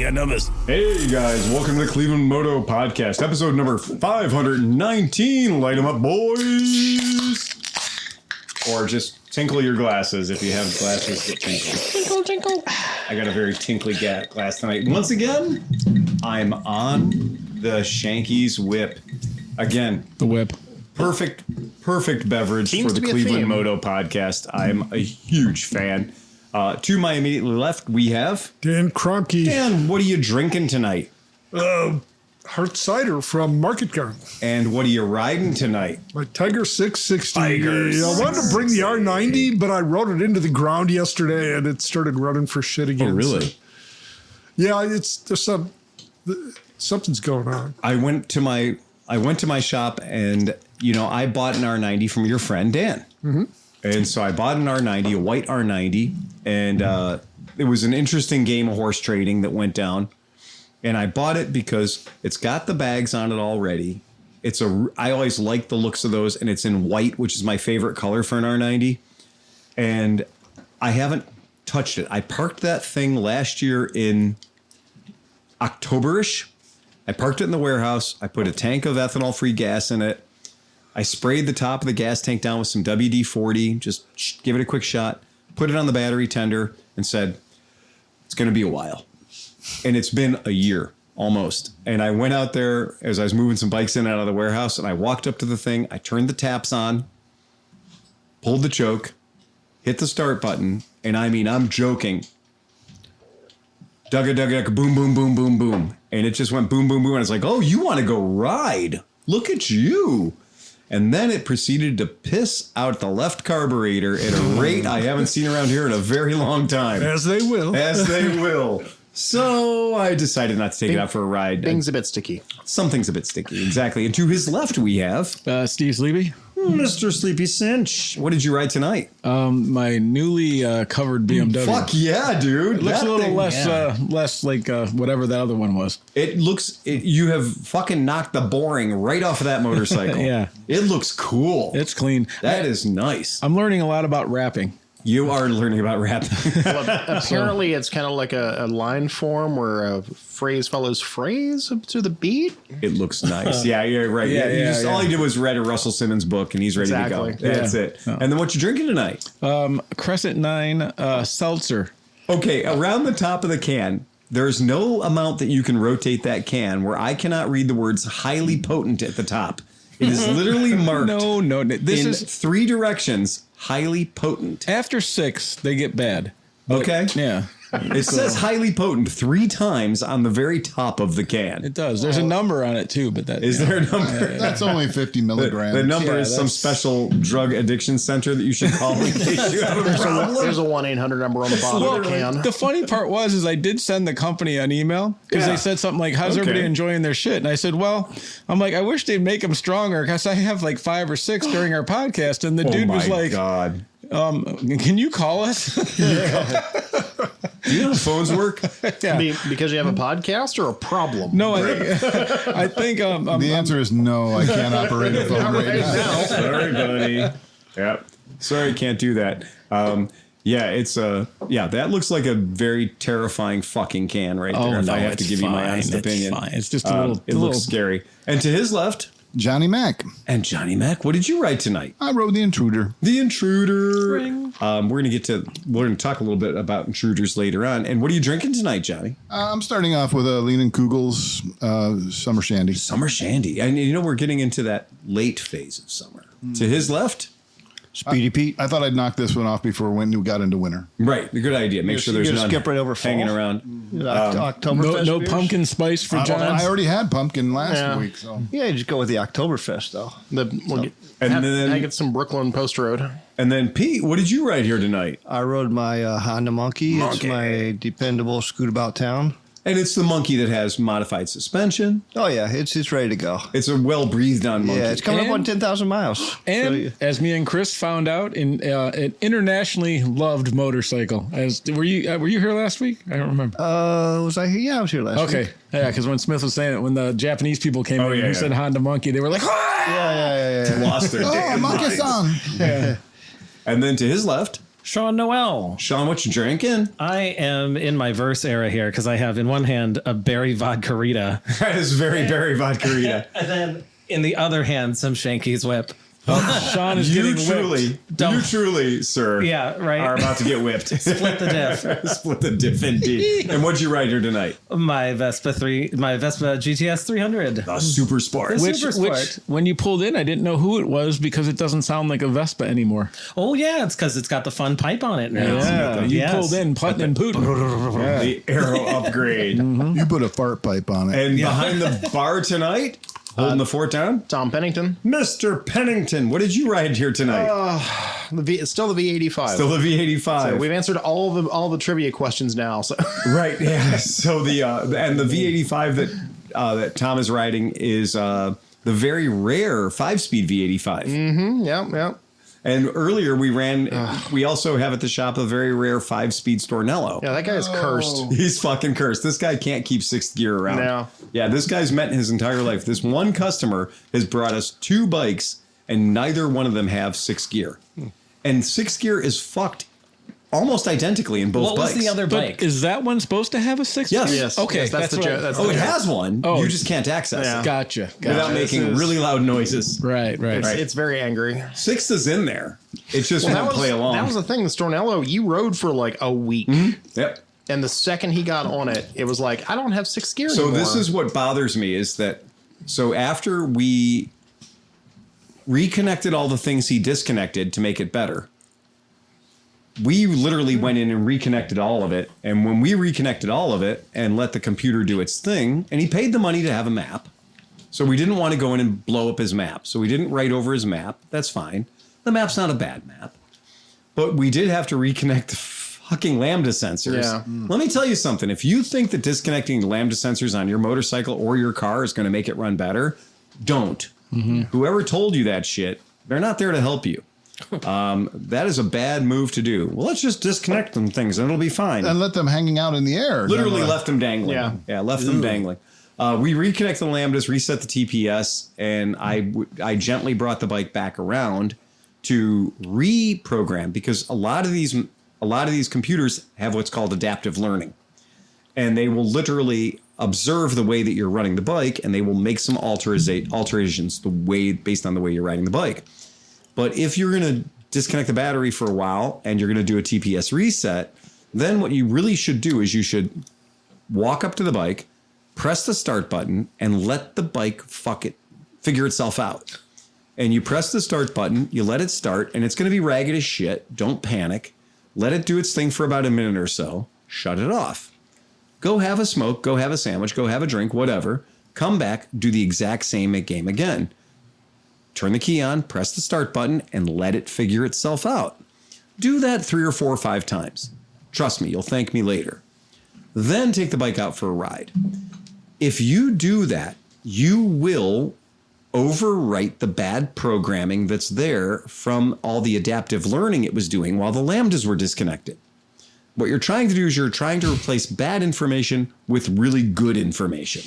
got numbers. Hey guys, welcome to the ClevelandMoto podcast, episode number 519. Light them up, boys. Or just tinkle your glasses if you have glasses that tinkle. Tinkle, tinkle. I got a very tinkly glass tonight. Once again, I'm on the Shanky's whip. Again, the whip. Perfect beverage Seems for the ClevelandMoto podcast. I'm a huge fan. To my immediately left, we have Dan Kroenke. Dan, what are you drinking tonight? Hard cider from Market Garden. And what are you riding tonight? My Tiger 660. Tiger I wanted to bring the R90, but I rode it into the ground yesterday and it started running for shit again. Oh, really? So, yeah, there's something's going on. I went to my shop and, I bought an R90 from your friend, Dan. Mm-hmm. And so I bought an R90, a white R90, and it was an interesting game of horse trading that went down. And I bought it because it's got the bags on it already. I always like the looks of those, and it's in white, which is my favorite color for an R90. And I haven't touched it. I parked that thing last year in October-ish. I parked it in the warehouse. I put a tank of ethanol-free gas in it. I sprayed the top of the gas tank down with some WD-40, just give it a quick shot, put it on the battery tender, and said, it's going to be a while. And it's been a year, almost. And I went out there as I was moving some bikes in and out of the warehouse, and I walked up to the thing, I turned the taps on, pulled the choke, hit the start button, and I'm joking. Dugga, boom, boom, boom, boom, boom. And it just went boom, boom, boom. And I was like, oh, you want to go ride? Look at you. And then it proceeded to piss out the left carburetor at a rate I haven't seen around here in a very long time. As they will. So I decided not to take it out for a ride. Things a bit sticky. Something's a bit sticky, exactly. And to his left, we have Steve Sleepy. Mr. Sleepy Cinch. What did you ride tonight? My newly covered BMW. Fuck yeah, dude. It looks a little less like whatever that other one was. You have fucking knocked the boring right off of that motorcycle. Yeah. It looks cool. It's clean. That is nice. I'm learning a lot about rapping. You are learning about rapping. Well, apparently, it's kind of like a line form where a phrase follows phrase to the beat. It looks nice. Yeah, you're right. All he did was read a Russell Simmons book, and he's ready to go. That's it. Oh. And then what you drinking tonight? Crescent 9 seltzer. Okay, around the top of the can, there's no amount that you can rotate that can where I cannot read the words highly potent at the top. It is literally marked This in is 3 directions. Highly potent. After 6, they get bad. Okay. Yeah. It says highly potent 3 times on the very top of the can. It does. There's a number on it too, but is there a number? That's only 50 milligrams. The number is some special drug addiction center that you should call in case you have a problem. There's a 1-800 number on the bottom of the can. The funny part is I did send the company an email because they said something like, how's everybody enjoying their shit? And I said, I wish they'd make them stronger because I have like 5 or 6 during our podcast. And the dude was like, God. Can you call us? Do you know how phones work? Yeah. Because you have a podcast or a problem? No, I think the answer is no. I can't operate a phone right now. Sorry, buddy. Yep. Sorry, can't do that. That looks like a very terrifying fucking can right there. If I have to give you my honest opinion, fine. It's just a little. It looks scary. And to his left, Johnny Mac. And Johnny Mac, what did you ride tonight? I rode the Intruder. The Intruder. We're going to talk a little bit about Intruders later on. And what are you drinking tonight, Johnny? I'm starting off with a Lean & Kugel's Summer Shandy. Summer Shandy. And we're getting into that late phase of summer. To his left, Speedy Pete. I thought I'd knock this one off before we got into winter. Right. A good idea. Make sure there's none skip right over fall. hanging around. Oktoberfest No beers? pumpkin spice for John. I already had pumpkin last week. So Yeah, you just go with the Oktoberfest, though. I get some Brooklyn Post Road. And then, Pete, what did you ride here tonight? I rode my Honda Monkey. It's my dependable scoot about town. And it's the Monkey that has modified suspension. Oh, yeah. It's ready to go. It's a well-breathed-on Monkey. Yeah, it's coming up on 10,000 miles. And as me and Chris found out, an internationally loved motorcycle. Were you here last week? I don't remember. Was I here? Yeah, I was here last week. Okay. Yeah, because when Smith was saying it, when the Japanese people came in and said Honda Monkey, they were like, Yeah. Lost their damn Monkey-san. minds. Yeah. And then to his left, Sean Noel. Sean, what you drinking? I am in my verse era here because I have in one hand a berry vodka-rita. That is very Vodka-rita. And then in the other hand, some Shanky's Whip. Sean is getting You truly, sir, are about to get whipped. Split the diff. Split the diff indeed. And what'd you ride here tonight? My Vespa GTS 300. The Super Sport. Which, when you pulled in, I didn't know who it was because it doesn't sound like a Vespa anymore. Oh, yeah. It's because it's got the fun pipe on it now. Yeah, you pulled in, putting and pooting. The Aero upgrade. You put a fart pipe on it. And behind the bar tonight, holding the fort down, Tom Pennington. Mr. Pennington. What did you ride here tonight? It's still the V85. Still the V85. So we've answered all the trivia questions now. So Right. Yeah. So the V85 that Tom is riding is the very rare 5-speed V85. Mm-hmm. Yeah. And earlier we also have at the shop a very rare 5-speed Stornello. Yeah, that guy is cursed. He's fucking cursed. This guy can't keep 6th gear around. No. Yeah, this guy's met his entire life. This one customer has brought us 2 bikes and neither one of them have 6th gear. And 6th gear is fucked almost identically in both what bikes. was the other bike? But is that one supposed to have a 6th? Yes. Yes. Okay, Yes, that's the what- joke. That's Oh, the it joke. has one. Oh. You just can't access Yeah. it. Gotcha. Without This making is- really loud noises. Right. It's very angry. 6th is in there. It's just won't play along. That was the thing. The Stornello, you rode for like a week. Yep. And the second he got on it, it was like, I don't have 6th gear So anymore. this is what bothers me is that after we reconnected all the things he disconnected to make it better, we literally went in and reconnected all of it. And when we reconnected all of it and let the computer do its thing, and he paid the money to have a map. So we didn't want to go in and blow up his map. So we didn't write over his map. That's fine. The map's not a bad map. But we did have to reconnect the fucking Lambda sensors. Yeah. Let me tell you something. If you think that disconnecting Lambda sensors on your motorcycle or your car is going to make it run better, don't. Whoever told you that shit, they're not there to help you. That is a bad move to do. Well, let's just disconnect them things and it'll be fine. And let them hanging out in the air. Literally Then, left them dangling. Yeah. Left them dangling. We reconnected the Lambdas, reset the TPS, and I gently brought the bike back around to reprogram because a lot of these computers have what's called adaptive learning, and they will literally observe the way that you're running the bike, and they will make some alterations based on the way you're riding the bike. But if you're going to disconnect the battery for a while and you're going to do a TPS reset, then what you really should do is you should walk up to the bike, press the start button, and let the bike figure itself out. And you press the start button, you let it start, and it's going to be ragged as shit. Don't panic. Let it do its thing for about a minute or so. Shut it off. Go have a smoke, go have a sandwich, go have a drink, whatever. Come back, do the exact same game again. Turn the key on, press the start button, and let it figure itself out. Do that 3 or 4 or 5 times. Trust me, you'll thank me later. Then take the bike out for a ride. If you do that, you will overwrite the bad programming that's there from all the adaptive learning it was doing while the Lambdas were disconnected. What you're trying to do is you're trying to replace bad information with really good information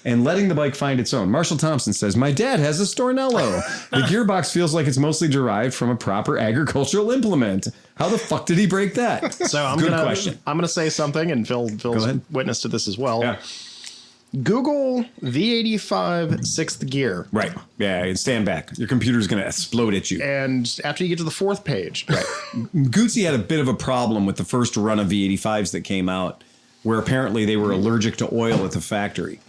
and letting the bike find its own. Marshall Thompson says, my dad has a Stornello. The gearbox feels like it's mostly derived from a proper agricultural implement. How the fuck did he break that? So I'm Good gonna question. I'm gonna say something, and Phil's ahead. witness to this as well. Yeah. Google V85 6th gear. Right. Yeah, and stand back. Your computer's going to explode at you. And after you get to the 4th page, Right. Gucci had a bit of a problem with the first run of V85s that came out, where apparently they were allergic to oil at the factory.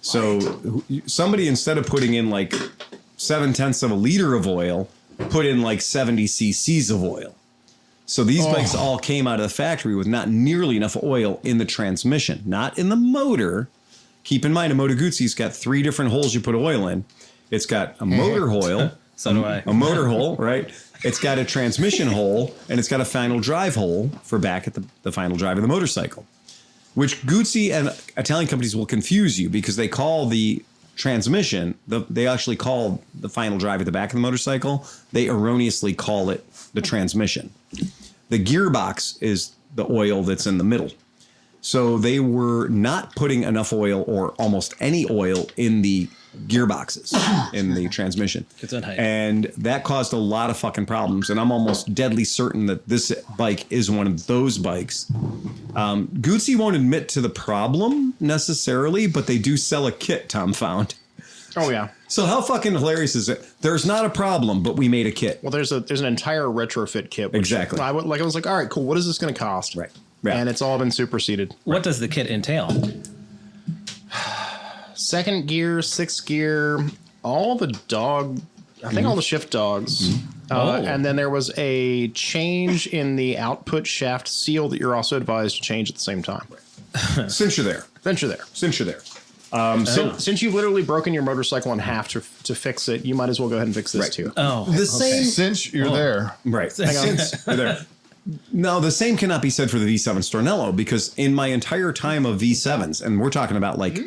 So somebody, instead of putting in like 0.7 of a liter of oil, put in like 70 cc's of oil. So these bikes all came out of the factory with not nearly enough oil in the transmission, not in the motor. Keep in mind, a Moto Guzzi's got 3 different holes you put oil in. It's got a motor hole. So do I. A motor hole, right? It's got a transmission hole, and it's got a final drive hole for back at the final drive of the motorcycle, which Guzzi and Italian companies will confuse you because they call the transmission, they actually call the final drive at the back of the motorcycle, they erroneously call it the transmission. The gearbox is the oil that's in the middle. So they were not putting enough oil or almost any oil in the gearboxes in the transmission. It's in height. And that caused a lot of fucking problems. And I'm almost deadly certain that this bike is one of those bikes. Gucci won't admit to the problem necessarily, but they do sell a kit, Tom found. Oh yeah. So how fucking hilarious is it? There's not a problem, but we made a kit. Well, there's an entire retrofit kit. Which Exactly. I was like, all right, cool. What is this going to cost? Right. Yeah. And it's all been superseded. What does the kit entail? Second gear, sixth gear, all the dog. I think all the shift dogs. And then there was a change in the output shaft seal that you're also advised to change at the same time. Since you're there. Since you're there. Since you've literally broken your motorcycle in half to fix it, you might as well go ahead and fix this too. Oh, The same. Since you're there. Right. Hang on. Since you're there. No, the same cannot be said for the V7 Stornello, because in my entire time of V7s, and we're talking about like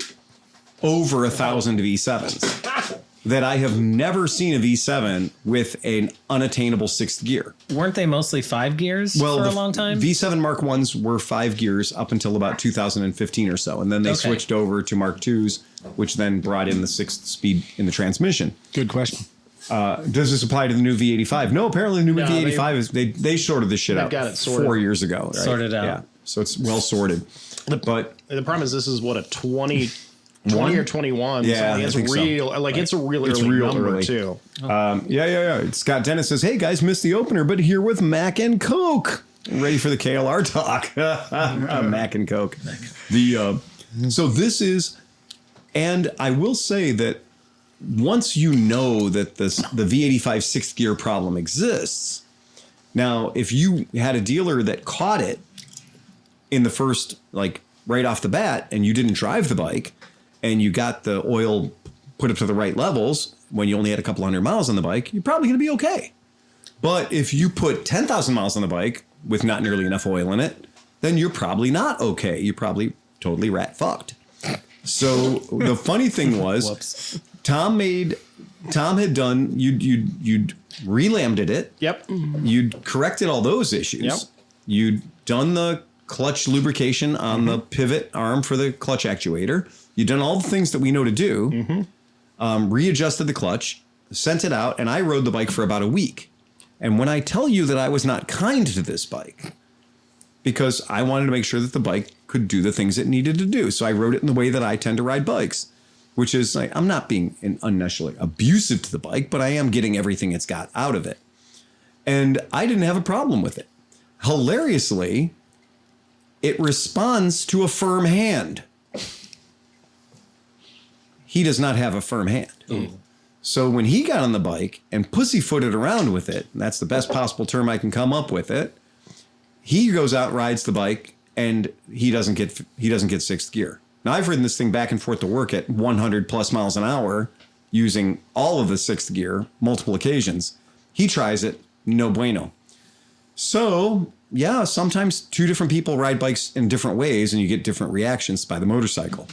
over 1,000 V7s, that I have never seen a V7 with an unattainable sixth gear. weren't they mostly 5 gears for a long time? V7 Mark 1s were 5 gears up until about 2015 or so. And then they switched over to Mark 2s, which then brought in the 6th speed in the transmission. Good question. Does this apply to the new V85? No, apparently the new V85 is they sorted this shit out got it sorted. 4 years ago. Right? Sorted out. Yeah. So it's well sorted. But The problem is this is what a 20 or 21. Yeah, So I it's think so. real. Like it's a real It's early real number early. too. yeah. Scott Dennis says, "Hey guys, missed the opener, but here with Mac and Coke. Ready for the KLR talk." Mac and Coke. So this is, and I will say that once you know that the V85 sixth gear problem exists, now if you had a dealer that caught it in the first, like right off the bat, and you didn't drive the bike, and you got the oil put up to the right levels when you only had a couple hundred miles on the bike, you're probably going to be okay. But if you put 10,000 miles on the bike with not nearly enough oil in it, then you're probably not okay. You're probably totally rat fucked. So the funny thing was, Tom had done, you'd relambed it. Yep. You'd corrected all those issues. Yep. You'd done the clutch lubrication on the pivot arm for the clutch actuator. You'd done all the things that we know to do. Readjusted the clutch, sent it out, and I rode the bike for about a week. And when I tell you that I was not kind to this bike, because I wanted to make sure that the bike could do the things it needed to do. So I rode it in the way that I tend to ride bikes, which is like, I'm not being unnecessarily abusive to the bike, but I am getting everything it's got out of it. And I didn't have a problem with it. Hilariously, it responds to a firm hand. He does not have a firm hand. So when he got on the bike and pussyfooted around with it, and that's the best possible term I can come up with it, he goes out, rides the bike, and he doesn't get sixth gear. Now I've ridden this thing back and forth to work at 100 plus miles an hour using all of the sixth gear, multiple occasions. He tries it, no bueno. So yeah, sometimes two different people ride bikes in different ways and you get different reactions by the motorcycle.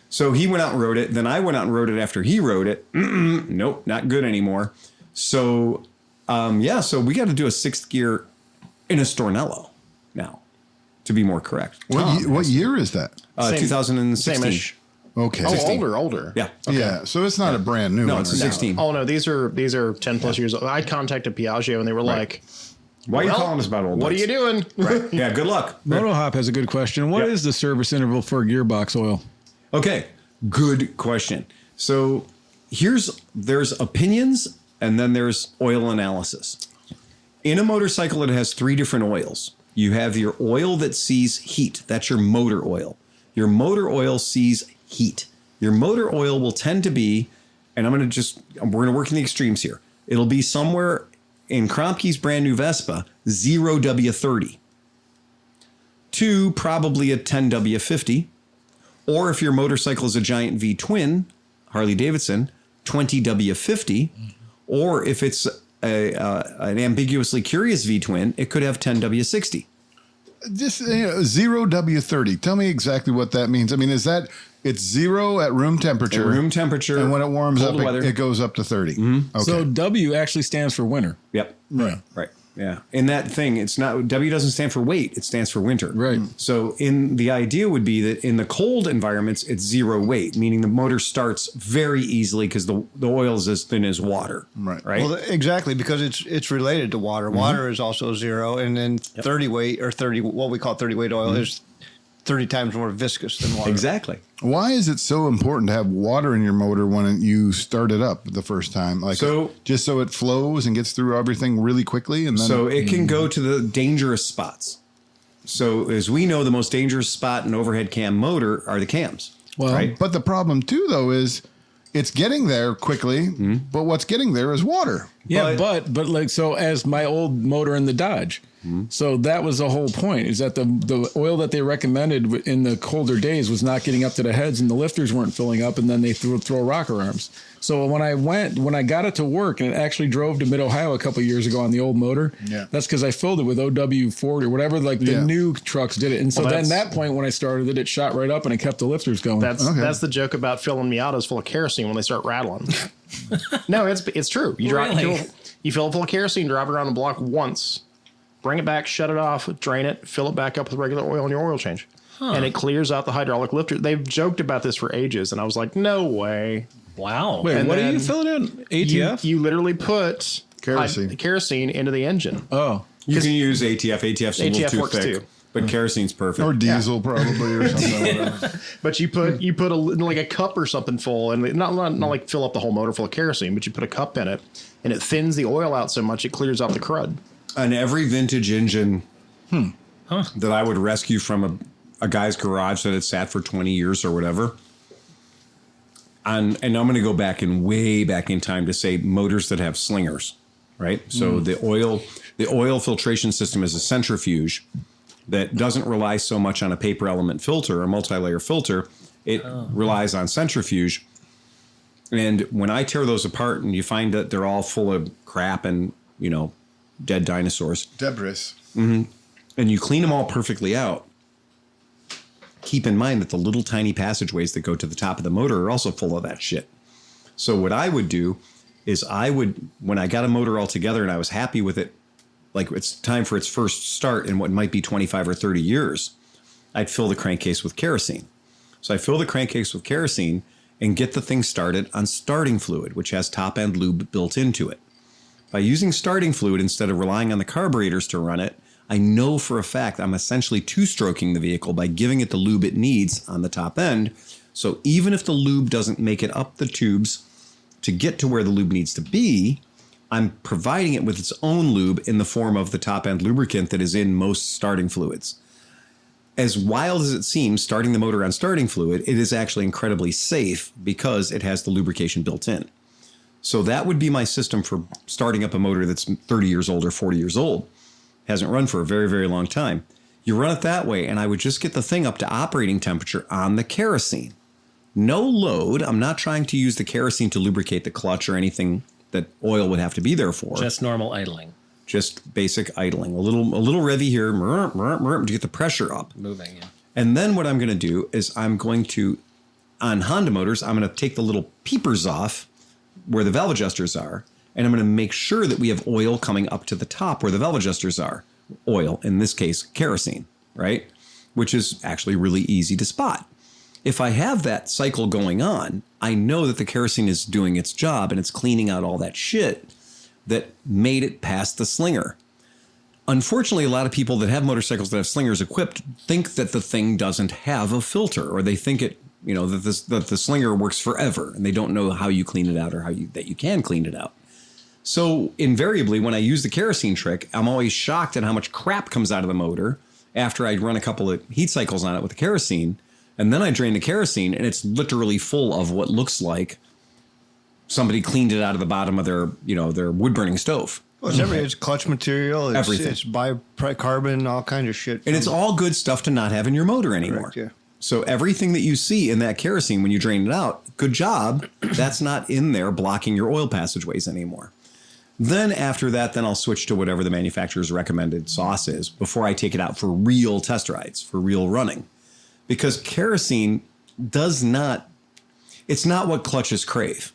So he went out and rode it. Then I went out and rode it after he rode it. Nope, not good anymore. So so we got to do a sixth gear in a Stornello now, to be more correct. What year is that? 2016. Same-ish. Okay. Oh, older. Yeah. Yeah. So it's not a brand new No, one. it's a 16. Oh no, these are 10 plus years old. I contacted Piaggio and they were like, Why are you well, calling us about old "What are bikes? you doing?" Right. Yeah, good luck. MotoHop has a good question. What is the service interval for gearbox oil? Okay, good question. So there's opinions and then there's oil analysis. In a motorcycle, it has 3 different oils. You have your oil that sees heat. That's your motor oil. Your motor oil sees heat. Your motor oil will tend to be, and we're going to work in the extremes here. It'll be somewhere in Kromke's brand new Vespa, 0W30 to probably a 10W50. Or if your motorcycle is a giant V twin, Harley Davidson, 20W50. Or if it's an ambiguously curious V twin, it could have 10W60. Just 0W30. Tell me exactly what that means. I mean, is that it's 0 at room temperature? At room temperature. And when it warms up, weather. it goes up to 30. Mm-hmm. Okay. So W actually stands for winter. Yep. Right. Right. Yeah. In that thing, it's not, W doesn't stand for weight. It stands for winter. Right. So the idea would be that in the cold environments, it's zero weight, meaning the motor starts very easily because the oil is as thin as water. Right. Right. Well, exactly, because it's related to water. Water is also zero, and then 30 weight or 30, what we call 30 weight oil is 30 times more viscous than water. Exactly. Why is it so important to have water in your motor when you start it up the first time? Like, just so it flows and gets through everything really quickly, and then so it can go to the dangerous spots. So as we know, the most dangerous spot in an overhead cam motor are the cams. Well, right? But the problem too, though, is it's getting there quickly, but what's getting there is water. Yeah, but like, so as my old motor in the Dodge. So that was the whole point, is that the oil that they recommended in the colder days was not getting up to the heads, and the lifters weren't filling up, and then they throw rocker arms. So when I got it to work, and it actually drove to Mid-Ohio a couple of years ago on the old motor, that's because I filled it with OW40 or whatever, like the new trucks did it. And so then that point when I started it, it shot right up and it kept the lifters going. That's the joke about filling Miatas full of kerosene when they start rattling. No, it's true. You fill it full of kerosene, drive it around the block once, bring it back, shut it off, drain it, fill it back up with regular oil in your oil change. And it clears out the hydraulic lifter. They've joked about this for ages, and I was like, no way. Wow. Wait, And what then are you filling in? ATF? You literally put kerosene into the engine. Oh. You can use ATF. ATF's a little too works thick, too. but kerosene's perfect. Or diesel, probably, or something. But you put like a cup or something full, and not like fill up the whole motor full of kerosene, but you put a cup in it, and it thins the oil out so much it clears out the crud. On every vintage engine that I would rescue from a guy's garage that had sat for 20 years or whatever, and I'm going to go way back in time to say motors that have slingers, right? So the oil filtration system is a centrifuge that doesn't rely so much on a paper element filter or multi-layer filter. It relies on centrifuge. And when I tear those apart and you find that they're all full of crap and, dead dinosaurs. Debris. And you clean them all perfectly out. Keep in mind that the little tiny passageways that go to the top of the motor are also full of that shit. So what I would do is when I got a motor all together and I was happy with it, like it's time for its first start in what might be 25 or 30 years, I'd fill the crankcase with kerosene. So I fill the crankcase with kerosene and get the thing started on starting fluid, which has top end lube built into it. By using starting fluid instead of relying on the carburetors to run it, I know for a fact I'm essentially two-stroking the vehicle by giving it the lube it needs on the top end. So even if the lube doesn't make it up the tubes to get to where the lube needs to be, I'm providing it with its own lube in the form of the top-end lubricant that is in most starting fluids. As wild as it seems, starting the motor on starting fluid, it is actually incredibly safe because it has the lubrication built in. So that would be my system for starting up a motor that's 30 years old or 40 years old. Hasn't run for a very, very long time. You run it that way, and I would just get the thing up to operating temperature on the kerosene. No load. I'm not trying to use the kerosene to lubricate the clutch or anything that oil would have to be there for. Just normal idling. Just basic idling. A little revvy here to get the pressure up. Moving, yeah. And then what I'm going to do is I'm going to, on Honda motors, I'm going to take the little peepers off where the valve adjusters are, and I'm going to make sure that we have oil coming up to the top where the valve adjusters are. Oil, in this case, kerosene, right? Which is actually really easy to spot. If I have that cycle going on, I know that the kerosene is doing its job and it's cleaning out all that shit that made it past the slinger. Unfortunately, a lot of people that have motorcycles that have slingers equipped think that the thing doesn't have a filter, or they think it, that the slinger works forever, and they don't know how you clean it out or that you can clean it out. So invariably, when I use the kerosene trick, I'm always shocked at how much crap comes out of the motor after I run a couple of heat cycles on it with the kerosene. And then I drain the kerosene, and it's literally full of what looks like somebody cleaned it out of the bottom of their wood-burning stove. Well, it's clutch material. Everything. It's bicarbon, all kinds of shit. And it's all good stuff to not have in your motor anymore. Correct, yeah. So everything that you see in that kerosene when you drain it out, good job. That's not in there blocking your oil passageways anymore. Then after that, I'll switch to whatever the manufacturer's recommended sauce is before I take it out for real test rides, for real running. Because kerosene does not, it's not what clutches crave,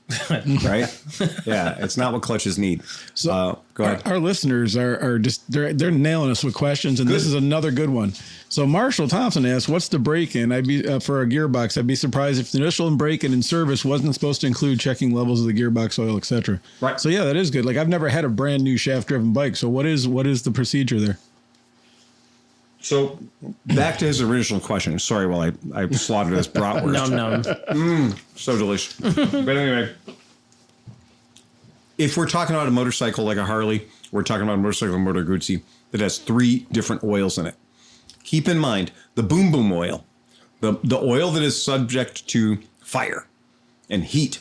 right? Yeah, it's not what clutches need. So go ahead. Our listeners are just they're nailing us with questions, and this is another good one. So Marshall Thompson asks, "What's the break-in? I'd be for a gearbox. I'd be surprised if the initial break-in in service wasn't supposed to include checking levels of the gearbox oil, etc." Right. So yeah, that is good. Like I've never had a brand new shaft-driven bike. So what is the procedure there? So back to his original question. Sorry while I slaughtered this bratwurst. No. So delicious. But anyway, if we're talking about a motorcycle like a Harley, we're talking about a motorcycle like Moto Guzzi that has 3 different oils in it. Keep in mind the boom boom oil, the oil that is subject to fire and heat.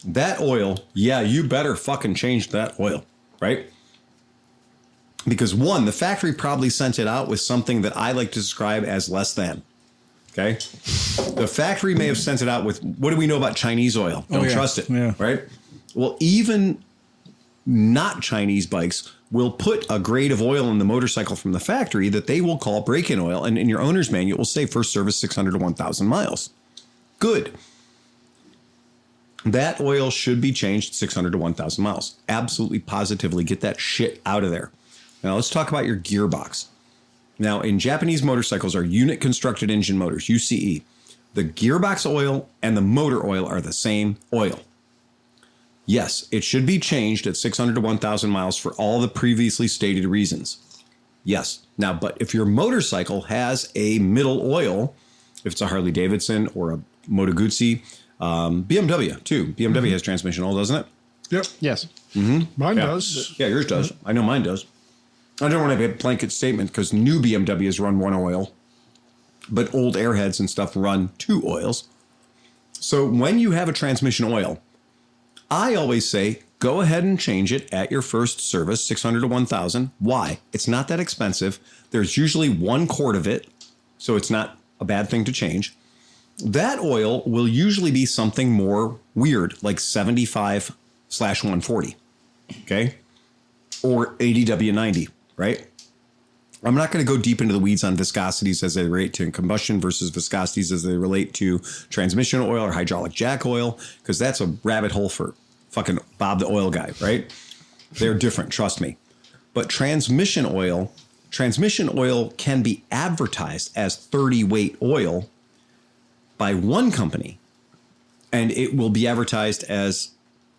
That oil, yeah, you better fucking change that oil, right? Because one, the factory probably sent it out with something that I like to describe as less than. Okay. The factory may have sent it out with, what do we know about Chinese oil? Don't trust it. Yeah. Right. Well, even not Chinese bikes will put a grade of oil in the motorcycle from the factory that they will call break-in oil. And in your owner's manual, it will say first service 600 to 1,000 miles. Good. That oil should be changed 600 to 1,000 miles. Absolutely, positively get that shit out of there. Now let's talk about your gearbox. Now in Japanese motorcycles are unit constructed engine motors, UCE. The gearbox oil and the motor oil are the same oil. Yes, it should be changed at 600 to 1,000 miles for all the previously stated reasons. Yes. Now, but if your motorcycle has a middle oil, if it's a Harley Davidson or a Moto Guzzi, BMW too. BMW has transmission oil, doesn't it? Yep. Yes. Mine does. Yeah, yours does. I know mine does. I don't want to have a blanket statement because new BMWs run 1 oil, but old Airheads and stuff run 2 oils. So when you have a transmission oil, I always say, go ahead and change it at your first service, 600 to 1,000. Why? It's not that expensive. There's usually 1 quart of it, so it's not a bad thing to change. That oil will usually be something more weird, like 75/140, okay? Or 80W90, right? I'm not going to go deep into the weeds on viscosities as they relate to combustion versus viscosities as they relate to transmission oil or hydraulic jack oil, because that's a rabbit hole for fucking Bob the oil guy, right? They're different, trust me. But transmission oil can be advertised as 30 weight oil by one company, and it will be advertised as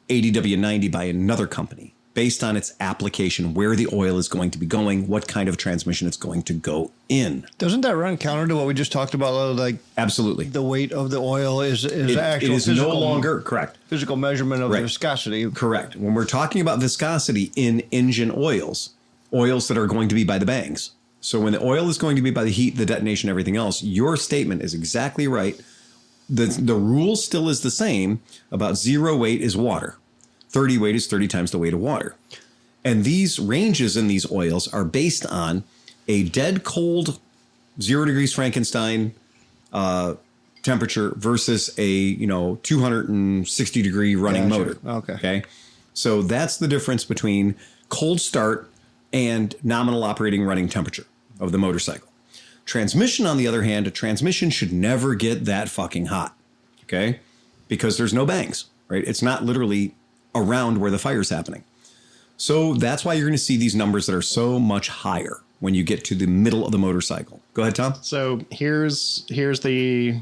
80W90 by another company, based on its application, where the oil is going to be going, what kind of transmission it's going to go in. Doesn't that run counter to what we just talked about? Like absolutely, the weight of the oil is actual. It is physical, no longer correct. Physical measurement of viscosity. Correct. When we're talking about viscosity in engine oils that are going to be by the bangs. So when the oil is going to be by the heat, the detonation, everything else, your statement is exactly right. The rule still is the same about 0 weight is water. 30 weight is 30 times the weight of water. And these ranges in these oils are based on a dead cold 0 degrees Frankenstein temperature versus a 260 degree running motor. Okay. So that's the difference between cold start and nominal operating running temperature of the motorcycle. Transmission, on the other hand, a transmission should never get that fucking hot. Okay. Because there's no bangs, right? It's not literally around where the fire's happening. So that's why you're going to see these numbers that are so much higher when you get to the middle of the motorcycle. Go ahead, Tom. So here's the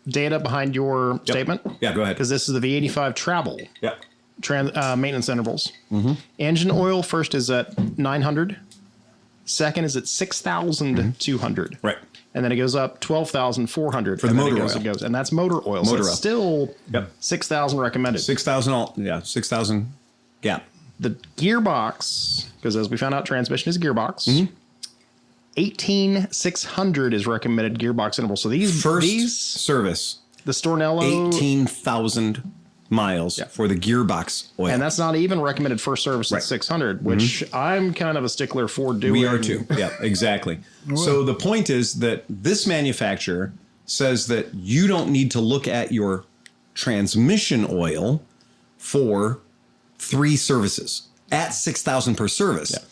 data behind your statement. Yeah, go ahead. Because this is the V85 travel. Yeah. Maintenance intervals. Engine oil first is at 900. Second is at 6,200. Right. And then it goes up 12,400 for the motor oil. And that's motor oil. Motor so it's still 6,000 recommended. 6,000 gap. The gearbox, because as we found out, transmission is a gearbox. 18,600 is recommended gearbox interval. So these service, the Stornello 18,000 miles for the gearbox oil, and that's not even recommended first service at 600, which I'm kind of a stickler for doing. We are too. Yeah, exactly. So the point is that this manufacturer says that you don't need to look at your transmission oil for 3 services at 6,000 per service. Yeah.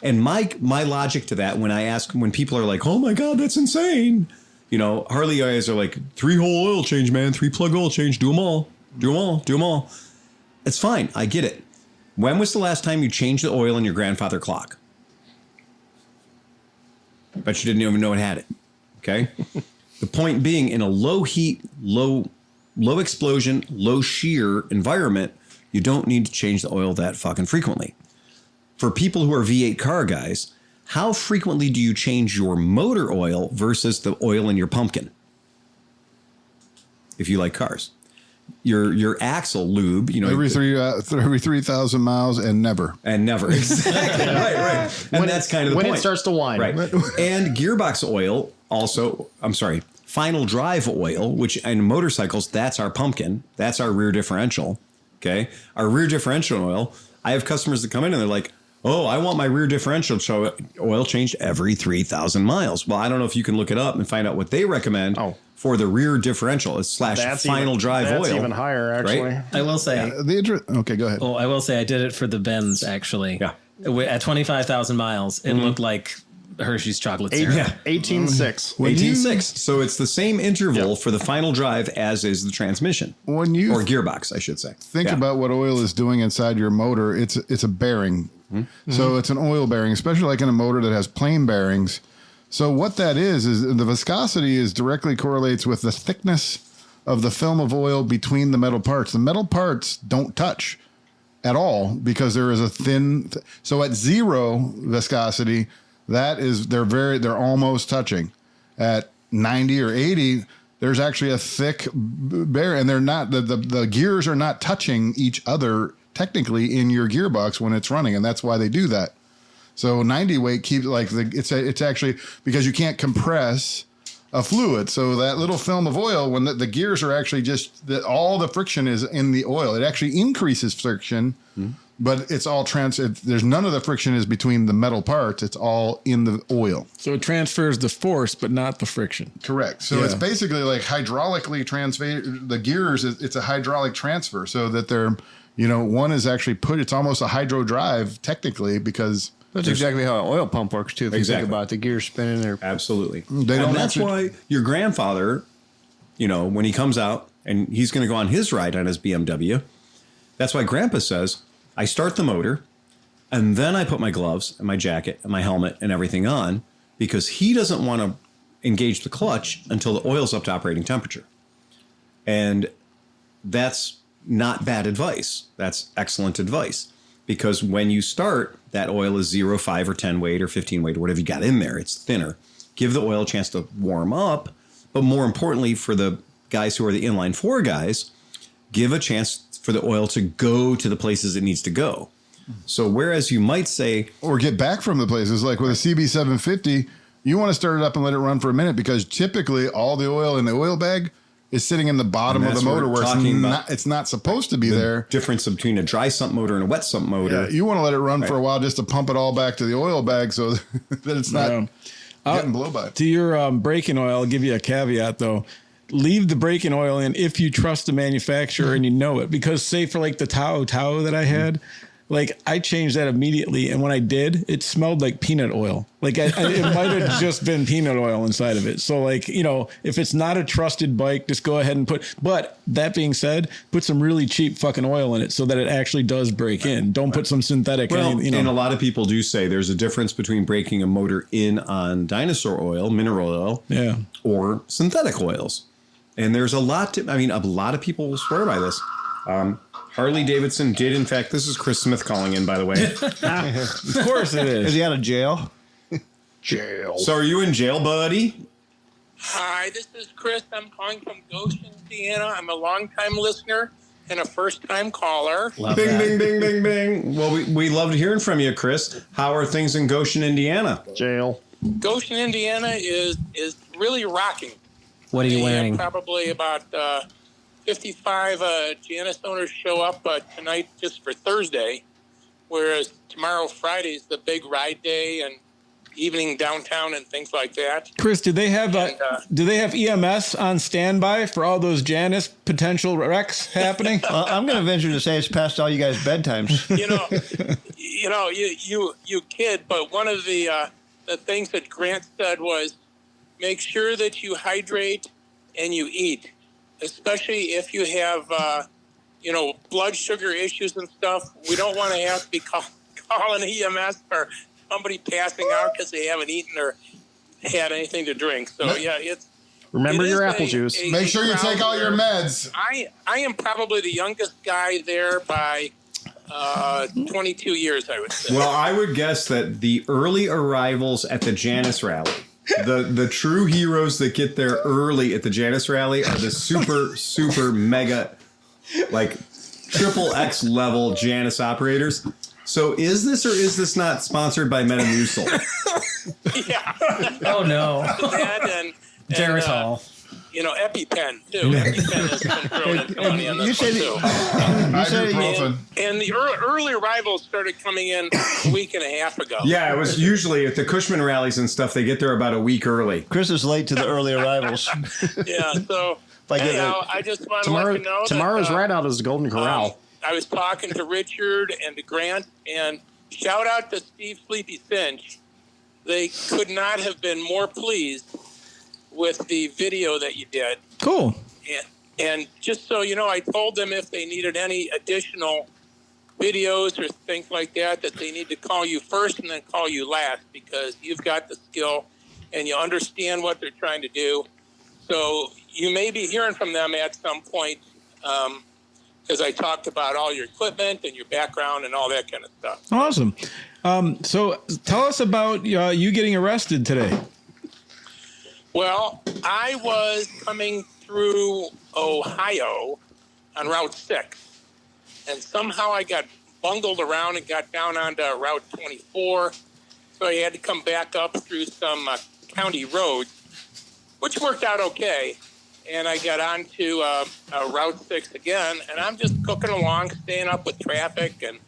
And my logic to that, when people are like, "Oh my God, that's insane," Harley guys are like, 3 hole oil change, man, 3 plug oil change, do them all. Do them all. It's fine. I get it. When was the last time you changed the oil in your grandfather clock? Bet you didn't even know it had it. Okay. The point being, in a low heat, low explosion, low shear environment, you don't need to change the oil that fucking frequently. For people who are V8 car guys, how frequently do you change your motor oil versus the oil in your pumpkin? If you like cars, your axle lube, every 3,000 miles and never. Exactly. right. And that's kind of the point. When it starts to whine. Right. And gearbox oil also, final drive oil, which in motorcycles, that's our pumpkin. That's our rear differential. Okay. Our rear differential oil, I have customers that come in and they're like, oh, I want my rear differential oil changed every 3,000 miles. Well, I don't know if you can look it up and find out what they recommend for the rear differential / final drive oil. That's even higher, actually. Right? I will say. Okay, go ahead. Oh, I will say I did it for the Benz, actually. Yeah. At 25,000 miles, it looked like Hershey's chocolate syrup. Yeah. 18.6. 18.6. So it's the same interval for the final drive as is the transmission. Or gearbox, I should say. Think about what oil is doing inside your motor. It's a bearing. Mm-hmm. So it's an oil bearing, especially like in a motor that has plain bearings. So what that is the viscosity is directly correlates with the thickness of the film of oil between the metal parts. The metal parts don't touch at all because there is a thin. So at zero viscosity, they're almost touching. At 90 or 80, there's actually a thick bearing, and they're not the gears are not touching each other technically in your gearbox when it's running, and that's why they do that. So 90 weight keeps it's actually because you can't compress a fluid. So that little film of oil, when the gears are actually all the friction is in the oil. It actually increases friction, but it's all there's none of the friction is between the metal parts. It's all in the oil. So it transfers the force, but not the friction. Correct. So it's basically like hydraulically transfer the gears. It's a hydraulic transfer so that they're, one is actually it's almost a hydro drive technically because that's exactly how an oil pump works too. If you think about it, the gears spinning there. Absolutely. That's why your grandfather, when he comes out and he's going to go on his ride on his BMW, that's why Grandpa says, I start the motor and then I put my gloves and my jacket and my helmet and everything on because he doesn't want to engage the clutch until the oil's up to operating temperature. And that's not bad advice. That's excellent advice. Because when you start, that oil is 0, 5, or 10 weight or 15 weight or whatever you got in there. It's thinner. Give the oil a chance to warm up. But more importantly, for the guys who are the inline 4 guys, give a chance for the oil to go to the places it needs to go. So whereas you might say... Or get back from the places. Like with a CB750, you want to start it up and let it run for a minute because typically all the oil in the oil bag is sitting in the bottom of the motor where it's not supposed to be there. Difference between a dry sump motor and a wet sump motor. Yeah, you want to let it run for a while just to pump it all back to the oil bag so that it's not getting blow by. To your braking oil, I'll give you a caveat though. Leave the braking oil in if you trust the manufacturer and you know it. Because say for like the Tao that I had, like I changed that immediately, and when I did, it smelled like peanut oil. Like it might have just been peanut oil inside of it. So like, if it's not a trusted bike, just go ahead and but that being said, put some really cheap fucking oil in it so that it actually does break in. Don't put some synthetic. Well, and a lot of people do say there's a difference between breaking a motor in on dinosaur oil, mineral oil, or synthetic oils. And there's a lot of people will swear by this. Harley Davidson did, in fact, this is Chris Smith calling in, by the way. Of course it is. Is he out of jail? Jail. So are you in jail, buddy? Hi, this is Chris. I'm calling from Goshen, Indiana. I'm a longtime listener and a first-time caller. Love bing, that. Bing, bing, bing, bing. Well, we loved hearing from you, Chris. How are things in Goshen, Indiana? Jail. Goshen, Indiana is really rocking. What are you wearing? Probably about 55 Janus owners show up tonight just for Thursday, whereas tomorrow, Friday, is the big ride day and evening downtown and things like that. Chris, do they have EMS on standby for all those Janus potential wrecks happening? I'm going to venture to say it's past all you guys' bedtimes. You kid, but one of the things that Grant said was make sure that you hydrate and you eat, especially if you have blood sugar issues and stuff. We don't want to have to be calling EMS for somebody passing out because they haven't eaten or had anything to drink. So remember your apple juice. Make sure you take all your meds. I am probably the youngest guy there by 22 years, I would say. Well, I would guess that the early arrivals at the Janus rally, the true heroes that get there early at the Janus rally are the super mega, like triple X level Janus operators. So is this or is this not sponsored by Metamucil? Yeah. Oh no. That and Geritol. EpiPen too. EpiPen has been thrown into money on this one too. Ibuprofen. And the early arrivals started coming in a week and a half ago. Yeah, it was usually at the Cushman rallies and stuff. They get there about a week early. Chris is late to the early arrivals. Yeah, so anyhow, I just want to let you know tomorrow's that, ride out is Golden Corral. I was talking to Richard and to Grant, and shout out to Steve Sleepy Finch. They could not have been more pleased with the video that you did. Cool. And just so you know, I told them if they needed any additional videos or things like that they need to call you first and then call you last, because you've got the skill and you understand what they're trying to do. So you may be hearing from them at some point, because I talked about all your equipment and your background and all that kind of stuff. Awesome. So tell us about you getting arrested today. Well, I was coming through Ohio on Route 6, and somehow I got bungled around and got down onto Route 24, so I had to come back up through some county roads, which worked out okay, and I got onto Route 6 again, and I'm just cooking along, staying up with traffic and,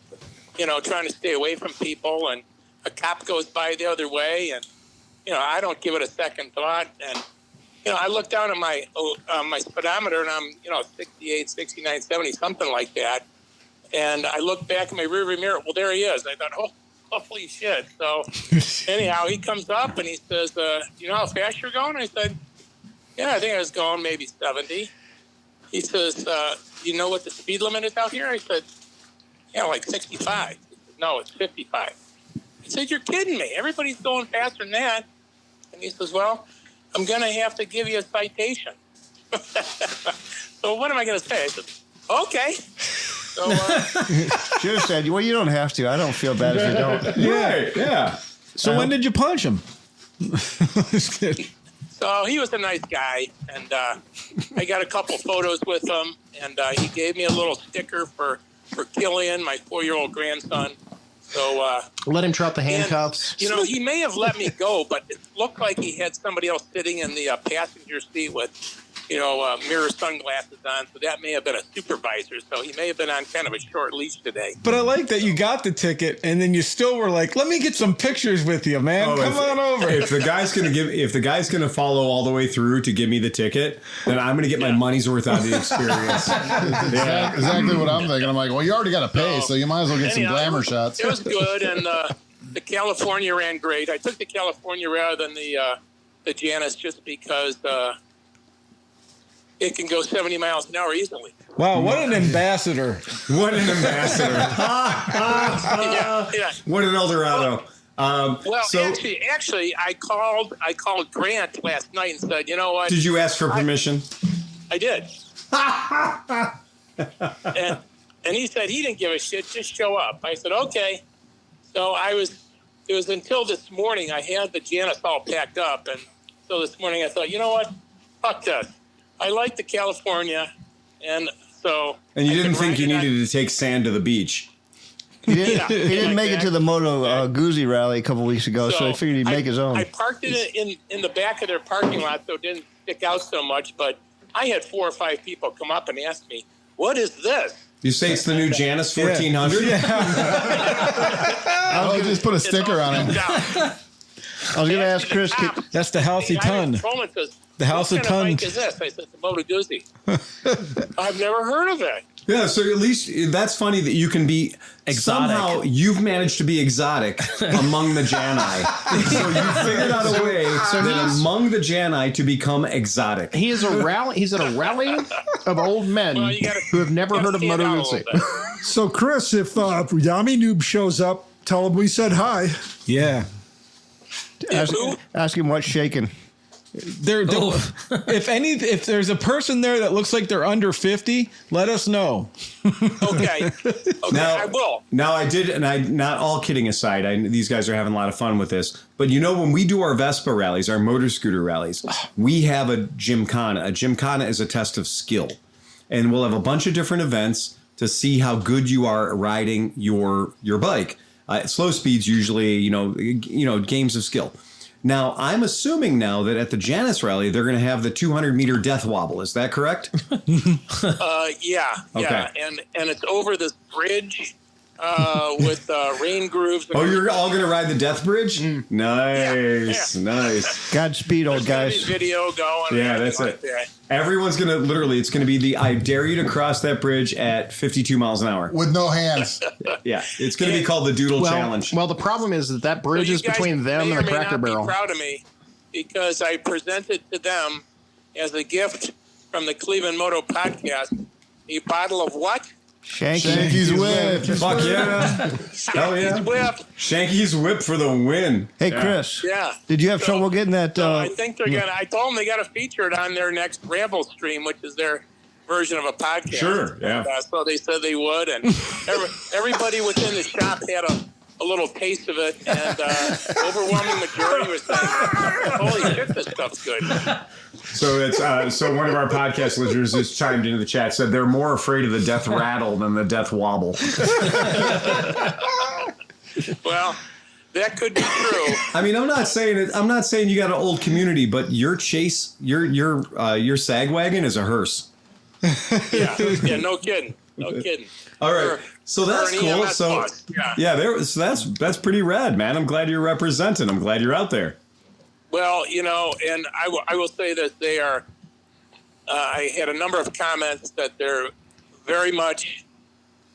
trying to stay away from people, and a cop goes by the other way, and I don't give it a second thought. And, I look down at my speedometer and I'm, 68, 69, 70, something like that. And I look back at my rearview mirror. Well, there he is. I thought, holy shit. So anyhow, he comes up and he says, you know how fast you're going? I said, yeah, I think I was going maybe 70. He says, you know what the speed limit is out here? I said, yeah, like 65. He said, no, it's 55. I said, you're kidding me. Everybody's going faster than that. And he says, well, I'm going to have to give you a citation. So what am I going to say? I said, okay. So, Should have said, well, you don't have to. I don't feel bad if you don't. Yeah. So when did you punch him? So he was a nice guy, and I got a couple photos with him, and he gave me a little sticker for Killian, my 4-year-old grandson. So let him try out the handcuffs. And, he may have let me go, but it looked like he had somebody else sitting in the passenger seat with, mirror sunglasses on. So that may have been a supervisor. So he may have been on kind of a short leash today. But I like that you got the ticket and then you still were like, let me get some pictures with you, man. Come on over. If the guy's gonna follow all the way through to give me the ticket, then I'm gonna get my money's worth out of the experience. Exactly what I'm thinking. I'm like, well, you already got to pay, so you might as well get some glamour shots. It was good, and the California ran great. I took the California rather than the Janus just because it can go 70 miles an hour easily. Wow, what an ambassador. What an ambassador. Yeah. What an Eldorado. Actually, I called Grant last night and said, you know what? Did you ask for permission? I did. and he said he didn't give a shit, just show up. I said, okay. So it was until this morning I had the Janus all packed up. And so this morning I thought, you know what? Fuck this. I like the California. And so. And you didn't think you needed to take sand to the beach. He didn't make it to the Moto Guzzi rally a couple weeks ago, so I figured he'd make his own. I parked it in the back of their parking lot so it didn't stick out so much, but I had 4 or 5 people come up and ask me, what is this? You say it's the new Janus 1400? Yeah. I'll just put a sticker on it. I was going to ask Chris. That's the Halsey Ton. The House of Ton. What kind of bike is this? I said, it's a Moto Guzzi. I've never heard of it. Yeah, so at least that's funny that you can be Exotic. Somehow you've managed to be exotic among the Janai. So you figured out a way that among the Janai to become exotic. He is a rally. He's at a rally of old men who have never heard of Moto Guzzi. So, Chris, if Yami Noob shows up, tell him we said hi. Yeah. Ask him what's shaking. If there's a person there that looks like they're under 50, let us know. Okay, Now, I will. Now I did, and I not all kidding aside. These guys are having a lot of fun with this. But when we do our Vespa rallies, our motor scooter rallies, we have a gymkhana. A gymkhana is a test of skill, and we'll have a bunch of different events to see how good you are riding your bike. Slow speeds usually, games of skill. Now, I'm assuming now that at the Janus rally, they're going to have the 200-meter death wobble. Is that correct? Yeah. And it's over this bridge with rain grooves. Oh, you're all going to ride the death bridge? Nice, nice. Godspeed, old guys. Video going. Yeah, that's it. Everyone's going to it's going to be the I dare you to cross that bridge at 52 miles an hour. With no hands. Yeah, it's going to be called the Doodle Challenge. Well, the problem is that bridge is between them and the Cracker Barrel. Be proud of me because I presented to them as a gift from the ClevelandMoto podcast a bottle of what? Shanky's Whip. Fuck yeah. Hell yeah. Whip. Shanky's Whip for the win. Hey, Chris. Yeah. Did you have trouble getting that? I think they're going to, I told them they got to feature it on their next Ramble stream, which is their version of a podcast. Sure, yeah. And, so they said they would. And everybody within the shop had a little taste of it. And overwhelming majority was saying, holy shit, this stuff's good. So it's so one of our podcast listeners just chimed into the chat, said they're more afraid of the death rattle than the death wobble. Well, that could be true. I mean, I'm not saying you got an old community, but your sag wagon is a hearse. Yeah, no kidding. All right, so that's cool. So that's pretty rad, man. I'm glad you're representing. I'm glad you're out there. Well, and I will say that they are. I had a number of comments that they're very much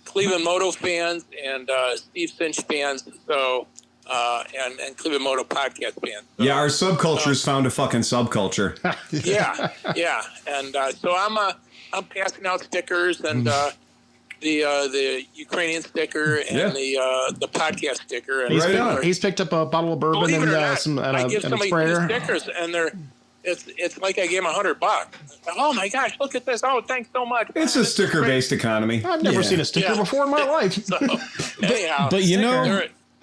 ClevelandMoto fans and Steve Cinch fans. So and ClevelandMoto podcast fans. So, yeah, our subculture's found a fucking subculture. yeah, and so I'm passing out stickers and the Ukrainian sticker and the podcast sticker. And He's picked up a bottle of bourbon and I give somebody sprayer. stickers and it's like I gave him $100. Oh my gosh, look at this! Oh, thanks so much. It's a sticker-based economy. I've never seen a sticker before in my life. So, anyhow, but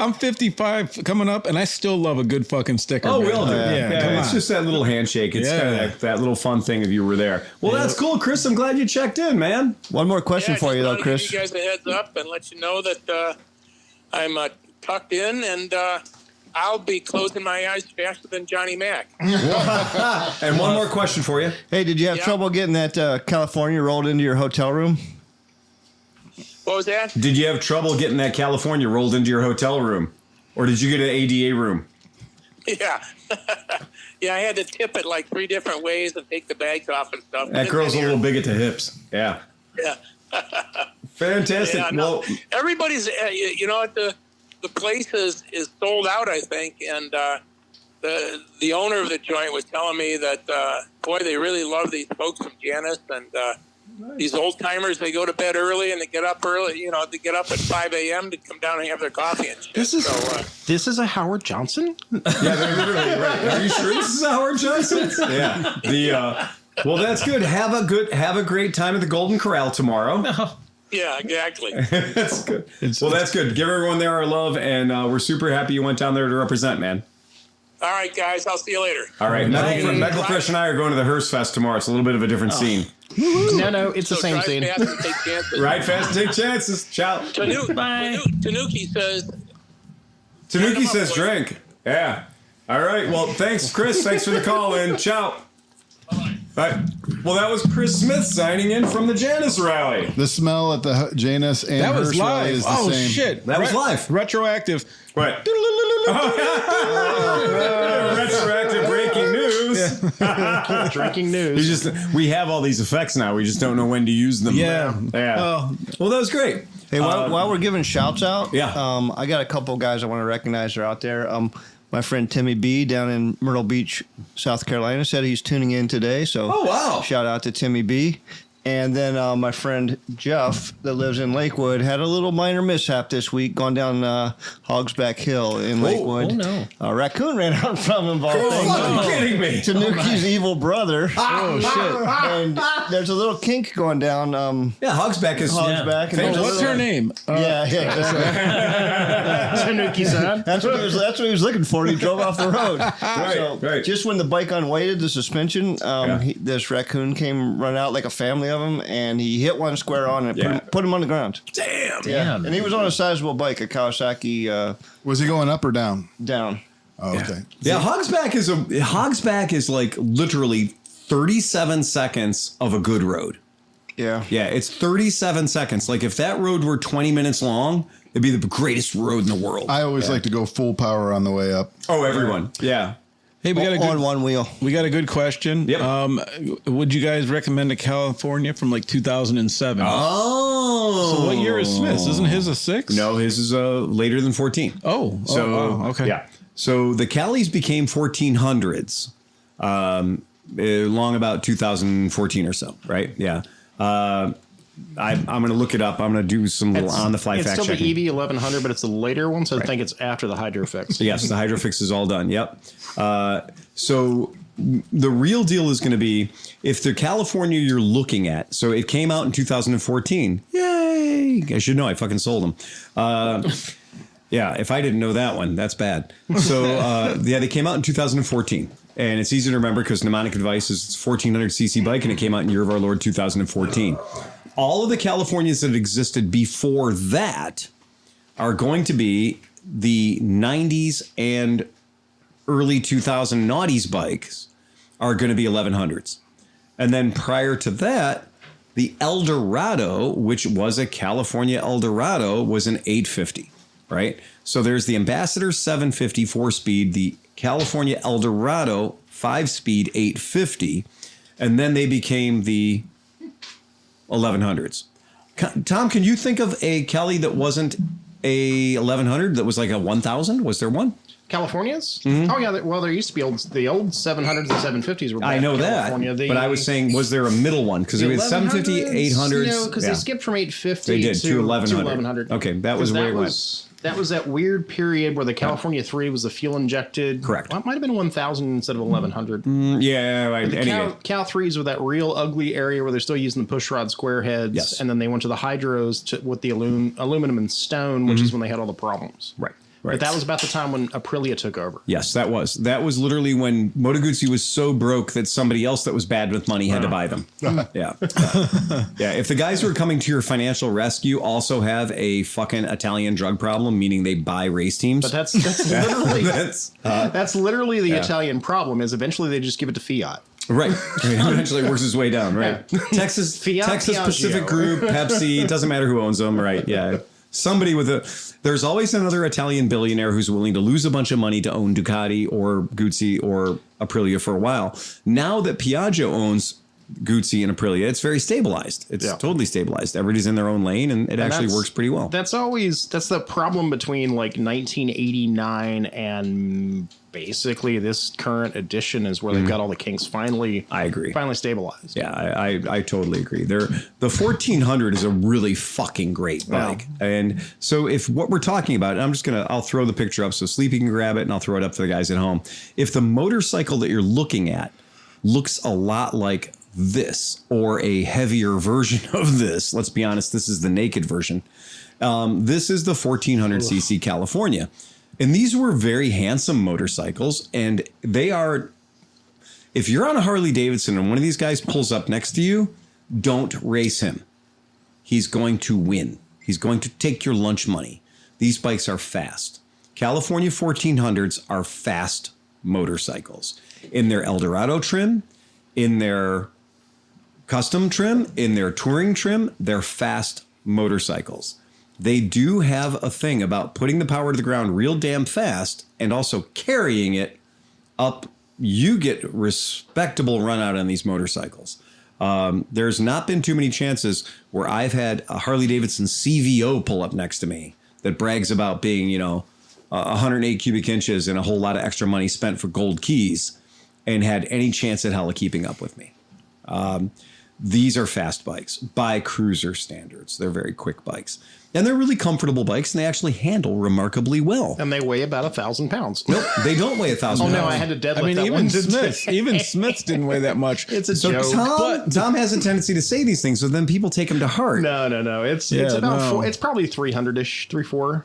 I'm 55 coming up, and I still love a good fucking sticker. Oh, we'll do. Yeah, it's just that little handshake. It's kind of that little fun thing if you were there. Well, that's cool, Chris. I'm glad you checked in, man. One more question for you, though, Chris. Give you guys a heads up and let you know that I'm tucked in and I'll be closing my eyes faster than Johnny Mac. And one more question for you. Hey, did you have trouble getting that California rolled into your hotel room? What was that? Did you have trouble getting that California rolled into your hotel room? Or did you get an ADA room? Yeah. Yeah, I had to tip it like 3 different ways and take the bags off and stuff. That girl's a little big at the hips. Yeah. Yeah. Fantastic. Yeah, no, everybody's, the place is sold out, I think. And the owner of the joint was telling me that, boy, they really love these folks from Janus and these old timers. They go to bed early and they get up early. They get up at 5 a.m. to come down and have their coffee and shit. This is a Howard Johnson? Yeah, they're literally right. Are you sure this is Howard Johnson? Yeah. Well, that's good. Have a great time at the Golden Corral tomorrow. Yeah, exactly. That's good. Well, that's good. Give everyone there our love, and we're super happy you went down there to represent, man. All right, guys. I'll see you later. All right. Metal Fresh and I are going to the Hearst Fest tomorrow. It's a little bit of a different scene. No, it's the same scene. Ride fast and take chances. Ride fast and take chances. Ciao. Tanuki says drink. Yeah. All right. Well, thanks, Chris. Thanks for the call in. Ciao. Bye. Well, that was Chris Smith signing in from the Janus rally. The smell at the Janus and that was Hearst rally live. is the same. Shit. That was live. Retroactive. What? Retroactive breaking news. Drinking news. We have all these effects now. We just don't know when to use them. Yeah. Well, that was great. Hey, while we're giving shouts out, Yeah. I got a couple guys I want to recognize are out there. My friend Timmy B down in Myrtle Beach, South Carolina, said he's tuning in today. So, oh wow, shout out to Timmy B. And then my friend Jeff that lives in Lakewood had a little minor mishap this week, gone down Hogsback Hill in Lakewood. Oh, no. A raccoon ran out in front of him. Kidding me? Tanuki's evil brother. Oh, shit. And there's a little kink going down. Hogsback is Hogsback. Yeah. And What's her name? Tanuki-san. That's what he was looking for. And he drove off the road. Right. Just when the bike unweighted the suspension, this raccoon came run out like a family of them, and he hit one square on and put him on the ground. Damn. And he was on a sizable bike, a Kawasaki. Was he going up or down? Down. Oh, okay. Yeah, Hogsback is like literally 37 seconds of a good road. Yeah. Yeah, it's 37 seconds. Like if that road were 20 minutes long, it'd be the greatest road in the world. I always like to go full power on the way up. Oh, everyone. Yeah. Hey, we got on one wheel. We got a good question. Yep. Would you guys recommend a California from like 2007? Oh. So what year is Smith's? Isn't his a 6? No, his is later than 14. Oh. Okay. Yeah. So the Calis became 1400s along about 2014 or so, right? Yeah. I'm going to look it up. I'm going to do some little on-the-fly fact checking. It's still the EV 1100, but it's the later one, so I think it's after the Hydrofix. Yes, the Hydrofix is all done. Yep. So the real deal is going to be if the California you're looking at, so it came out in 2014. Yay! I should know. I fucking sold them. Yeah, if I didn't know that one, that's bad. So, they came out in 2014. And it's easy to remember because Mnemonic Advice is 1400cc bike, and it came out in year of our Lord 2014. All of the Californias that existed before that are going to be the 90s and early 2000 noughties bikes are going to be 1100s. And then prior to that, the Eldorado, which was a California Eldorado, was an 850, right? So there's the Ambassador 750 4-speed, the California Eldorado 5-speed 850, and then they became the 1100s. Tom, can you think of a Cali that wasn't a 1100 that was like a 1000? Was there one? Californias? Mm-hmm. Oh, yeah. Well, there used to be the old 700s and 750s were back I know in that, California. but I was saying, was there a middle one? Because it was 750, 800s. No, because they skipped from 850 they did, to 1100. Okay, that was where it went. That was that weird period where the California 3 was the fuel injected. Correct. Well, it might have been 1000 instead of 1100. Yeah, right. The Anyway. Cal 3s were that real ugly area where they're still using the push rod square heads. Yes. And then they went to the Hydros with the aluminum and stone, which is when they had all the problems. Right. But that was about the time when Aprilia took over. Yes, that was. That was literally when Moto Guzzi was so broke that somebody else that was bad with money had to buy them. Yeah. Yeah. If the guys who are coming to your financial rescue also have a fucking Italian drug problem, meaning they buy race teams. But that's literally that's literally the Italian problem. Is eventually they just give it to Fiat. Right. Eventually it works its way down. Right. Texas Piaggio. Pacific Group, Pepsi. It doesn't matter who owns them. Right. Yeah. Somebody there's always another Italian billionaire who's willing to lose a bunch of money to own Ducati or Guzzi or Aprilia for a while. Now that Piaggio owns Guzzi and Aprilia, it's very stabilized. It's totally stabilized. Everybody's in their own lane, and it actually works pretty well. That's the problem between like 1989 and basically this current edition is where they've got all the kinks finally. I agree. Finally stabilized. Yeah, I totally agree. The 1400 is a really fucking great bike. Wow. And so if what we're talking about, I'll throw the picture up so Sleepy can grab it, and I'll throw it up for the guys at home. If the motorcycle that you're looking at looks a lot like this or a heavier version of this, let's be honest, this is the naked version. This is the 1400cc California. And these were very handsome motorcycles, and they are, if you're on a Harley Davidson and one of these guys pulls up next to you, don't race him. He's going to win. He's going to take your lunch money. These bikes are fast. California 1400s are fast motorcycles. In their Eldorado trim, in their custom trim, in their touring trim, they're fast motorcycles. They do have a thing about putting the power to the ground real damn fast and also carrying it up you get respectable run out on these motorcycles. There's not been too many chances where I've had a Harley Davidson CVO pull up next to me that brags about being, 108 cubic inches and a whole lot of extra money spent for gold keys and had any chance at hell of keeping up with me. These are fast bikes by cruiser standards. They're very quick bikes. And they're really comfortable bikes, and they actually handle remarkably well. And they weigh about 1,000 pounds. Nope, they don't weigh 1,000 pounds. Oh, no, I had to deadlift that even one. Smiths didn't weigh that much. It's a joke. Tom has a tendency to say these things, so then people take them to heart. No. It's about four. It's probably 300-ish, 3-4.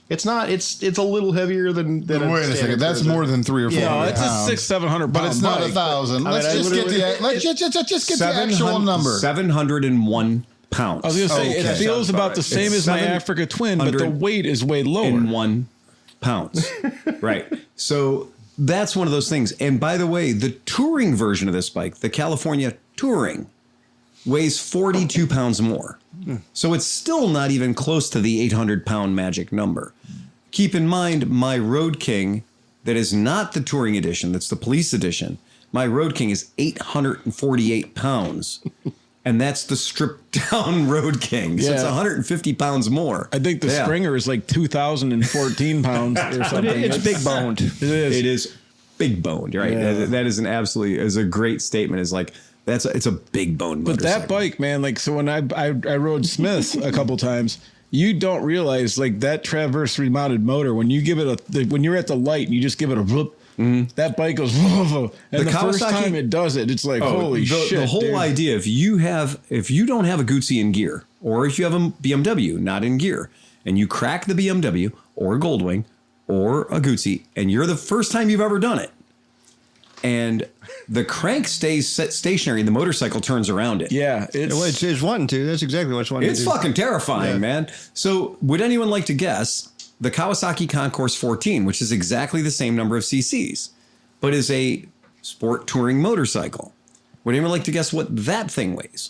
It's not. It's a little heavier than Wait a second. That's more than 3 or 4. No, it's a pounds. 600-700, but it's not 1,000. Let's just get the actual number. 701 pounds. I was going to say, it feels about the same as my Africa Twin, but the weight is way lower. 1 pounds. Right. So that's one of those things. And by the way, the touring version of this bike, the California Touring, weighs 42 pounds more. So it's still not even close to the 800-pound magic number. Keep in mind, my Road King, that is not the Touring Edition, that's the Police Edition, my Road King is 848 pounds. And that's the stripped-down Road King. So it's 150 pounds more. I think the Springer is like 2,014 pounds or something. It's big boned. It is big boned, right? Yeah. That is is a great statement. It's like, it's a big bone motorcycle. But that bike, man, like, so when I rode Smiths a couple times, you don't realize, like, that Traverse remounted motor, when you give it when you're at the light and you just give it a whoop, that bike goes whoop, and the first time it does it, it's like, holy shit. The whole idea, if you don't have a Guzzi in gear, or if you have a BMW not in gear, and you crack the BMW or a Goldwing or a Guzzi, and you're the first time you've ever done it, and the crank stays stationary and the motorcycle turns around it. Yeah. It's wanting to. That's exactly what it's wanting to do. It's fucking terrifying, man. So would anyone like to guess the Kawasaki Concourse 14, which is exactly the same number of cc's, but is a sport touring motorcycle? Would anyone like to guess what that thing weighs?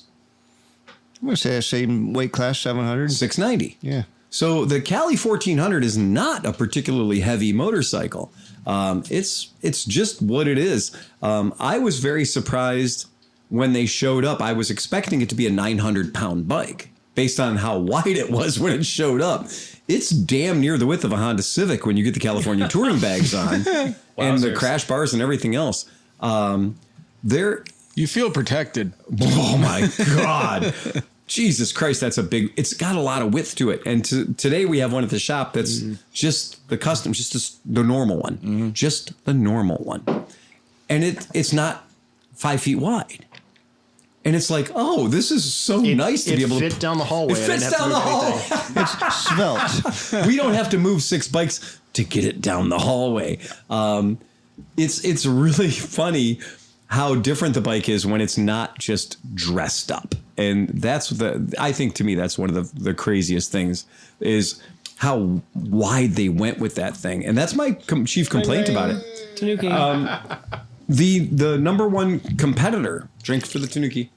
I'm going to say the same weight class, 700. 690. Yeah. So the Cali 1400 is not a particularly heavy motorcycle. It's just what it is. I was very surprised when they showed up. I was expecting it to be a 900-pound bike based on how wide it was when it showed up. It's damn near the width of a Honda Civic when you get the California touring bags on and the crash bars and everything else. You feel protected. Oh my God. Jesus Christ, it's got a lot of width to it. And today we have one at the shop that's just the custom, just the normal one, just the normal one. And it's not 5 feet wide. And it's like, oh, this is so nice to be able to fit down the hallway. It fits down the hallway. It's svelte. We don't have to move 6 bikes to get it down the hallway. It's really funny how different the bike is when it's not just dressed up. And I think to me, that's one of the craziest things is how wide they went with that thing. And that's my chief complaint about it. Tanuki. The number one competitor, drink for the Tanuki.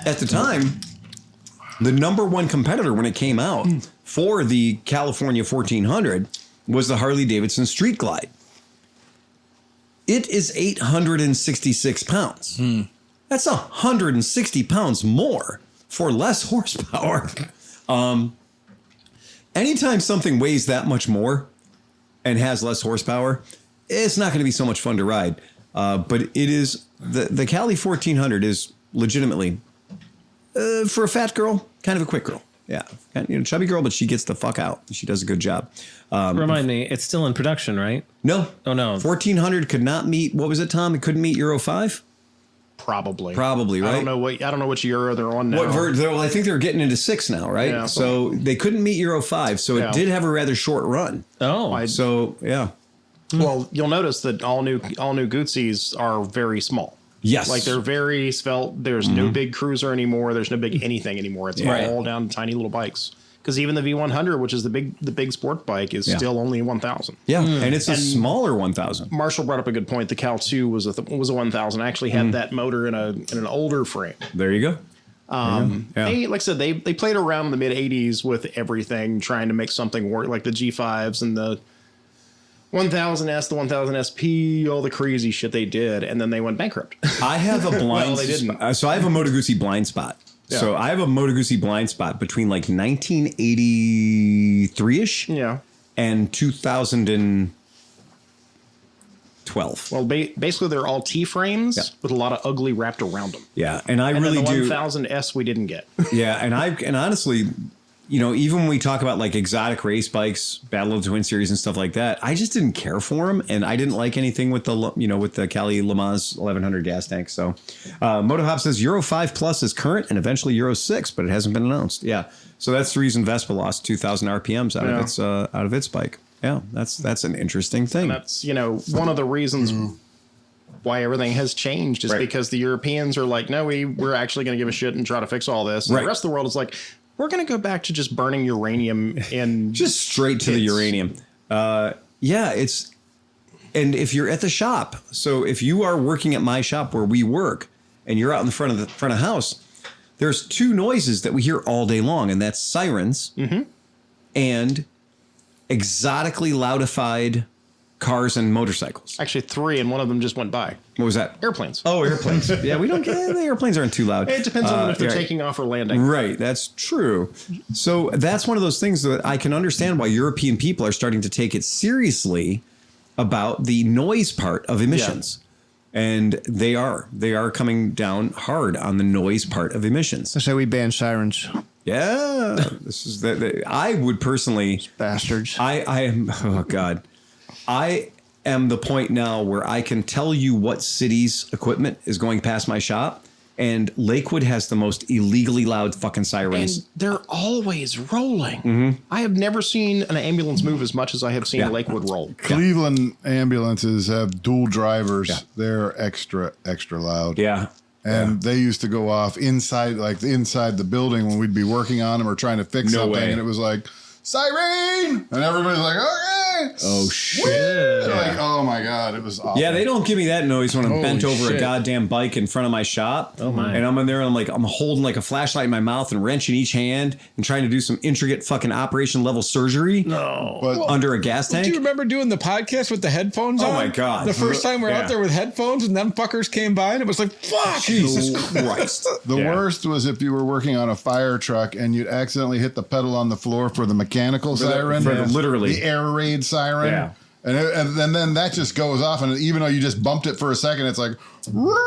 At the time, the number one competitor when it came out for the California 1400 was the Harley Davidson Street Glide. It is 866 pounds. That's 160 pounds more for less horsepower. Anytime something weighs that much more and has less horsepower, it's not going to be so much fun to ride. But it is the Cali 1400 is legitimately for a fat girl, kind of a quick girl. Yeah, chubby girl, but she gets the fuck out. She does a good job. Remind me, it's still in production, right? No. Oh, no. 1400 could not meet, what was it, Tom? It couldn't meet Euro 5? Probably, right? I don't know which Euro they're on now. I think they're getting into 6 now, right? Yeah. So they couldn't meet Euro 5, so it did have a rather short run. Oh. So, yeah. Well, you'll notice that all new Guzzis are very small. Yes. Like they're very svelte. There's no big cruiser anymore. There's no big anything anymore. It's all down to tiny little bikes. Because even the V100, which is the big sport bike, is still only 1,000. Yeah, and it's a smaller 1,000. Marshall brought up a good point. The Cal 2 was a 1,000. I actually had that motor in an older frame. There you go. They, like I said, they played around in the mid 80s with everything, trying to make something work, like the G5s and the 1000S, the 1000 SP, all the crazy shit they did, and then they went bankrupt. I have a blind. Well, they didn't. So I have a Moto Guzzi blind spot. Yeah. So I have a Moto Guzzi blind spot between like 1983ish Yeah. and 2012. Well, basically, they're all T-frames Yeah. with a lot of ugly wrapped around them. Yeah, and I And really then the do. 1000S we didn't get. Yeah, and honestly, you know, even when we talk about like exotic race bikes, Battle of the Twin Series and stuff like that, I just didn't care for them, and I didn't like anything with the Cali Le Mans 1100 gas tank. So, MotoHop says Euro 5 Plus is current and eventually Euro 6, but it hasn't been announced. Yeah, so that's the reason Vespa lost 2,000 RPMs out of its bike. Yeah, that's an interesting thing. And that's, one of the reasons why everything has changed is Right. because the Europeans are like, no, we're actually going to give a shit and try to fix all this. And Right. the rest of the world is like, we're going to go back to just burning uranium and Just straight to the uranium. And if you're at the shop, so if you are working at my shop where we work and you're out in the front of house, there's two noises that we hear all day long, and that's sirens and exotically loudified cars and motorcycles. actually 3, and one of them just went by. What was that? Airplanes. Oh, airplanes. Yeah, we don't get the airplanes aren't too loud. It depends on if they're right. taking off or landing. Right, that's true. So that's one of those things that I can understand why European people are starting to take it seriously about the noise part of emissions. And they are coming down hard on the noise part of emissions. That's why we ban sirens. Yeah, this is I would personally Bastards. I am, oh God, I am the point now where I can tell you what city's equipment is going past my shop, and Lakewood has the most illegally loud fucking sirens. And they're always rolling. I have never seen an ambulance move as much as I have seen Yeah. Lakewood roll. Cleveland ambulances have dual drivers. Yeah. They're extra loud. Yeah. And they used to go off inside the building when we'd be working on them or trying to fix No something. way. And it was like, siren! And everybody's like, okay. Oh shit. They're like, oh my God, it was awful. Yeah, they don't give me that noise when I'm Holy bent over a shit. goddamn bike in front of my shop. Oh my! And I'm in there and I'm holding like a flashlight in my mouth and wrenching each hand and trying to do some intricate fucking operation level surgery. No, But under a gas tank. Do you remember doing the podcast with the headphones Oh on? my God. The first time we were Yeah. out there with headphones and them fuckers came by and it was like, fuck. Jesus Christ! the worst was if you were working on a fire truck and you'd accidentally hit the pedal on the floor for the mechanical siren. literally. The air raid siren. Yeah. And then that just goes off. And even though you just bumped it for a second, it's like,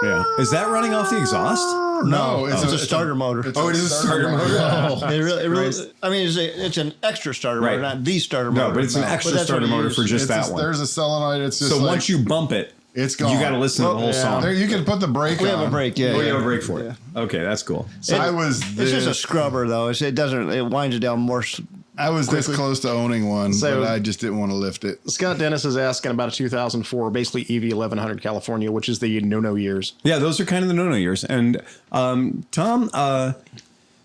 Yeah. Is that running off the exhaust? no, It's a starter motor. It's Oh, it is a starter motor. It really, I mean, it's an extra starter Right. motor, not the starter motor. No, but it's an But extra that's starter what it motor is. for just that one. There's a solenoid. It's just So like, once you bump it, it's gone. you got to listen to the whole song. There, you can put the brake We on. have a brake, yeah. Oh, you yeah. have a break for it. Okay, that's cool. I was It's just a scrubber, though. It winds it down more. I was this close to owning one, So- but I just didn't want to lift it. Scott Dennis is asking about a 2004, basically EV 1100 California, which is the no-no years. Yeah, those are kind of the no-no years. And Tom,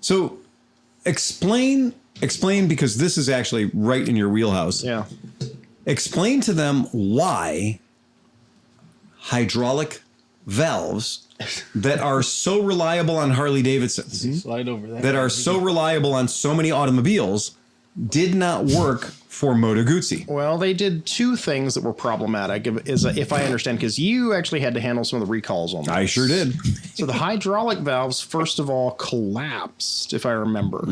so explain because this is actually right in your wheelhouse. Yeah. Explain to them why hydraulic valves that are so reliable on Harley Davidsons, Slide over that. that are so reliable on so many automobiles, did not work for Moto Guzzi. Well, they did two things that were problematic, if I understand, because you actually had to handle some of the recalls on that. I sure did. So the hydraulic valves, first of all, collapsed, if I remember,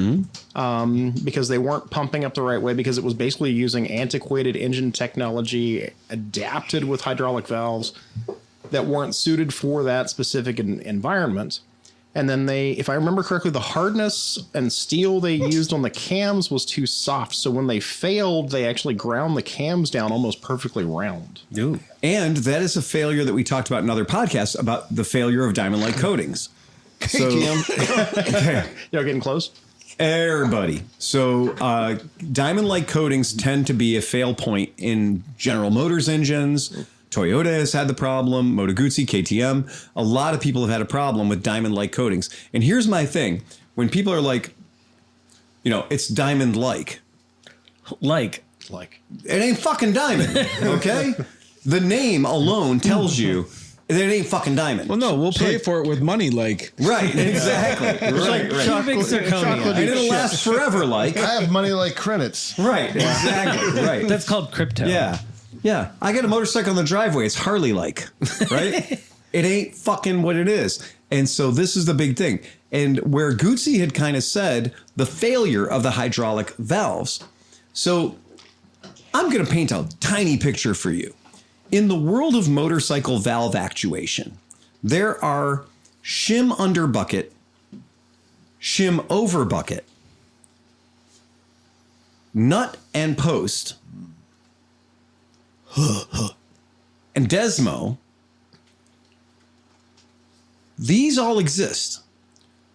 because they weren't pumping up the right way, because it was basically using antiquated engine technology adapted with hydraulic valves that weren't suited for that specific environment. And then if I remember correctly, the hardness and steel they used on the cams was too soft. So when they failed, they actually ground the cams down almost perfectly round. And that is a failure that we talked about in other podcasts about the failure of diamond-like coatings. So, Y'all getting close? everybody. So diamond-like coatings tend to be a fail point in General Motors engines. Toyota has had the problem, Moto Guzzi, KTM. A lot of people have had a problem with diamond-like coatings. And here's my thing. When people are like, it's diamond-like. Like, It ain't fucking diamond, okay? The name alone tells you that it ain't fucking diamond. Well, no, we'll pay for it with money. Like, Right, exactly. right. cubic zirconia. And it'll last forever, like. I have money like credits. Right, exactly, right. That's called crypto. Yeah. Yeah, I got a motorcycle in the driveway. It's Harley-like, right? It ain't fucking what it is. And so this is the big thing. And where Gucci had kind of said the failure of the hydraulic valves. So I'm going to paint a tiny picture for you. In the world of motorcycle valve actuation, there are shim under bucket, shim over bucket, nut and post, and Desmo. These all exist.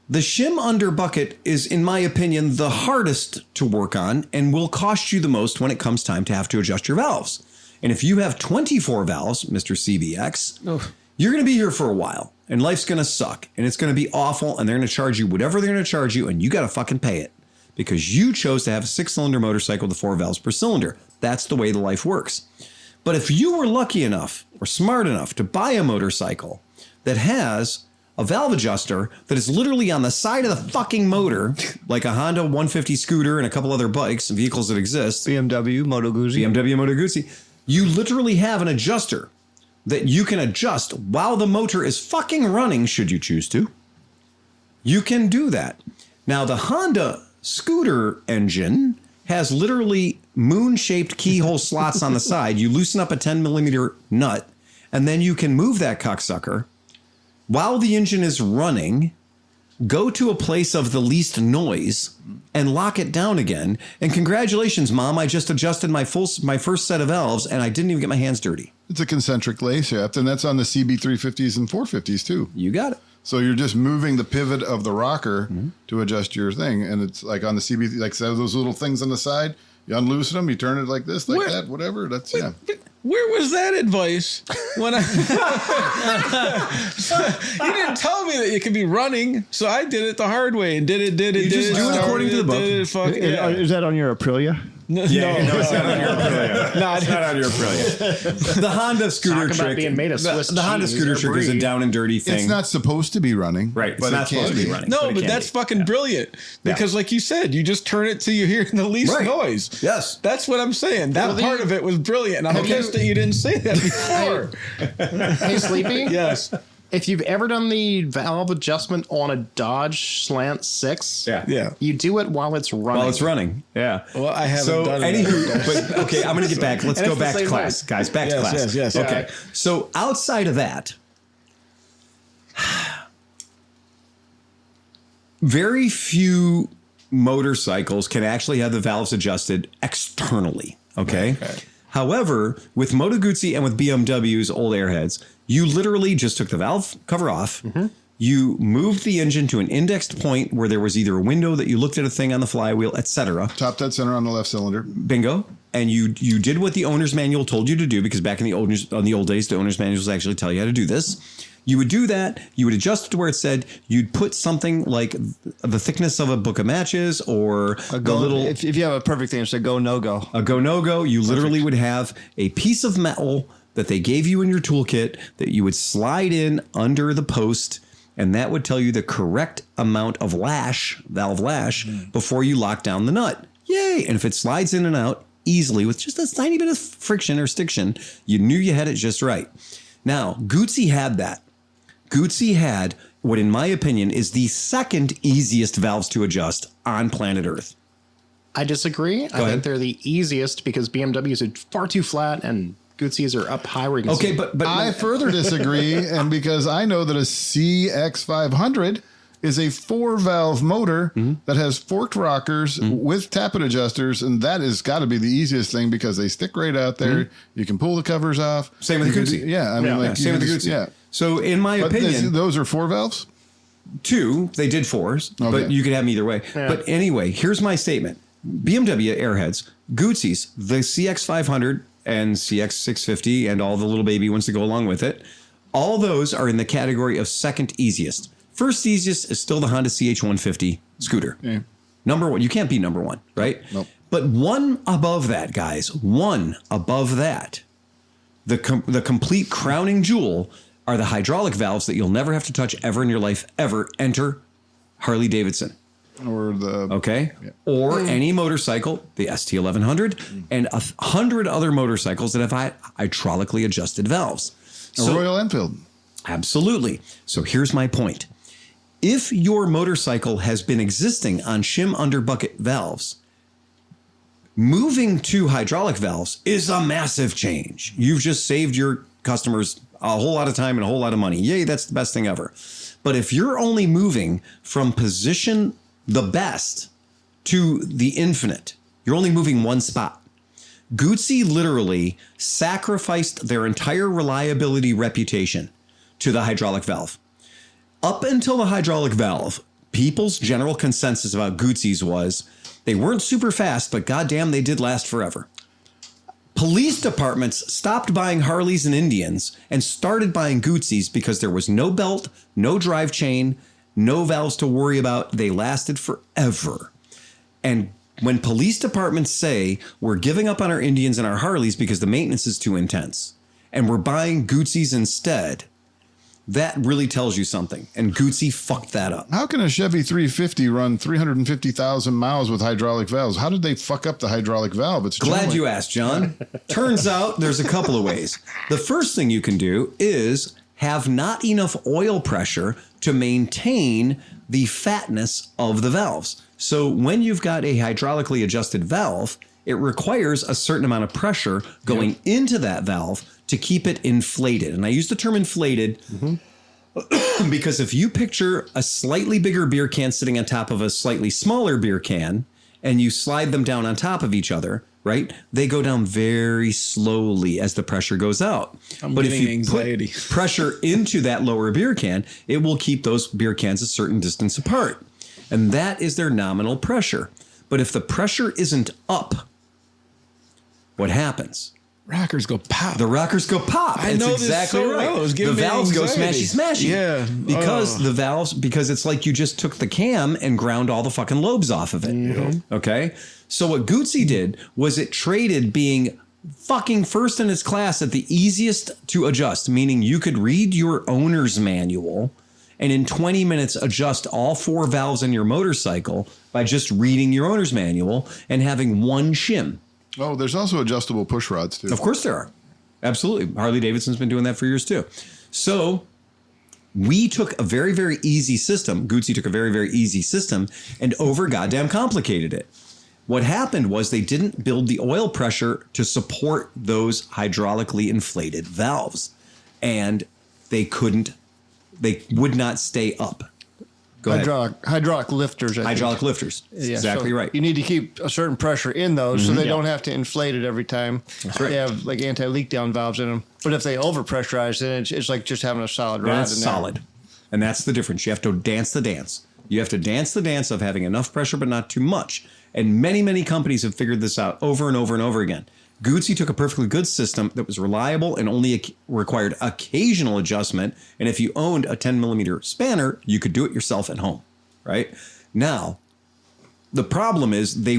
The shim under bucket is, in my opinion, the hardest to work on and will cost you the most when it comes time to have to adjust your valves. And if you have 24 valves, Mr. CBX, you're going to be here for a while and life's going to suck and it's going to be awful and they're going to charge you whatever they're going to charge you and you got to fucking pay it because you chose to have a 6-cylinder motorcycle with 4 valves per cylinder. That's the way the life works. But if you were lucky enough or smart enough to buy a motorcycle that has a valve adjuster that is literally on the side of the fucking motor, like a Honda 150 scooter and a couple other bikes and vehicles that exist. BMW, Moto Guzzi. You literally have an adjuster that you can adjust while the motor is fucking running, should you choose to. You can do that. Now, the Honda scooter engine has literally moon-shaped keyhole slots on the side. You loosen up a 10-millimeter nut, and then you can move that cocksucker while the engine is running, go to a place of the least noise and lock it down again. And congratulations, Mom, I just adjusted my first set of valves and I didn't even get my hands dirty. It's a concentric lay shaft, and that's on the CB350s and 450s too. You got it. So you're just moving the pivot of the rocker to adjust your thing. And it's like on the CB, like those little things on the side, you unloosen them, you turn it like this, like that, whatever. That's, yeah. Where was that advice when I? You didn't tell me that you could be running, so I did it the hard way and did it. You just do it according to the book. Is that on your Aprilia? No, it's not on your Aprilia. No, it's not on your Aprilia. The Honda scooter Talk trick. about being made of Swiss the Honda cheese scooter or trick is a brie. down and dirty thing. It's not supposed to be running. Right. But It's not it can supposed to be be. running. No, it but can that's be. fucking brilliant because, like you said, you just turn it till you hear the least Right. noise. Yes. That's what I'm saying. That part of it was brilliant. And I'm pissed that you didn't say that before. Hey, Sleepy? Yes. If you've ever done the valve adjustment on a Dodge Slant 6, Yeah. you do it while it's running. While it's running. Yeah. Well, I haven't So, done it. anywho, but okay, I'm going to get back. Let's And go it's the back to same class, way. guys. Back to Yes, class. yes. Okay. So, outside of that, very few motorcycles can actually have the valves adjusted externally. Okay. However, with Moto Guzzi and with BMW's old airheads, you literally just took the valve cover off. You moved the engine to an indexed point where there was either a window that you looked at a thing on the flywheel, etc. Top dead center on the left cylinder. Bingo. And you did what the owner's manual told you to do, because back in the old days, the owner's manuals actually tell you how to do this. You would do that. You would adjust it to where it said. You'd put something like the thickness of a book of matches or A the go, little if you have a perfect thing, it's a go no go. a go no go. You literally would have a piece of metal that they gave you in your toolkit that you would slide in under the post, and that would tell you the correct amount of valve lash, before you lock down the nut. Yay! And if it slides in and out easily with just a tiny bit of friction or stiction, you knew you had it just right. Now, Guzzi had that. Guzzi had what, in my opinion, is the second easiest valves to adjust on planet Earth. I disagree. I ahead. think they're the easiest because BMWs are far too flat and Gucci's are up high where you can Okay, see. but I further disagree, and because I know that a CX500 is a 4-valve motor that has forked rockers with tappet adjusters, and that has got to be the easiest thing because they stick right out there. You can pull the covers off. Same with the You can Guzzi. do- Yeah, I mean, like same you with the just- Guzzi. Yeah. So, in my But opinion, those are 4 valves? 2, they did 4s, but Okay. you could have them either way. But anyway, here's my statement. BMW airheads, Gucci's, the CX500 and CX650 and all the little baby ones that go along with it, all those are in the category of second easiest. First easiest is still the Honda CH150 scooter. Yeah. Number one. You can't be number one, right? Nope. But one above that, guys, one above that, the complete crowning jewel are the hydraulic valves that you'll never have to touch ever in your life, ever. Enter Harley Davidson. Or the or any motorcycle, the ST1100, and 100 other motorcycles that have hydraulically adjusted valves. Royal Enfield. Absolutely. So here's my point. If your motorcycle has been existing on shim under bucket valves, moving to hydraulic valves is a massive change. You've just saved your customers a whole lot of time and a whole lot of money. Yay, that's the best thing ever. But if you're only moving from position the best to the infinite, you're only moving one spot. Guzzi literally sacrificed their entire reliability reputation to the hydraulic valve. Up until the hydraulic valve, people's general consensus about Guzzis was they weren't super fast, but goddamn, they did last forever. Police departments stopped buying Harleys and Indians and started buying Guzzis because there was no belt, no drive chain, no valves to worry about. They lasted forever. And when police departments say we're giving up on our Indians and our Harleys because the maintenance is too intense and we're buying Guzzis instead, that really tells you something. And Guzzi fucked that up. How can a Chevy 350 run 350,000 miles with hydraulic valves? How did they fuck up the hydraulic valve? It's glad you asked, John. Turns out there's a couple of ways. The first thing you can do is have not enough oil pressure to maintain the fatness of the valves. So when you've got a hydraulically adjusted valve, it requires a certain amount of pressure going into that valve to keep it inflated. And I use the term inflated because if you picture a slightly bigger beer can sitting on top of a slightly smaller beer can and you slide them down on top of each other, right? They go down very slowly as the pressure goes out. But if you put pressure into that lower beer can, it will keep those beer cans a certain distance apart. And that is their nominal pressure. But if the pressure isn't up, what happens? Rockers go pop. The rockers go pop. I know exactly this so right. Well. The valves go smashy smashy. Yeah. Because the valves, because it's like you just took the cam and ground all the fucking lobes off of it. Mm-hmm. Okay. So what Guzzi did was it traded being fucking first in its class at the easiest to adjust, meaning you could read your owner's manual and in 20 minutes adjust all 4 valves in your motorcycle by just reading your owner's manual and having one shim. Oh, there's also adjustable push rods, too. Of course there are. Absolutely. Harley Davidson's been doing that for years, too. So we took a very, very easy system. Guzzi took a very, very easy system and over goddamn complicated it. What happened was they didn't build the oil pressure to support those hydraulically inflated valves. And they would not stay up. Hydraulic lifters. Hydraulic lifters. Yeah, exactly so right. You need to keep a certain pressure in those so they don't have to inflate it every time. That's right. They have like anti-leak down valves in them. But if they overpressurize, then it's like just having a solid rod in there. Solid. And that's the difference. You have to dance the dance. You have to dance the dance of having enough pressure but not too much. And many, many companies have figured this out over and over and over again. Guzzi took a perfectly good system that was reliable and only required occasional adjustment. And if you owned a 10 millimeter spanner, you could do it yourself at home, right? Now, the problem is they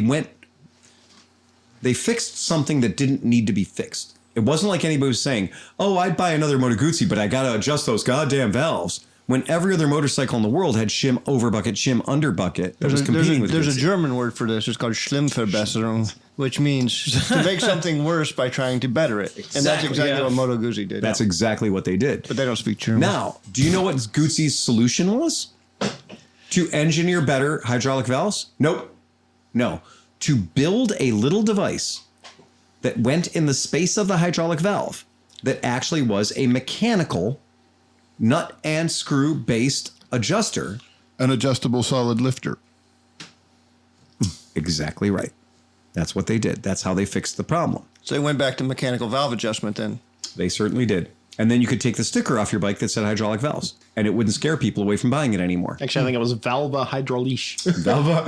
fixed something that didn't need to be fixed. It wasn't like anybody was saying, oh, I'd buy another Moto Guzzi, but I got to adjust those goddamn valves. When every other motorcycle in the world had shim over bucket, shim under bucket, that was competing with Guzzi. There's a German word for this. It's called Schlimmverbesserung, which means to make something worse by trying to better it. Exactly. And that's exactly what Moto Guzzi did. That's exactly what they did. But they don't speak German. Now, do you know what Guzzi's solution was? To engineer better hydraulic valves? Nope. No. To build a little device that went in the space of the hydraulic valve that actually was a mechanical nut and screw based adjuster. An adjustable solid lifter. Exactly right. That's what they did. That's how they fixed the problem. So they went back to mechanical valve adjustment then. They certainly did. And then you could take the sticker off your bike that said hydraulic valves, and it wouldn't scare people away from buying it anymore. Actually, I think it was Valva Hydraulique. Vavole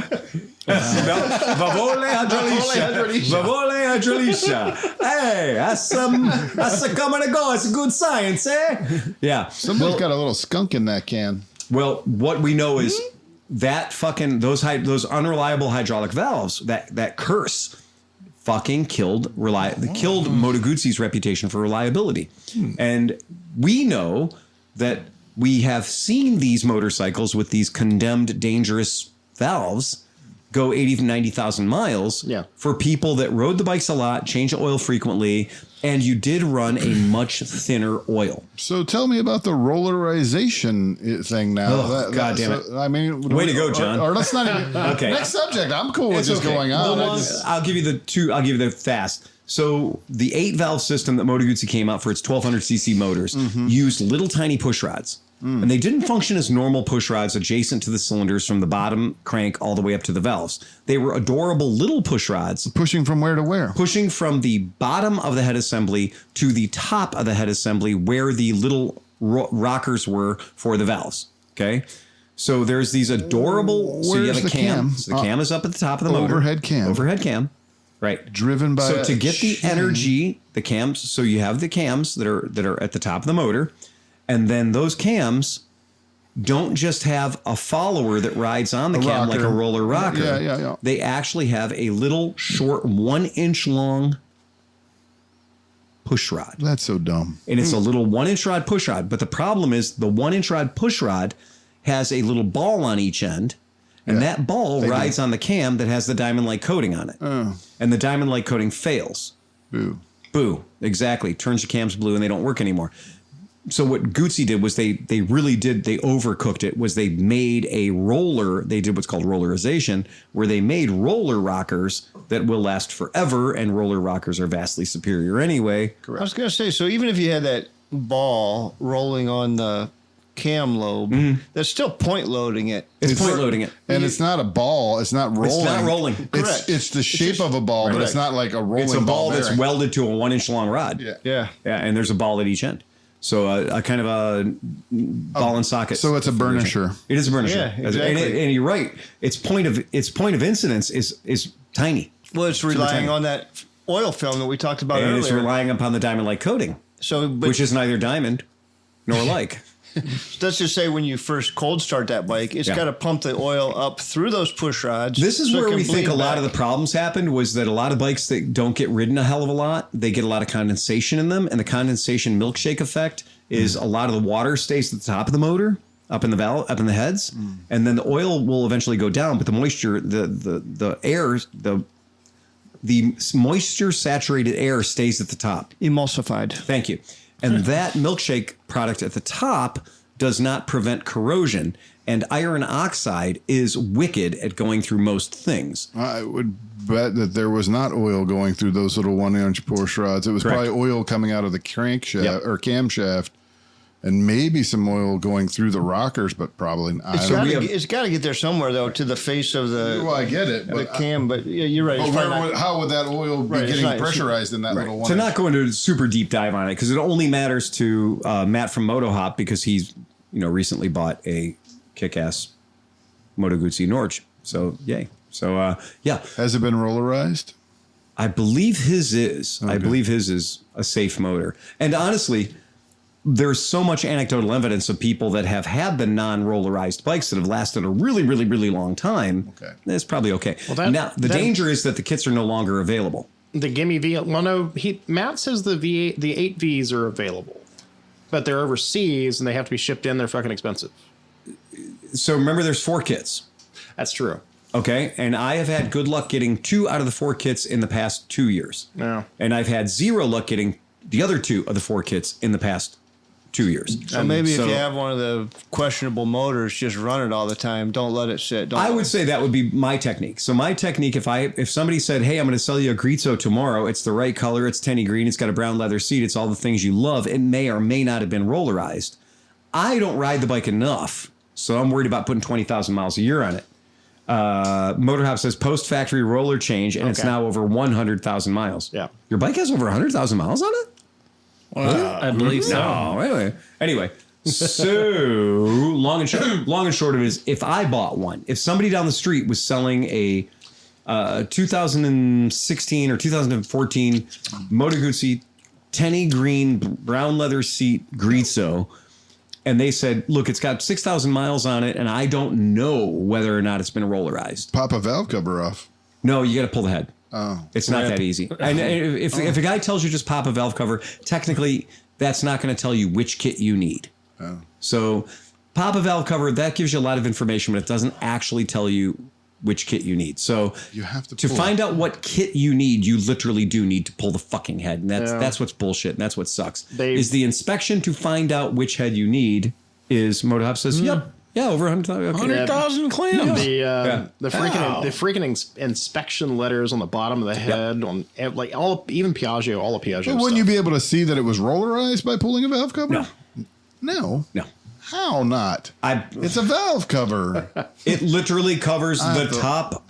Hydraulicia. Hey, that's a coming to go. It's a good science, eh? Yeah. Somebody's got a little skunk in that can. Well, what we know is that fucking those unreliable hydraulic valves, that curse fucking killed Moto Guzzi's reputation for reliability. And we know that we have seen these motorcycles with these condemned dangerous valves go 80 to 90,000 miles for people that rode the bikes a lot, changed the oil frequently, and you did run a much thinner oil. So tell me about the rollarization thing now. Oh, God damn it. I mean, way to go, John. Or let's not even. Okay. Next subject. I'm cool with just going on. I'll give you the fast. So the 8-valve system that Moto Guzzi came out for its 1200cc motors used little tiny push rods. And they didn't function as normal push rods adjacent to the cylinders from the bottom crank all the way up to the valves. They were adorable little push rods. Pushing from where to where? Pushing from the bottom of the head assembly to the top of the head assembly where the little rockers were for the valves. Okay? So there's these adorable... So you have a cam. So the cam is up at the top of the motor. Overhead cam. Overhead cam. Right. Driven by... So to get the energy, the cams... So you have the cams that are at the top of the motor... And then those cams don't just have a follower that rides on the cam like a roller rocker. Yeah. They actually have a little short 1-inch long push rod. That's so dumb. And it's a little 1-inch rod push rod. But the problem is the 1-inch rod push rod has a little ball on each end. And that ball rides on the cam that has the diamond-like coating on it. And the diamond-like coating fails. Boo. Exactly. Turns your cams blue and they don't work anymore. So what Guzzi did was they overcooked it, was they made a roller. They did what's called rollarization, where they made roller rockers that will last forever, and roller rockers are vastly superior anyway. Correct. I was going to say, so even if you had that ball rolling on the cam lobe, that's still point loading it. It's point loading it. And it's not a ball. It's not rolling. It's not rolling. Correct. It's the shape of a ball, but it's not like a rolling ball. It's a ball that's welded to a 1-inch long rod. Yeah. And there's a ball at each end. So a kind of a ball and socket. So it's a burnisher. It is a burnisher. Yeah, exactly. And you're right. Its point of incidence is tiny. Well, it's relying on that oil film that we talked about earlier. And it's relying upon the diamond-like coating, which is neither diamond nor like. Let's just say when you first cold start that bike, it's got to pump the oil up through those push rods. This is where we think a lot of the problems happened, was that a lot of bikes that don't get ridden a hell of a lot, they get a lot of condensation in them. And the condensation milkshake effect is a lot of the water stays at the top of the motor, up in the valve, up in the heads. And then the oil will eventually go down, but the moisture, the air, the moisture saturated air stays at the top. Emulsified. Thank you. And that milkshake product at the top does not prevent corrosion. And iron oxide is wicked at going through most things. I would bet that there was not oil going through those little 1-inch push rods. It was probably oil coming out of the crankshaft or camshaft, and maybe some oil going through the rockers, but probably not. It's got to get there somewhere, though, to the face of the. Well, I get it, the cam. But you're right. How would that oil be getting pressurized in that little 1-inch? To not go into a super deep dive on it, because it only matters to Matt from Moto Hop, because he's recently bought a kick-ass Moto Guzzi Norge. So yay. So has it been rollarized? I believe his is. Okay. I believe his is a safe motor. And honestly, there's so much anecdotal evidence of people that have had the non-rollarized bikes that have lasted a really, really, really long time. Okay. It's probably okay. Well, now, the danger is that the kits are no longer available. The Gimme V, well, no, Matt says the 8Vs are available, but they're overseas and they have to be shipped in. They're fucking expensive. So remember, there's 4 kits. That's true. Okay. And I have had good luck getting 2 out of the 4 kits in the past 2 years. Yeah. And I've had 0 luck getting the other 2 of the 4 kits in the past 2 years. So maybe if you have one of the questionable motors, just run it all the time. Don't let it sit. I would say that would be my technique. So my technique, if somebody said, hey, I'm going to sell you a Grezzo tomorrow, it's the right color, it's tenny green, it's got a brown leather seat, it's all the things you love, it may or may not have been rollarized. I don't ride the bike enough, so I'm worried about putting 20,000 miles a year on it. Motorhop says post-factory roller change, and it's now over 100,000 miles. Yeah. Your bike has over 100,000 miles on it? I believe so. No, anyway, so long and short of it is, if I bought one, if somebody down the street was selling a 2016 or 2014 Moto Guzzi tenny green brown leather seat Grezzo, and they said, look, it's got 6,000 miles on it, and I don't know whether or not it's been rollarized. Pop a valve cover off. No, you got to pull the head. Oh, it's not that easy. And if a guy tells you just pop a valve cover, technically that's not going to tell you which kit you need. Oh. So pop a valve cover, that gives you a lot of information, but it doesn't actually tell you which kit you need. So You have to pull. find out what kit you need, you literally do need to pull the fucking head. And that's what's bullshit. And that's what sucks. Is the inspection to find out which head you need is MotoHop says, yep. Yeah, over 100,000. Okay. 100,000 claims. The freaking inspection letters on the bottom of the head on like even Piaggio, all of Piaggio. But wouldn't you be able to see that it was rollerized by pulling a valve cover? No. How not? It's a valve cover. It literally covers the top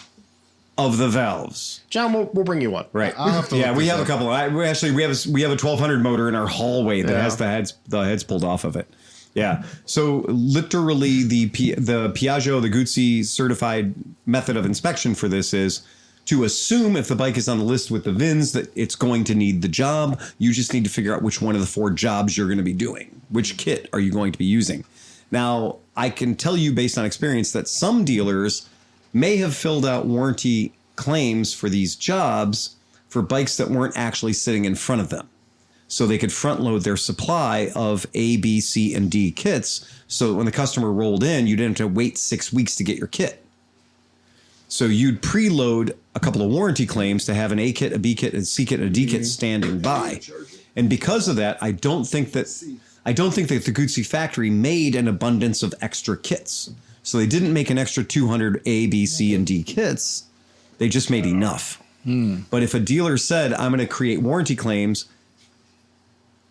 of the valves. John, we'll bring you one. Right. We have a couple. We have a 1200 motor in our hallway that has the heads pulled off of it. Yeah. So literally the Piaggio, the Guzzi certified method of inspection for this is to assume if the bike is on the list with the VINs that it's going to need the job. You just need to figure out which one of the 4 jobs you're going to be doing. Which kit are you going to be using? Now, I can tell you based on experience that some dealers may have filled out warranty claims for these jobs for bikes that weren't actually sitting in front of them. So they could front load their supply of A, B, C, and D kits. So when the customer rolled in, you didn't have to wait 6 weeks to get your kit. So you'd preload a couple of warranty claims to have an A kit, a B kit, a C kit, and a D kit standing by. And because of that, I don't think that the Guzzi factory made an abundance of extra kits. So they didn't make an extra 200 A, B, C, and D kits. They just made enough. But if a dealer said, I'm going to create warranty claims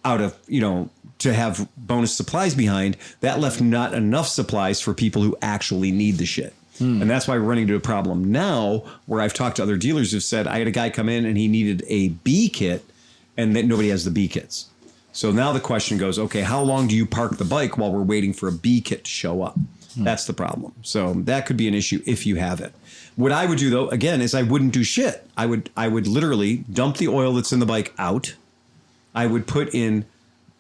out of, to have bonus supplies behind, that left not enough supplies for people who actually need the shit. And that's why we're running into a problem now where I've talked to other dealers who've said, I had a guy come in and he needed a B kit and that nobody has the B kits. So now the question goes, okay, how long do you park the bike while we're waiting for a B kit to show up? That's the problem. So that could be an issue if you have it. What I would do though, again, is I wouldn't do shit. I would literally dump the oil that's in the bike out. I would put in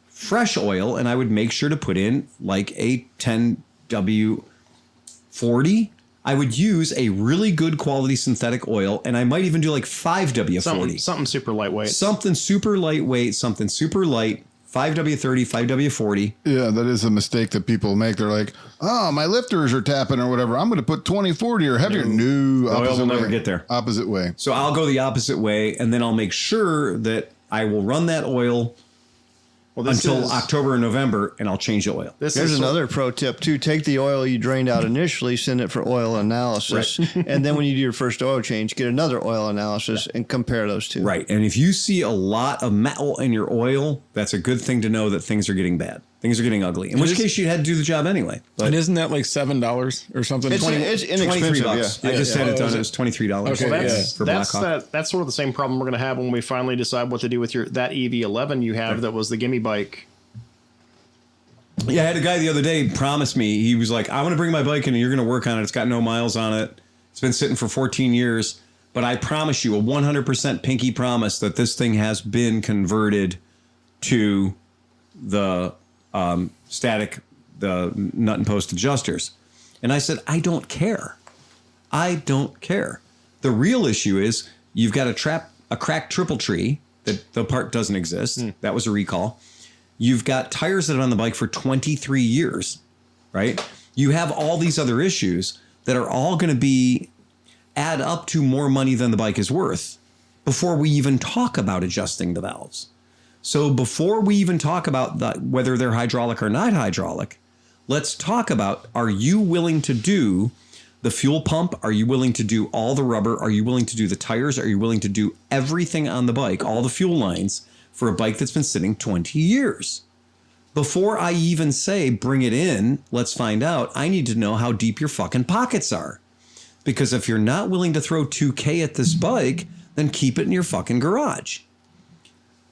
fresh oil and I would make sure to put in like a 10W40. I would use a really good quality synthetic oil and I might even do like 5W40. Something super lightweight. Something super lightweight, something super light. 5W30, 5W40. Yeah, that is a mistake that people make. They're like, oh, my lifters are tapping or whatever. I'm going to put 2040 or heavier. No, oil will never get there. Opposite way. So I'll go the opposite way, and then I'll make sure that I will run that oil until October and November, and I'll change the oil. There's another pro tip, too. Take the oil you drained out initially, send it for oil analysis. Right. And then when you do your first oil change, get another oil analysis and compare those two. Right. And if you see a lot of metal in your oil, that's a good thing to know that things are getting bad. Things are getting ugly. In which case, you had to do the job anyway. But and isn't that like $7 or something? It's inexpensive. $23. Yeah. I just had it done. It was $23. Okay, well, that's sort of the same problem we're going to have when we finally decide what to do with that EV11 you have that was the gimme bike. Yeah, I had a guy the other day promise me, he was like, I want to bring my bike in and you're going to work on it. It's got no miles on it. It's been sitting for 14 years. But I promise you, a 100% pinky promise that this thing has been converted to the static, the nut and post adjusters. And I said, I don't care. I don't care. The real issue is you've got a cracked triple tree that the part doesn't exist. That was a recall. You've got tires that are on the bike for 23 years, right? You have all these other issues that are all going to add up to more money than the bike is worth before we even talk about adjusting the valves. So before we even talk about whether they're hydraulic or not hydraulic, let's talk about, are you willing to do the fuel pump? Are you willing to do all the rubber? Are you willing to do the tires? Are you willing to do everything on the bike, all the fuel lines, for a bike that's been sitting 20 years? Before I even say, bring it in, let's find out, I need to know how deep your fucking pockets are. Because if you're not willing to throw $2,000 at this bike, then keep it in your fucking garage.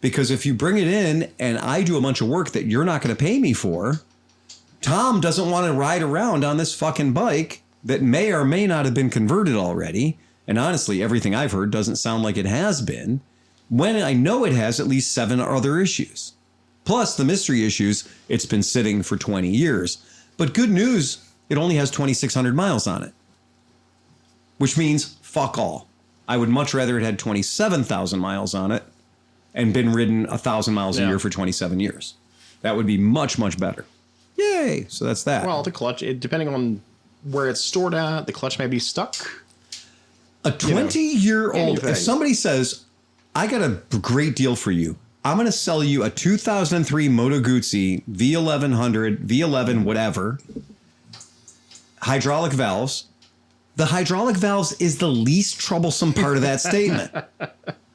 Because if you bring it in and I do a bunch of work that you're not going to pay me for, Tom doesn't want to ride around on this fucking bike that may or may not have been converted already. And honestly, everything I've heard doesn't sound like it has been. When I know it has at least 7 other issues. Plus the mystery issues, it's been sitting for 20 years. But good news, it only has 2,600 miles on it. Which means fuck all. I would much rather it had 27,000 miles on it and been ridden 1,000 miles a year for 27 years. That would be much, much better. Yay! So that's that. Well, the clutch, depending on where it's stored at, the clutch may be stuck. A 20-year-old, anything. if somebody says, I got a great deal for you, I'm going to sell you a 2003 Moto Guzzi V1100, V11, whatever, hydraulic valves. The hydraulic valves is the least troublesome part of that statement.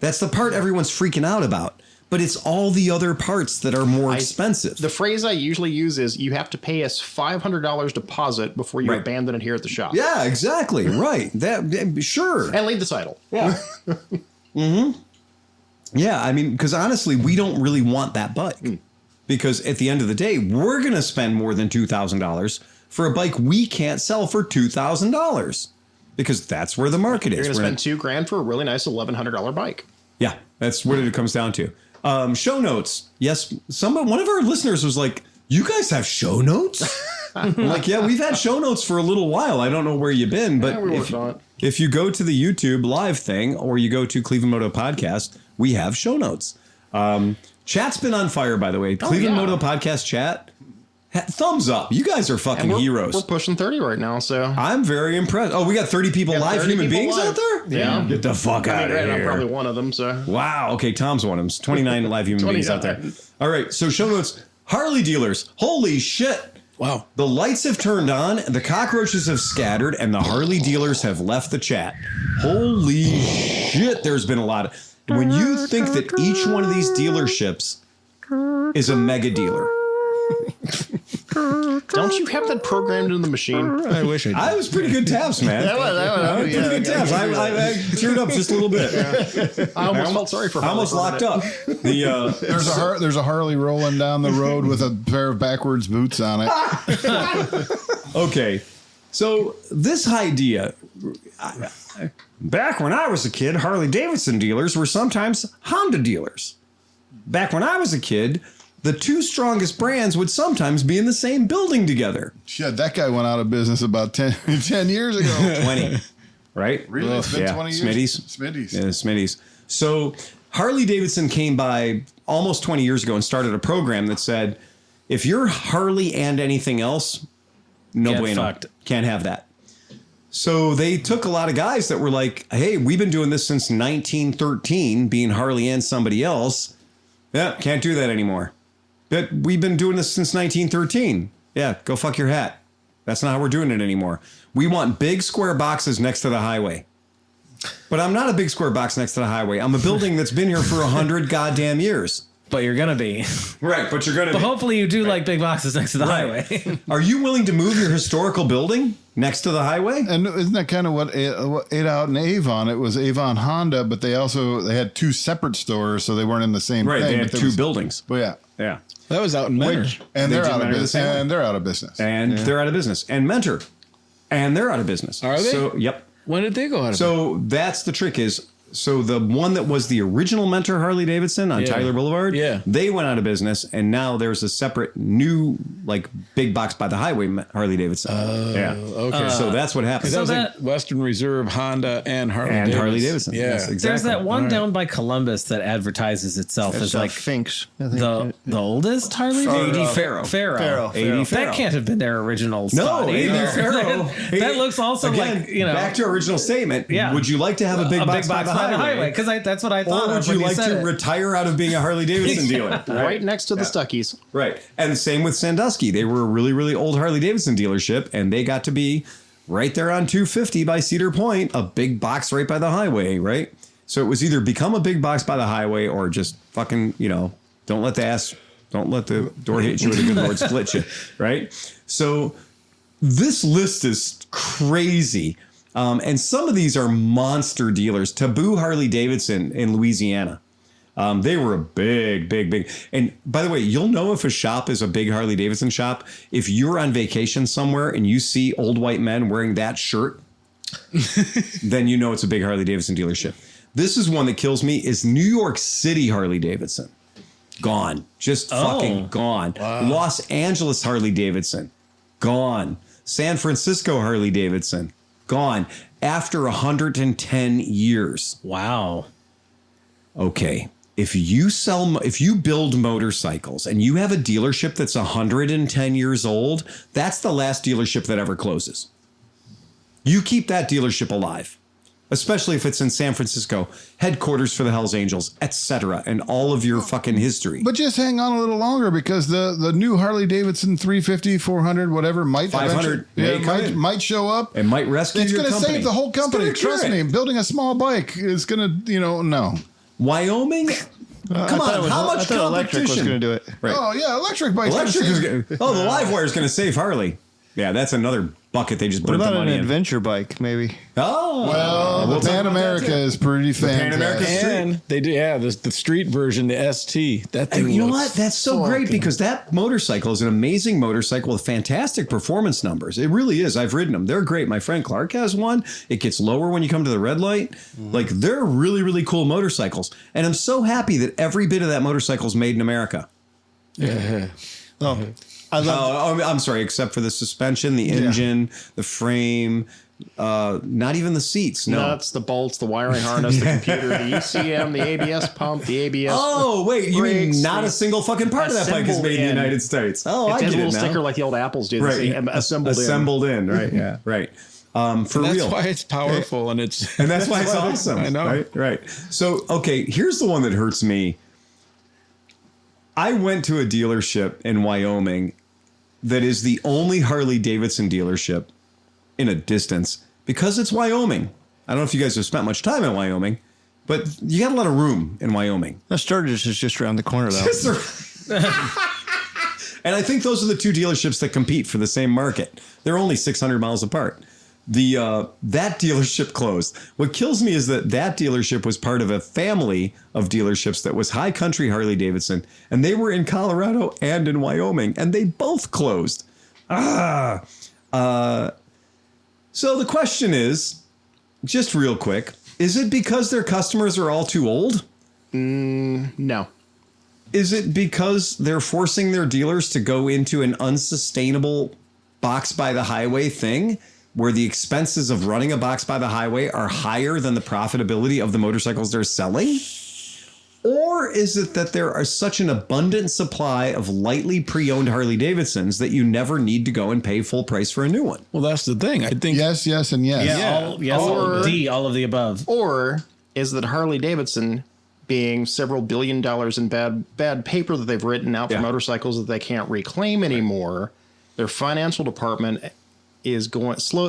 That's the part everyone's freaking out about. But it's all the other parts that are more expensive. The phrase I usually use is you have to pay us $500 deposit before you abandon it here at the shop. Yeah, exactly. Right. Sure. And leave the title. Yeah. Yeah, I mean, because honestly, we don't really want that bike. Because at the end of the day, we're going to spend more than $2,000 for a bike we can't sell for $2,000. Because that's where the market You're is. going to spend $2,000 for a really nice $1,100 bike. Yeah, that's what it comes down to. Show notes. Yes, one of our listeners was like, you guys have show notes? I'm like, yeah, we've had show notes for a little while. I don't know where you've been, but if you go to the YouTube live thing or you go to Cleveland Moto Podcast, we have show notes. Chat's been on fire, by the way. Cleveland Moto Podcast chat. Thumbs up. You guys are fucking heroes. We're pushing 30 right now, so. I'm very impressed. Oh, we got 30 people live, human beings out there? Yeah. Get the fuck out of here. I'm probably one of them, so. Wow. Okay, Tom's one of them. 29 live human beings out there. All right, so show notes. Harley Dealers. Holy shit. Wow. The lights have turned on, the cockroaches have scattered, and the Harley Dealers have left the chat. Holy shit, there's been a lot of... When you think that each one of these dealerships is a mega dealer... Don't you have that programmed into the machine? I wish I did. I was pretty good taps, man. That was pretty good taps. I teared up just a little bit. Yeah. I almost felt sorry for Harley. I almost locked up. There's a Harley rolling down the road with a pair of backwards boots on it. Okay, so this idea, back when I was a kid, Harley Davidson dealers were sometimes Honda dealers. Back when I was a kid, the two strongest brands would sometimes be in the same building together. Shit, that guy went out of business about 10 years ago. 20, right? Really? It's been 20 years? Smitty's. Yeah, Smitty's. So Harley Davidson came by almost 20 years ago and started a program that said, if you're Harley and anything else, no bueno. Can't have that. So they took a lot of guys that were like, hey, we've been doing this since 1913, being Harley and somebody else. Yeah, can't do that anymore. But we've been doing this since 1913. Yeah, go fuck your hat. That's not how we're doing it anymore. We want big square boxes next to the highway. But I'm not a big square box next to the highway. I'm a building that's been here for 100 goddamn years. But you're going to be. Right, but you're going to be. But hopefully you do like big boxes next to the highway. Are you willing to move your historical building next to the highway? And isn't that kind of what ate out in Avon? It was Avon Honda, but they had two separate stores, so they weren't in the same thing. Right, they had two buildings. Well, yeah. Yeah. That was out in Mentor. And they're out of business. And they're out of business. And they're out of business. And Mentor. And they're out of business. Are they? So, yep. When did they go out of business? So that's the trick is, so the one that was the original Mentor Harley Davidson on Tyler Boulevard, they went out of business, and now there's a separate new, like, big box by the highway Harley Davidson. Okay. So that's what happened. So that was like Western Reserve, Honda, and Harley Davidson. Yeah, yes, exactly. There's that one down by Columbus that advertises itself as like Finks. The oldest Harley AD Faro. That can't have been their original spot. No, AD Faro. That looks also again, like, you know. Back to our original statement. Yeah. Would you like to have a big box by the highway? Because that's what I thought. Or would you like to retire out of being a Harley Davidson dealer? Right next to the Stuckies. Right. And same with Sandusky. They were a really, really old Harley Davidson dealership, and they got to be right there on 250 by Cedar Point, a big box right by the highway, right? So it was either become a big box by the highway or just fucking, don't let the door hit you or the good Lord split you, right? So this list is crazy. And some of these are monster dealers. Taboo Harley Davidson in Louisiana. They were a big. And by the way, you'll know if a shop is a big Harley Davidson shop if you're on vacation somewhere and you see old white men wearing that shirt. Then you know it's a big Harley Davidson dealership. This is one that kills me is New York City Harley Davidson. Gone. Just fucking gone. Wow. Los Angeles Harley Davidson. Gone. San Francisco Harley Davidson. Gone. After 110 years. Wow. Okay. if you build motorcycles and you have a dealership that's 110 years old, that's the last dealership that ever closes. You keep that dealership alive, especially if it's in San Francisco, headquarters for the Hells Angels, etc., and all of your fucking history. But just hang on a little longer, because the new Harley Davidson 350, 400, whatever, might 500 might show up. It might rescue It's your going to company. save the whole company. It's gonna Trust cure me, it. building a small bike is going to, no. Wyoming? Come on, how much competition? Electric was going to do it. Right. Oh, yeah, electric bikes. Electric is going to... Oh, the Livewire is going to save Harley. Yeah, that's another bucket they just What put the about an money in. adventure bike, maybe? Oh. Well, we'll the talk Pan about that America too. is pretty Pan America fantastic. Street. And they do, the street version, the ST. That thing. And you know looks what? That's so great, because that motorcycle is an amazing motorcycle with fantastic performance numbers. It really is. I've ridden them. They're great. My friend Clark has one. It gets lower when you come to the red light. Like, they're really, really cool motorcycles. And I'm so happy that every bit of that motorcycle is made in America. Yeah. Oh, I love I'm sorry, except for the suspension, the engine, the frame, not even the seats. No. Nuts, the bolts, the wiring harness, the computer, the ECM, the ABS pump, the ABS. Oh, wait, you mean brakes, not the a single fucking part of that bike is made in the assembled United States? Oh, It I has get a it little now. sticker like the old Apples do. Right. Assembled in. Right. Yeah. Right. For That's real. why it's powerful, and it's And that's why it's awesome. I know. Right. So, okay, here's the one that hurts me. I went to a dealership in Wyoming that is the only Harley Davidson dealership in a distance, because it's Wyoming. I don't know if you guys have spent much time in Wyoming, but you got a lot of room in Wyoming. that Sturgis is just around the corner, though. And I think those are the two dealerships that compete for the same market. They're only 600 miles apart. That dealership closed. What kills me is that dealership was part of a family of dealerships that was High Country Harley Davidson, and they were in Colorado and in Wyoming, and they both closed. So the question is, just real quick, is it because their customers are all too old? No. Is it because they're forcing their dealers to go into an unsustainable box by the highway thing, where the expenses of running a box by the highway are higher than the profitability of the motorcycles they're selling? Or is it that there are such an abundant supply of lightly pre-owned Harley Davidsons that you never need to go and pay full price for a new one? Well, that's the thing. I think Yes, and yes. Yeah, all of the above. Or is that Harley Davidson, being several $1 billion in bad paper that they've written out for motorcycles that they can't reclaim anymore, their financial department is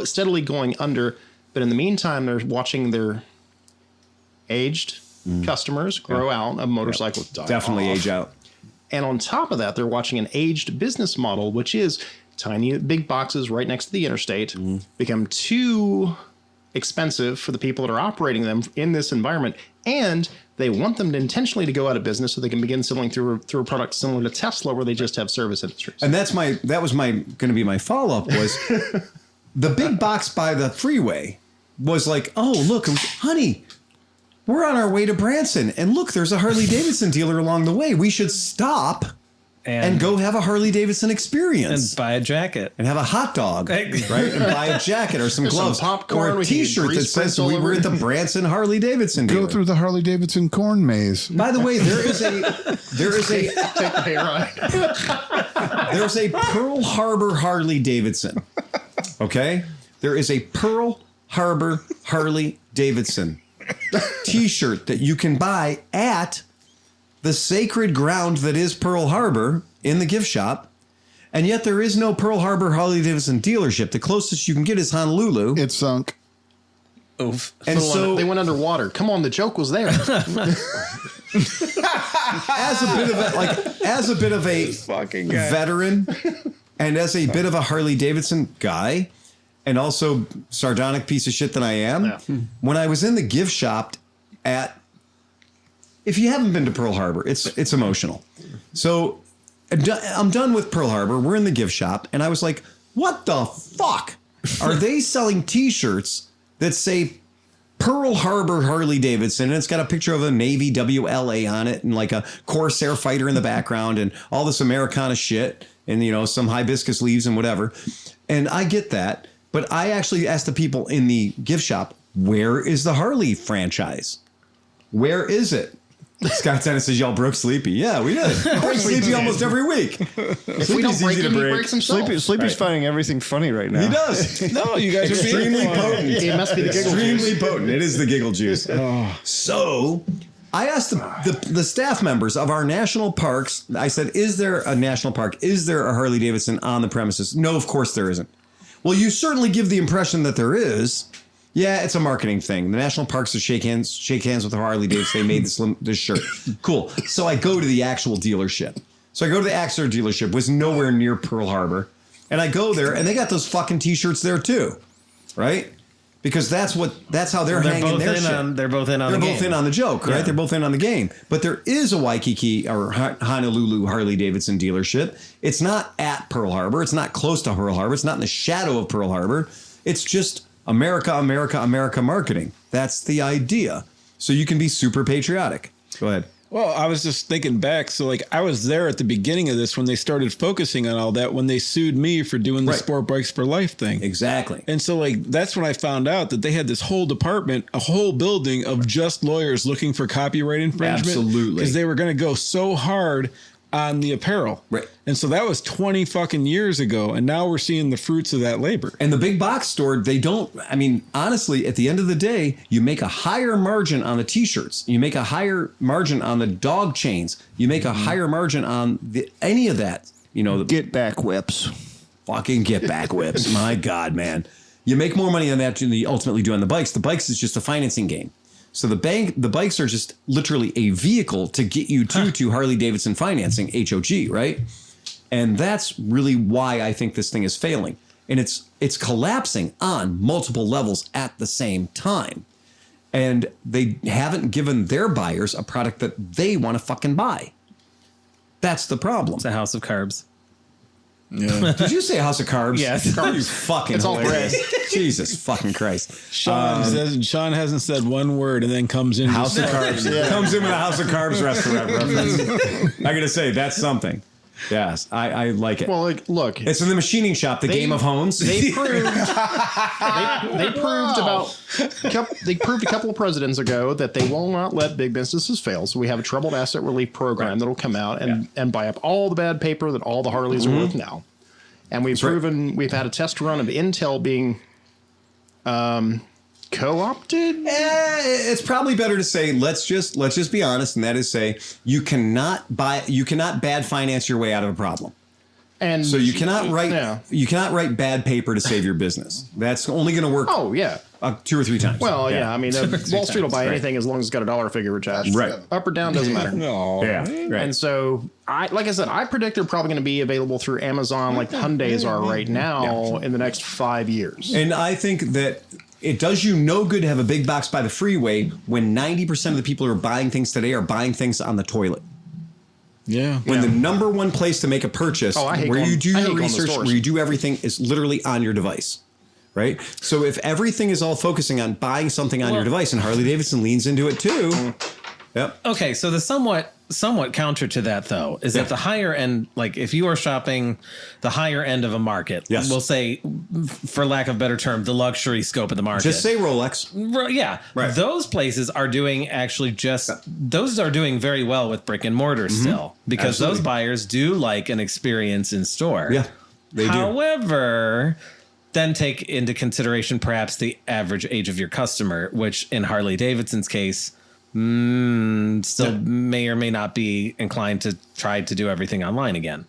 steadily going under. But in the meantime, they're watching their aged customers grow out of motorcycles. Die Definitely off. age out. And on top of that, they're watching an aged business model, which is tiny, big boxes right next to the interstate become too expensive for the people that are operating them in this environment. And they want them to intentionally to go out of business so they can begin selling through a product similar to Tesla, where they just have service industries. And that was going to be my follow-up was the big box by the freeway was like, oh, look, honey, we're on our way to Branson. And look, there's a Harley Davidson dealer along the way. We should stop and go have a Harley Davidson experience. And buy a jacket. And have a hot dog, right? And buy a jacket or some gloves some popcorn. or a We can get T-shirt that grease says prints all we were over at the Branson Harley Davidson dealer. Go through the Harley Davidson corn maze. By the way, there's a Pearl Harbor Harley Davidson. Okay? There is a Pearl Harbor Harley Davidson T-shirt that you can buy at the sacred ground that is Pearl Harbor in the gift shop. And yet there is no Pearl Harbor Harley Davidson dealership. The closest you can get is Honolulu. It sunk. Oof. And so they went underwater. Come on, the joke was there. as a bit of a fucking guy. veteran and as a bit of a Harley Davidson guy and also sardonic piece of shit that I am, when I was in the gift shop if you haven't been to Pearl Harbor, it's emotional. So I'm done with Pearl Harbor. We're in the gift shop and I was like, what the fuck? Are they selling T-shirts that say Pearl Harbor Harley Davidson, and it's got a picture of a Navy WLA on it and like a Corsair fighter in the background and all this Americana shit and, some hibiscus leaves and whatever. And I get that. But I actually asked the people in the gift shop, where is the Harley franchise? Where is it? Scott Dennis says y'all broke Sleepy. Yeah, we did. Break Sleepy almost every week. If we don't break him, he breaks himself. Sleepy's finding everything funny right now. He does. No, you guys are Extremely being potent. It must be the giggle Extremely juice. potent. It is the giggle juice. So I asked the staff members of our national parks, I said, is there a national park? Is there a Harley Davidson on the premises? No, of course there isn't. Well, you certainly give the impression that there is. Yeah, it's a marketing thing. The national parks should shake hands with Harley Davidson. They made this shirt. Cool. So I go to the actual dealership. So I go to the Axler dealership, was nowhere near Pearl Harbor. And I go there, and they got those fucking T-shirts there too, right? Because that's how they're hanging their shit. They're both in on the game. They're both in on the joke, right? Yeah. They're both in on the game. But there is a Waikiki or Honolulu Harley Davidson dealership. It's not at Pearl Harbor. It's not close to Pearl Harbor. It's not in the shadow of Pearl Harbor. It's just America, America, America marketing. That's the idea. So you can be super patriotic. Go ahead. Well, I was just thinking back. So, like, I was there at the beginning of this when they started focusing on all that, when they sued me for doing the Sport Bikes for Life thing. Exactly. And so, like, that's when I found out that they had this whole department, a whole building of just lawyers looking for copyright infringement. Absolutely. Because they were going to go so hard on the apparel. Right. And so that was 20 fucking years ago. And now we're seeing the fruits of that labor. And the big box store, they don't, I mean, honestly, at the end of the day, you make a higher margin on the T-shirts. You make a higher margin on the dog chains. You make a higher margin on any of that. You know, the Get back whips. fucking get back whips. My God, man. You make more money on that than you ultimately do on the bikes. The bikes is just a financing game. So the bikes are just literally a vehicle to get you to Harley Davidson financing, HOG, right? And that's really why I think this thing is failing. And it's collapsing on multiple levels at the same time. And they haven't given their buyers a product that they want to fucking buy. That's the problem. It's a house of carbs. Yeah. Did you say House of Carbs? Yes. You fucking It's all hilarious. Jesus fucking Christ. Sean hasn't said one word and then comes in. House of Carbs. Comes in with a House of Carbs restaurant reference. I gotta say, that's something. Yes, I like it. Well, like, look, It's in the machining shop, the game of homes. they proved they proved a couple of presidents ago that they will not let big businesses fail. So we have a troubled asset relief program that'll come out and buy up all the bad paper that all the Harleys are worth now. And we've proven we've had a test run of Intel being co-opted. It's probably better to say let's just be honest, and that is say you cannot bad finance your way out of a problem. And So you cannot write bad paper to save your business. That's only going to work. Oh yeah. 2 or 3 times. Well, yeah. I mean, Wall Street will buy anything as long as it's got a dollar figure attached. Right. Up or down doesn't matter. No. Yeah. Right. And so, like I said, I predict they're probably going to be available through Amazon, like the Hyundais are right now, in the next 5 years. And I think that it does you no good to have a big box by the freeway when 90% of the people who are buying things today are buying things on the toilet. Yeah. When the number one place to make a purchase, where you do your research, where you do everything, is literally on your device. Right? So if everything is all focusing on buying something on your device, and Harley Davidson leans into it too. Yep. Okay, so the somewhat counter to that, though, is that the higher end, like if you are shopping the higher end of a market, we'll say, for lack of a better term, the luxury scope of the market. Just say Rolex. Yeah. Right. Those places are doing those are doing very well with brick and mortar still, because those buyers do like an experience in store. Yeah, they do. However, then take into consideration perhaps the average age of your customer, which in Harley Davidson's case, still may or may not be inclined to try to do everything online again.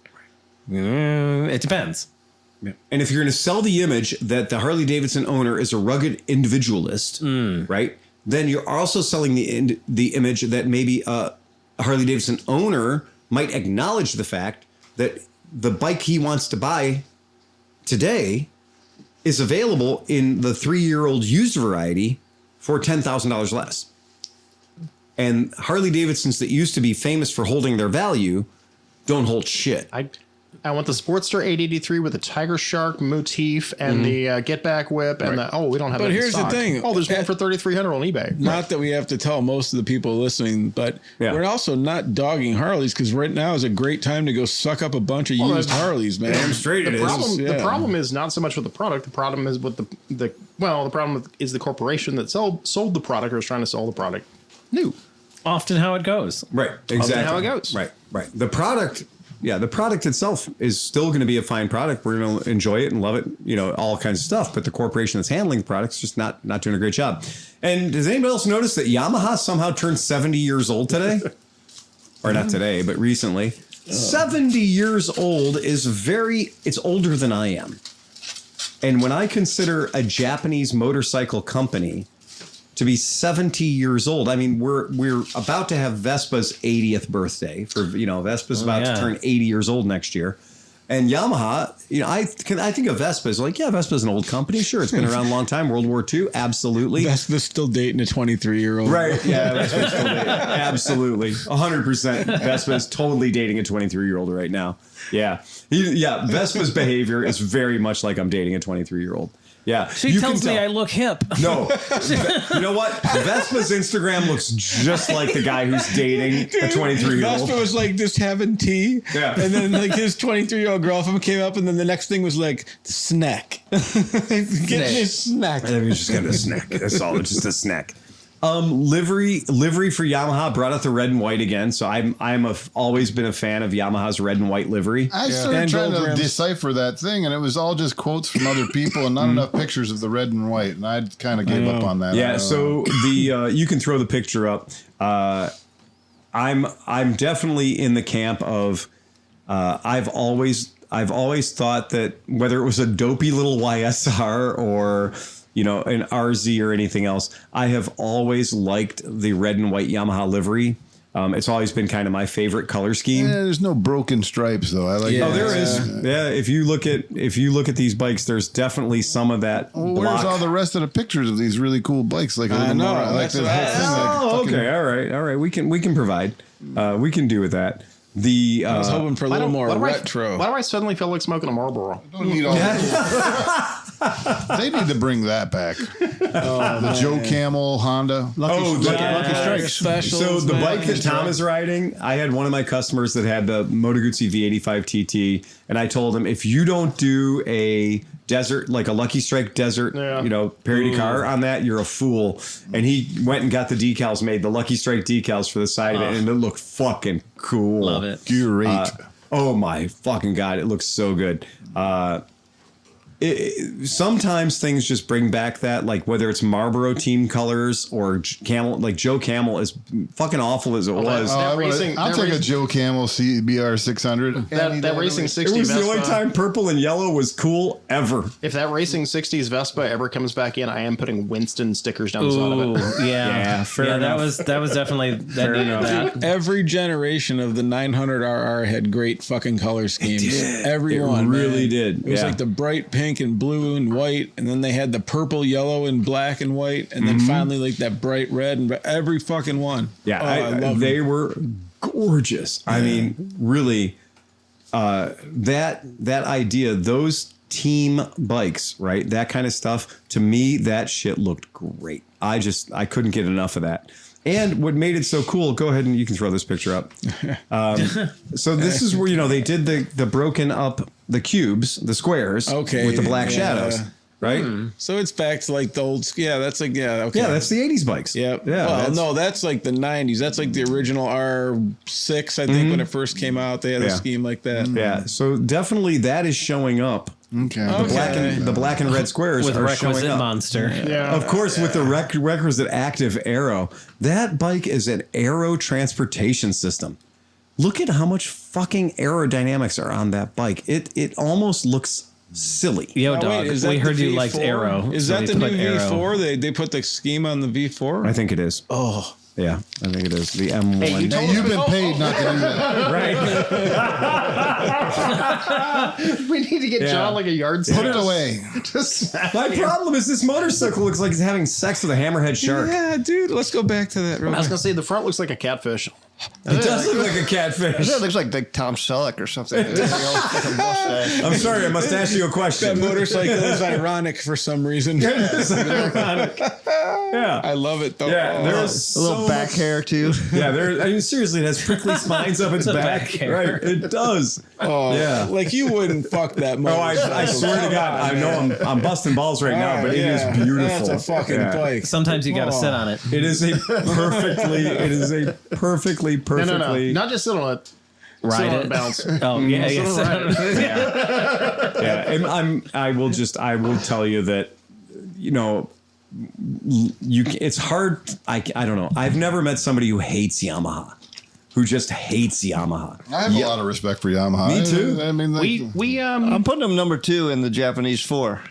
It depends. Yeah. And if you're going to sell the image that the Harley Davidson owner is a rugged individualist, right? Then you're also selling the image that maybe a Harley Davidson owner might acknowledge the fact that the bike he wants to buy today is available in the 3-year-old used variety for $10,000 less. And Harley Davidsons that used to be famous for holding their value don't hold shit. I want the Sportster 883 with the Tiger Shark motif and the Get Back Whip and we don't have that. But here's in stock. the thing. Oh, there's one for $3,300 on eBay. Not that we have to tell most of the people listening, but we're also not dogging Harleys, because right now is a great time to go suck up a bunch of used Harleys, man. Damn straight it is. The problem is not so much with the product. The problem is with the problem is the corporation that sold the product or is trying to sell the product new. often how it goes. Right. Exactly. how it goes. Right. The product itself is still going to be a fine product. We're going to enjoy it and love it, all kinds of stuff. But the corporation that's handling the product is just not doing a great job. And does anybody else notice that Yamaha somehow turned 70 years old today? Or not today, but recently. 70 years old is it's older than I am. And when I consider a Japanese motorcycle company to be 70 years old, I mean, we're about to have Vespa's 80th birthday. Vespa's about to turn 80 years old next year. And Yamaha, I think of Vespa as like, yeah, Vespa's an old company. Sure, it's been around a long time. World War II, absolutely. Vespa's still dating a 23-year-old. Right, yeah, Vespa's still dating. Absolutely. 100%. Vespa is totally dating a 23-year-old right now. Yeah. Vespa's behavior is very much like I'm dating a 23-year-old. Yeah. She tells me I look hip. No. You know what? Vespa's Instagram looks just like the guy who's dating a 23-year-old. Vespa was like just having tea. Yeah. And then like his 23-year-old girlfriend came up and then the next thing was like snack. Getting a snack. I think he's just getting a snack. That's all. It's just a snack. Livery for Yamaha brought out the red and white again. So I've always been a fan of Yamaha's red and white livery. I started trying to decipher that thing, and it was all just quotes from other people and not enough pictures of the red and white. And I kind of gave up on that. Yeah. So you can throw the picture up. I'm definitely in the camp of I've always thought that whether it was a dopey little YSR or an RZ or anything else, I have always liked the red and white Yamaha livery. It's always been kind of my favorite color scheme. Yeah, there's no broken stripes though. I like. Oh, there is. Yeah, if you look at these bikes, there's definitely some of that. Well, where's all the rest of the pictures of these really cool bikes? Like I know. I like this Oh, okay. All right. We can provide. We can do with that. I was hoping for a little more retro. Why do I suddenly feel like smoking a Marlboro? Don't need all They need to bring that back. The Joe Camel Honda. Lucky Strikes. Specials, so the bike that Tom is riding, I had one of my customers that had the Moto Guzzi V85 TT, and I told him, if you don't do a desert, like a Lucky Strike desert, parody car on that, you're a fool. And he went and got the decals made, the Lucky Strike decals for the side of it, and it looked fucking cool. Love it. Great. Oh my fucking God, it looks so good. Sometimes things just bring back that, like whether it's Marlboro team colors or Camel, like Joe Camel, as fucking awful as it was. I'll take a Joe Camel CBR 600. That Racing 60 It was Vespa, the only time purple and yellow was cool ever. If that Racing 60s Vespa ever comes back in, I am putting Winston stickers down the side of it. Yeah, fair enough. That was definitely that. Every generation of the 900RR had great fucking color schemes. Everyone really did. It was like the bright pink and blue and white, and then they had the purple, yellow, and black and white, and then finally like that bright red, and every fucking one. Yeah, they were gorgeous. I mean, really, that idea, those team bikes, right? That kind of stuff. To me, that shit looked great. I couldn't get enough of that. And what made it so cool, go ahead and you can throw this picture up. So this is where, they did the broken up, the cubes, the squares with the black shadows, right? So it's back to like the old, that's like, Yeah, that's the 80s bikes. Yep. Yeah. Well, no, that's like the 90s. That's like the original R6, I think, when it first came out. They had a scheme like that. Yeah. So definitely that is showing up. Okay. The black and red squares With are requisite showing up. monster. Yeah. Of course, with the requisite active aero. That bike is an aero transportation system. Look at how much fucking aerodynamics are on that bike. It almost looks silly. Yo, Now, dog, wait, we heard you V4? liked Aero. Is so that the we new put Aero. V4? They put the scheme on the V4? I think it is. Oh. Yeah, I think it is. The M1. Hey, you told You've been paid not to do that. Right. We need to get John like a yard Put it away. My problem is this motorcycle looks like it's having sex with a hammerhead shark. Yeah, dude. Let's go back to that. I was going to say, the front looks like a catfish. It does look like a catfish. That looks like Tom Selleck or something. Like a mustache. I'm sorry, I must ask you a That question. motorcycle is ironic for some reason. Yeah. I love it though. Yeah, Oh. there's A little so back much- hair too. Yeah, I mean, seriously, it has prickly spines up its back. back hair. Right, it does. Oh, Yeah. like you wouldn't fuck that Oh, motorcycle. I swear to God, I know I'm busting balls right now, but it is beautiful. That's a fucking Yeah. bike. Sometimes you got to sit on it. It is a perfectly. No. Not just sit on it. Ride sit on it. Bounce. Oh yeah, Sit on yeah. Yeah, and I will tell you that, it's hard. I don't know. I've never met somebody who hates Yamaha, who just hates Yamaha. I have a lot of respect for Yamaha. Me too. I mean, I'm putting him number 2 in the Japanese 4.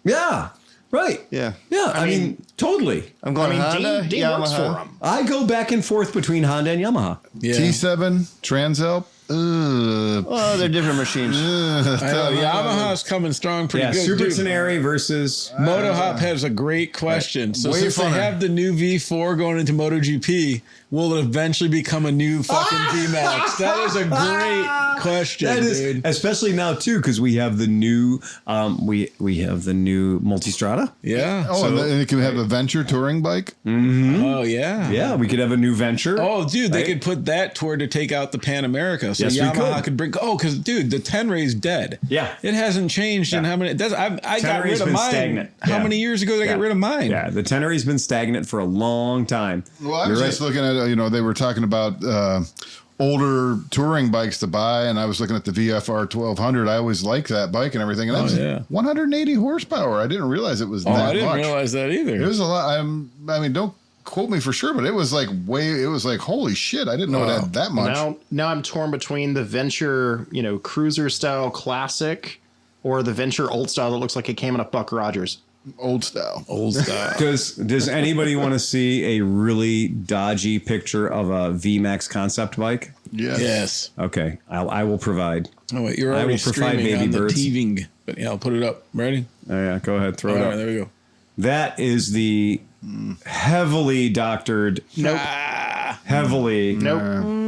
Yeah, right. Yeah. Yeah, I mean, totally. I'm going Honda, Dean works for Yamaha. him. I go back and forth between Honda and Yamaha. Yeah. T7 Transalp. Oh, they're different machines. I know, Yamaha's coming strong pretty Yeah, good. Super dude. Tenere versus MotoHop has a great question. So Way since they funner. have the new V4 going into MotoGP, will it eventually become a new fucking VMAX? That is a great question, that is, dude. especially now too, because we have the new we have the new Multistrada. Yeah. Oh, and then it can have a Venture touring bike. Oh, yeah. Yeah, we could have a new Venture. Oh, dude, they Right? could put that toward to take out the Pan America. So Yes, we Yamaha could. could bring. Oh, because dude, the Tenre's dead. Yeah. it hasn't changed in how many? I got Tenre's rid of been mine. stagnant. How Yeah. many years ago did I Yeah. get rid of mine? Yeah, the Tenere's been stagnant for a long time. Well, I You're was right. just looking at, they were talking about older touring bikes to buy, and I was looking at the VFR 1200. I always liked that bike and everything, and that was yeah. 180 horsepower. I didn't realize it was Oh, that I didn't much. realize that either. It was a lot. I mean, don't quote me for sure, but it was like holy shit! I didn't know it had that much. Now I'm torn between the Venture, cruiser style classic, or the Venture old style that looks like it came in a Buck Rogers. Old style. Old style. Does anybody want to see a really dodgy picture of a VMAX concept bike? Yes. Okay, I will provide. Oh wait, you're I already will provide screaming baby on birds. the TVing. But yeah, I'll put it up. Ready? Oh yeah, go ahead, throw All it right, up. there we go. That is the heavily doctored. Nope. Heavily. Nope.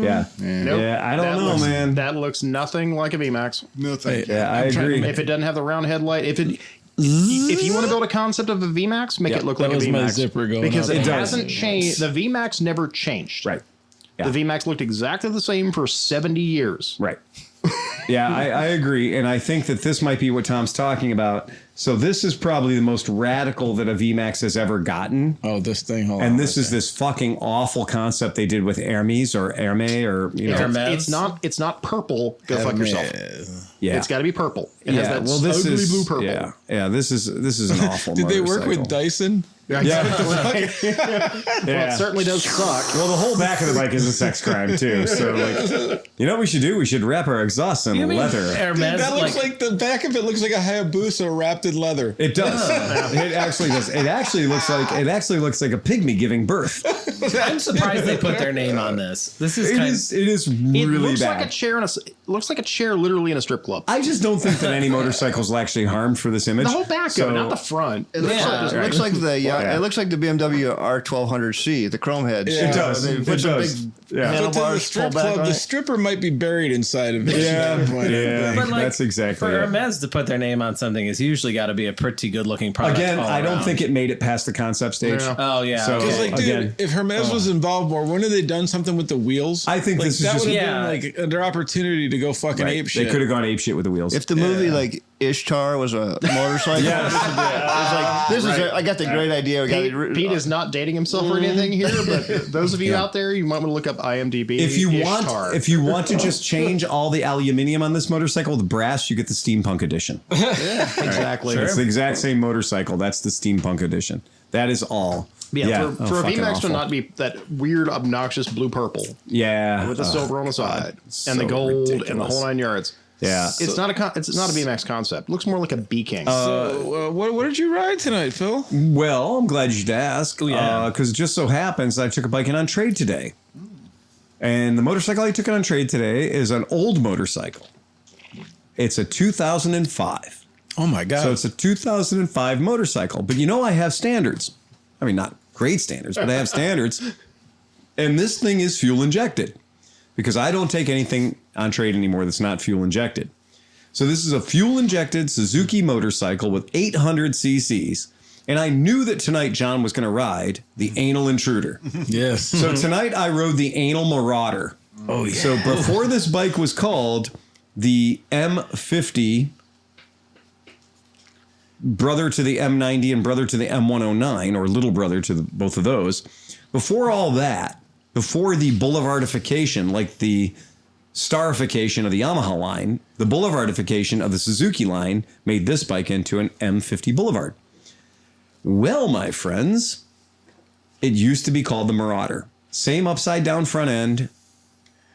Yeah. Nope. Yeah, I don't know, man. That looks nothing like a VMAX. No, thank you. Yeah, I agree. If it doesn't have the round headlight, if you want to build a concept of a VMAX, make it look that like a was my VMAX. zipper going because up. it It does. hasn't changed. The VMAX never changed. Right. Yeah. The VMAX looked exactly the same for 70 years. Right. Yeah, I agree. And I think that this might be what Tom's talking about. So this is probably the most radical that a VMAX has ever gotten. Oh, this thing. Hold on. And this is this fucking awful concept they did with Hermes or Hermes or, It's not purple. Go fuck yourself. yeah. It's got to be purple. It has that this ugly is blue purple. Yeah. Yeah, this is an awful Did they work with motorcycle. Dyson? Yeah. Yeah. Well, it certainly does suck. Well, the whole back of the bike is a sex crime too. So, like, you know what we should do? We should wrap our exhaust in leather. Hermes, That looks like the back of it looks like a Hayabusa wrapped in leather. It does. It actually does. It actually looks like a pygmy giving birth. I'm surprised they put their name on this. This is It is It really looks bad. like a chair looks like a chair literally in a strip club. I just don't think that any motorcycles will actually harmed for this image. The whole back of it, not the front. It looks, Yeah. like it looks like the BMW R1200C, the chrome heads. Yeah. It does. They It put some does. big Yeah. But then the handlebars, strip pull back club, on the it. stripper might be buried inside of it. Yeah, That's my yeah. thing. But like, That's exactly for it. Hermes to put their name on something is usually got to be a pretty good looking product. Again, all I don't around. think it made it past the concept stage. Yeah. Oh yeah. So- okay. Because like, dude, Again. if Hermes was involved more, when have they done something with the wheels? I think like, this is that just- would have Yeah. been like their opportunity to go fucking ape shit. They could have gone ape shit with the wheels. If the movie like Ishtar was a motorcycle, I got the great idea. We got Pete is not dating himself or anything here, but those of you out there, you might want to look up IMDb. if you Ishtar. want to just change all the aluminium on this motorcycle with brass, you get the steampunk edition. exactly. It's the exact same motorcycle. That's the steampunk edition. That is all. Yeah, for a fucking VMAX to awful. not be that weird, obnoxious blue purple Yeah. with the silver on the side and the so gold and the ridiculous. whole 9 yards. Yeah. It's not a VMAX concept. It looks more like a B King. So, what did you ride tonight, Phil? Well, I'm glad you should ask. yeah. Because it just so happens that I took a bike in on trade today. And the motorcycle I took in on trade today is an old motorcycle. It's a 2005. Oh my god! So it's a 2005 motorcycle. But I have standards. I mean, not great standards, but I have standards. And this thing is fuel injected. because I don't take anything on trade anymore that's not fuel injected. So this is a fuel injected Suzuki motorcycle with 800 cc's. And I knew that tonight John was going to ride the Anal Intruder. Yes. So tonight I rode the Anal Marauder. Oh, yeah. So before this bike was called the M50, brother to the M90 and brother to the M109, or little brother to both of those, before all that, before the boulevardification, like the starification of the Yamaha line, the boulevardification of the Suzuki line made this bike into an M50 Boulevard. Well, my friends, it used to be called the Marauder. Same upside down front end,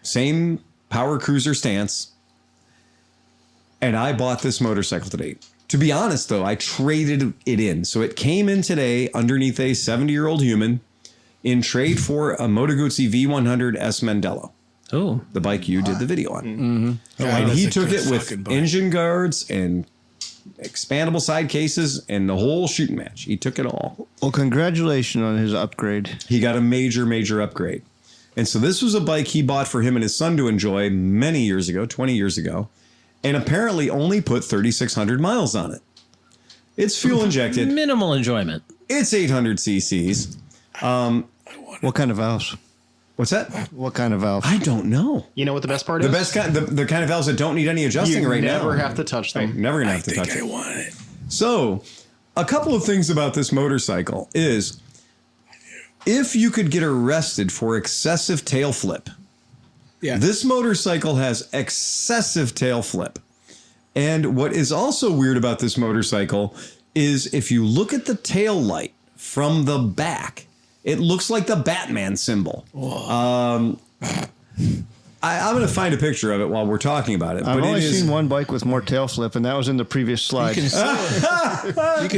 same power cruiser stance. And I bought this motorcycle today. To be honest, though, I traded it in. So it came in today underneath a 70-year-old human in trade for a Moto Guzzi V100 S Mandello. Oh, the bike you did the video on. Mm-hmm. And he took it with engine guards and expandable side cases and the whole shooting match. He took it all. Well, congratulations on his upgrade. He got a major upgrade. And so this was a bike he bought for him and his son to enjoy many years ago, 20 years ago, and apparently only put 3,600 miles on it. It's fuel injected. Minimal enjoyment. It's 800 cc's. What kind of valves? What's that? What kind of valves? I don't know. You know what the best part The is? best kind, the kind of valves that don't need any adjusting You right now. never have to touch them. I'm never gonna have to touch I it. want it. So, a couple of things about this motorcycle is, if you could get arrested for excessive tail flip, Yeah. this motorcycle has excessive tail flip. And what is also weird about this motorcycle is if you look at the tail light from the back, it looks like the Batman symbol. I'm going to find a picture of it while we're talking about it. I've but only it is, seen one bike with more tail flip, and that was in the previous slide. You can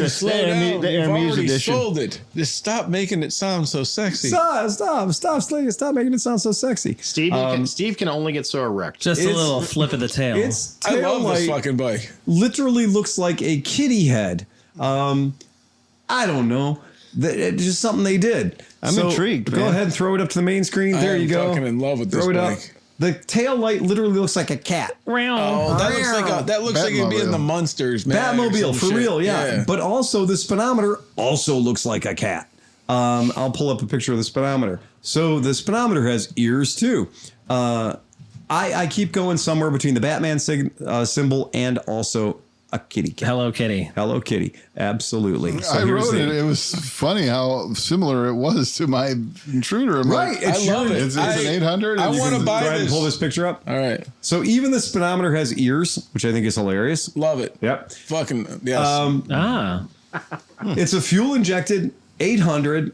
slow down. the You've Hermes already edition. sold it. Just stop making it sound so sexy. Stop making it sound so sexy. Steve can only get so erect. Just a little flip of the tail. Its I tail love this light fucking bike. literally looks like a kitty head. I don't know. It's just something they did. I'm intrigued, Go man. ahead and throw it up to the main screen. There I'm you go. fucking in love with this Throw it up. bike. The tail light literally looks like a cat. Oh, that looks like it'd be in the Munsters, man. or Batmobile, some for shit. real, yeah. But also the speedometer also looks like a cat. I'll pull up a picture of the speedometer. So the speedometer has ears too. I keep going somewhere between the Batman symbol and also a kitty cat. Hello Kitty. Hello Kitty. Absolutely. So I here's wrote the- it. It was funny how similar it was to my Intruder. I'm Right. like, It's I love it. It's an 800. I and you want to can- buy Go ahead and this. pull this picture up. All right. So even the speedometer has ears, which I think is hilarious. Love it. Yep. Fucking, yes. Ah. It's a fuel injected 800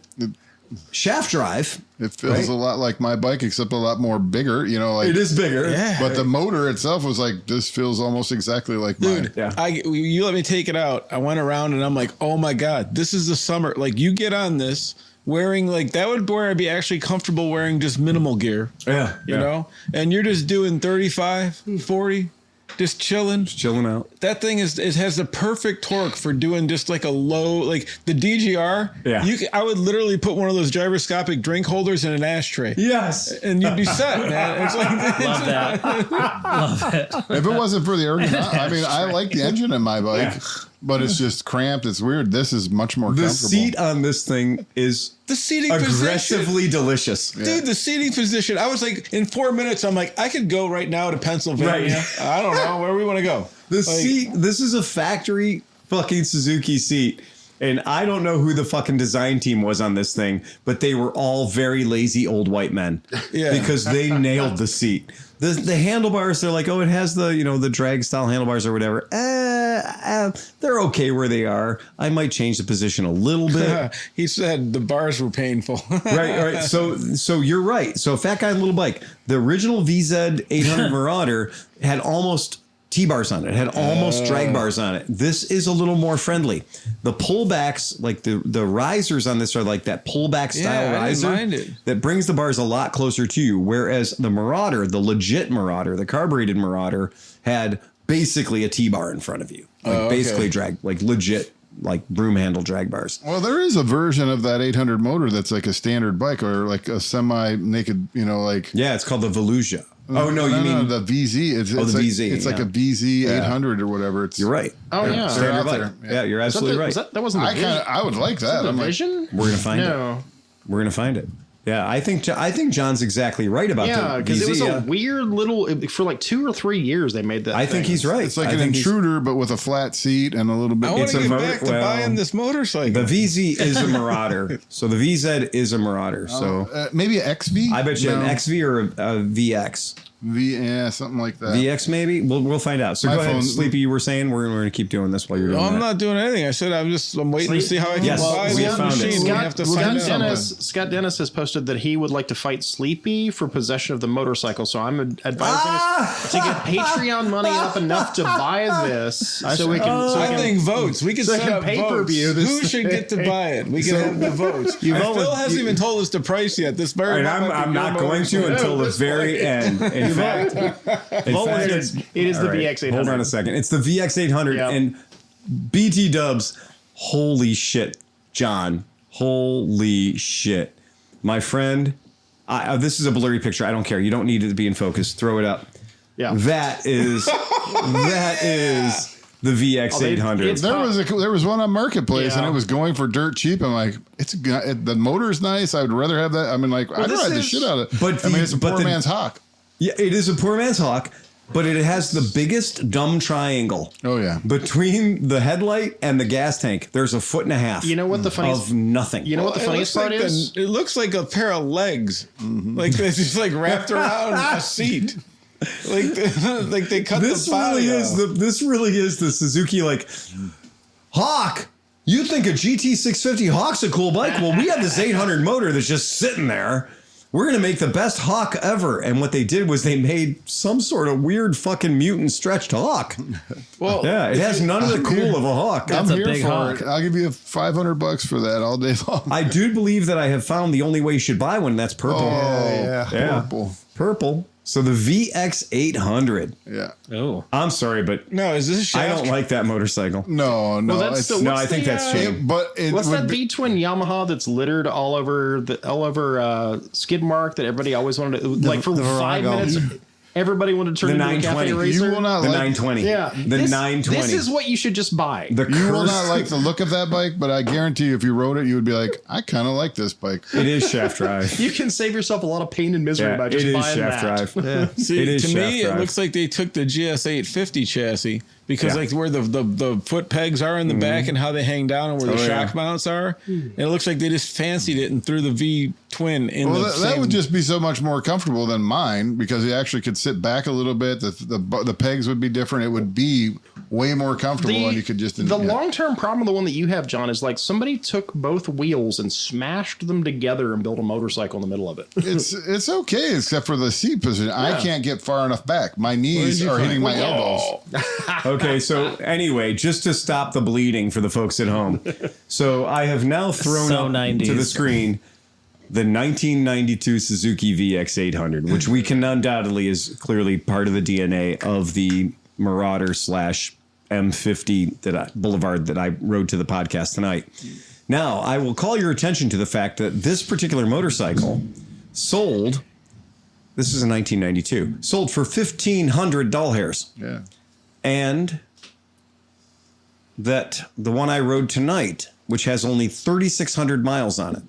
shaft drive. It feels a lot like my bike, except a lot more bigger. You know, like It is bigger. Yeah. But the motor itself was like, this feels almost exactly like mine. Dude, Yeah. you let me take it out. I went around and I'm like, oh my God, this is the summer. Like, you get on this wearing, like, that would where I'd be actually comfortable wearing just minimal gear. Yeah. You know? And you're just doing 35, 40, just chilling. Chilling out. That thing it has the perfect torque for doing just like a low, like the DGR. Yeah. I would literally put one of those gyroscopic drink holders in an ashtray. Yes. And you'd be set, man. It's like, Love that. Love it. If it wasn't for the ergonomics, I mean, I like the engine in my bike, but it's just cramped. It's weird. This is much more The comfortable. seat on this thing is the seating position. aggressively delicious. Dude, the seating position. I was like, in 4 minutes, I'm like, I could go right now to Pennsylvania. Right. I don't know where we want to go. The Like, seat, this is a factory fucking Suzuki seat. And I don't know who the fucking design team was on this thing, but they were all very lazy old white men. Yeah. Because they nailed the seat. The handlebars, they're like, oh, it has the, the drag style handlebars or whatever. They're okay where they are. I might change the position a little bit. He said the bars were painful. Right. So you're right. So Fat Guy Little Bike, the original VZ 800 Marauder had almost T-bars on it. It had almost drag bars on it. This is a little more friendly. The pullbacks, like the risers on this are like that pullback style Yeah, I didn't riser mind it. that brings the bars a lot closer to you. Whereas the Marauder, the legit Marauder, the carbureted Marauder, had basically a T-bar in front of you. Like Oh, okay. basically drag, like legit like broom handle drag bars. Well, there is a version of that 800 motor that's like a standard bike or like a semi-naked, like... Yeah, it's called the Volusia. Oh, no, you mean... the VZ. It's the like, VZ. It's like a VZ 800 or whatever. You're right. Oh, yeah. Standard They're bike. out there. Yeah, you're absolutely right. That wasn't the Vision? I would like that. The I'm like, Vision? We're going to find it. No. We're going to find it. Yeah, I think John's exactly right about Yeah, the because it was VZ, a weird little... For like 2 or 3 years, they made that I think thing. he's right. it's like I an think he's- intruder, but with a flat seat and a little bit... I want It's to a get motor- back to well, buying this motorcycle. The VZ is a Marauder. So the VZ is a Marauder. So maybe an XV? I bet you an XV or a VX. Yeah, something like that. VX maybe? We'll find out. So My go ahead, phone- Sleepy, you were saying we're going to keep doing this while you're doing No, I'm that. not doing anything. I said I'm waiting to see how I can Yes, buy we this have found it. machine. We have to find out. Scott Dennis has posted that he would like to fight Sleepy for possession of the motorcycle. So I'm advising us to get Patreon money up enough to buy this, so we can. I think votes. We can so I set can up pay-per-view votes. this Who should get to buy it? We can have the votes. Phil hasn't even told us the price yet. This very And I'm not going to until the very end. In fact, it is the VX800. Hold on a second. It's the VX800 Yeah. and BT Dubs. Holy shit, John. Holy shit. My friend, this is a blurry picture. I don't care. You don't need it to be in focus. Throw it up. Yeah. That is the VX800. There was one on Marketplace Yeah. and it was going for dirt cheap. I'm like, the motor's nice. I would rather have that. I mean, like, I'd this ride the is- shit out of it. but I mean, the- it's a but poor the- man's Hawk. Yeah, it is a poor man's Hawk, but it has the biggest dumb triangle. Oh, yeah. Between the headlight and the gas tank, there's 1.5 feet. You know what the funniest? Of nothing. You know what the funniest part is? It looks like a pair of legs, like it's just like wrapped around a seat. Like they cut This the body really is off. this really is the Suzuki Hawk. You think a GT650 Hawk's a cool bike? Well, we have this 800 motor that's just sitting there. We're going to make the best Hawk ever. And what they did was they made some sort of weird fucking mutant stretched Hawk. Well, Yeah, it has none of the cool of a Hawk. That's I'm a here big for Hawk. it. I'll give you $500 for that all day long. I do believe that I have found the only way you should buy one. That's purple. yeah. Yeah. Purple. So the VX800. Yeah. Oh, I'm sorry, but no, is this a shaft? I don't like that motorcycle. No. that's it's, still- No, What's I think the, that's uh, cheap. but it What's would that be, V-twin Yamaha that's littered all over skid mark that everybody always wanted to, like for the 5 Virago. minutes? Everybody wanted to turn The into a cafe 920. racer. You will not The like 920. Yeah, The 920. This is what you should just buy. The You will curse- not like the look of that bike, but I guarantee you, if you rode it, you would be like, I kind of like this bike. It is shaft drive. You can save yourself a lot of pain and misery Yeah, by it just is buying shaft that. drive. See, It is to shaft me, drive. it looks like they took the GS850 chassis because Yeah. like where the foot pegs are in the back and how they hang down and where the shock mounts are. And it looks like they just fancied it and threw the V-twin in Well, the that same. would just be so much more comfortable than mine because it actually could sit back a little bit. The pegs would be different. It would be way more comfortable, and you could just the long-term problem with the one that you have, John, is like somebody took both wheels and smashed them together and built a motorcycle in the middle of it. It's okay except for the seat position. I can't get far enough back. My knees are hitting my elbows. Okay, so anyway, just to stop the bleeding for the folks at home. So I have now thrown So up 90s. to the screen the 1992 Suzuki VX800, which we can undoubtedly is clearly part of the DNA of the Marauder / M50 Boulevard that I rode to the podcast tonight. Now, I will call your attention to the fact that this particular motorcycle sold, this is in 1992, sold for $1,500 hairs. Yeah. And that the one I rode tonight, which has only 3,600 miles on it,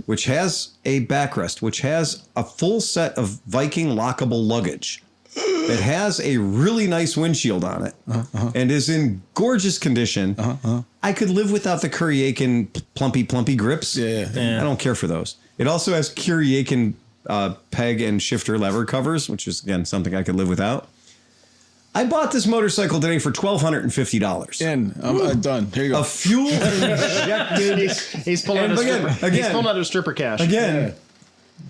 which has a backrest, which has a full set of Viking lockable luggage, that has a really nice windshield on it, and is in gorgeous condition. I could live without the Kuryakin plumpy grips. Yeah. I don't care for those. It also has Kuryakin peg and shifter lever covers, which is, again, something I could live without. I bought this motorcycle today for $1,250. And I'm done. Here you go. A fuel injected. He's pulling out And a again- stripper. again- He's pulling out a stripper cash. Again,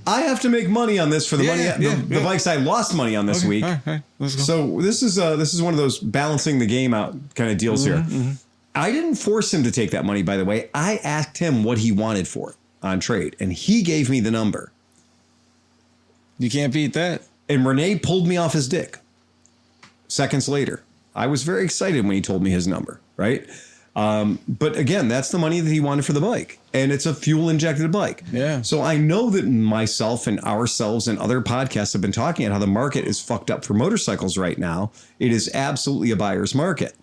I have to make money on this for the money. The bikes I lost money on this week. All right, let's go. So this is one of those balancing the game out kind of deals here. I didn't force him to take that money, by the way. I asked him what he wanted for it on trade, and he gave me the number. You can't beat that. And Renee pulled me off his dick. Seconds later, I was very excited when he told me his number, right? But again, that's the money that he wanted for the bike. And it's a fuel injected bike. Yeah. So I know that myself and ourselves and other podcasts have been talking about how the market is fucked up for motorcycles right now. It is absolutely a buyer's market.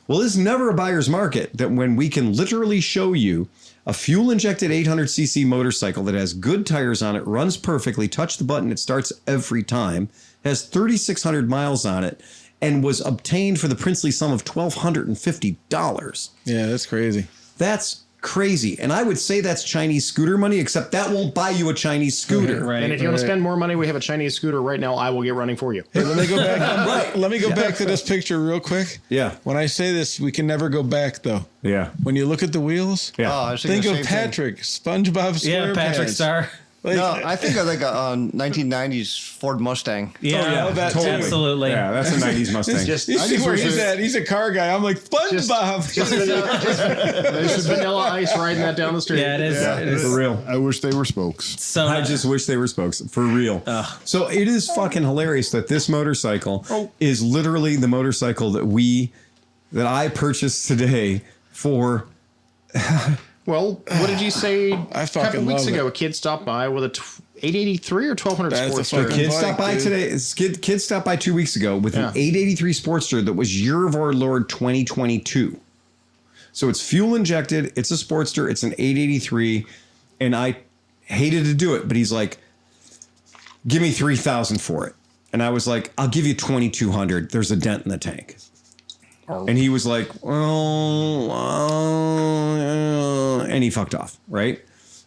Well, it's never a buyer's market that when we can literally show you a fuel injected 800cc motorcycle that has good tires on it, runs perfectly, touch the button, it starts every time, has 3,600 miles on it, and was obtained for the princely sum of $1,250. Yeah, that's crazy. That's crazy. And I would say that's Chinese scooter money, except that won't buy you a Chinese scooter. Right. And if you want to spend more money, we have a Chinese scooter right now. I will get running for you. Hey, let me go back. Let me go back to this picture real quick. Yeah. When I say this, we can never go back though. Yeah. When you look at the wheels, Oh, I was think thinking of the same thing. Patrick, SpongeBob Yeah, SquarePants. Patrick Star. Like, No, I think of like a 1990s Ford Mustang. Yeah, that too. absolutely. Yeah, that's a 90s Mustang. you see where he's at? He's a car guy. I'm like SpongeBob. There's Vanilla Ice riding that down the street. Yeah, it is. It is. For real. I wish they were spokes. So I just wish they were spokes. For real. So it is fucking hilarious that this motorcycle is literally the motorcycle that I purchased today for... Well, what did you say a fucking couple weeks love ago? A kid stopped by with a 883 or 1200 That's a Sportster. fucking Kid bike, stopped by dude. today. Kid stopped by 2 weeks ago with an 883 Sportster that was year of our Lord 2022. So it's fuel injected. It's a Sportster. It's an 883, and I hated to do it, but he's like, "Give me $3,000 for it," and I was like, "I'll give you $2,200. There's a dent in the tank." And he was like, and he fucked off, right?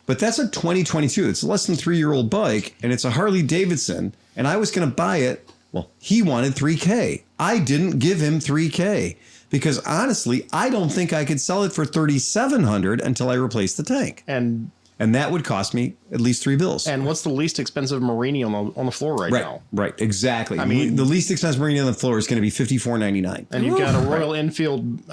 But that's a 2022. It's a less than 3-year-old bike, and it's a Harley Davidson, and I was going to buy it. Well, he wanted $3,000. I didn't give him $3,000 because honestly, I don't think I could sell it for $3,700 until I replaced the tank. And that would cost me at least $3 And what's the least expensive Marini on the floor right now? Right, exactly. I mean, the least expensive Marini on the floor is going to be $54.99. And you've got a Royal Enfield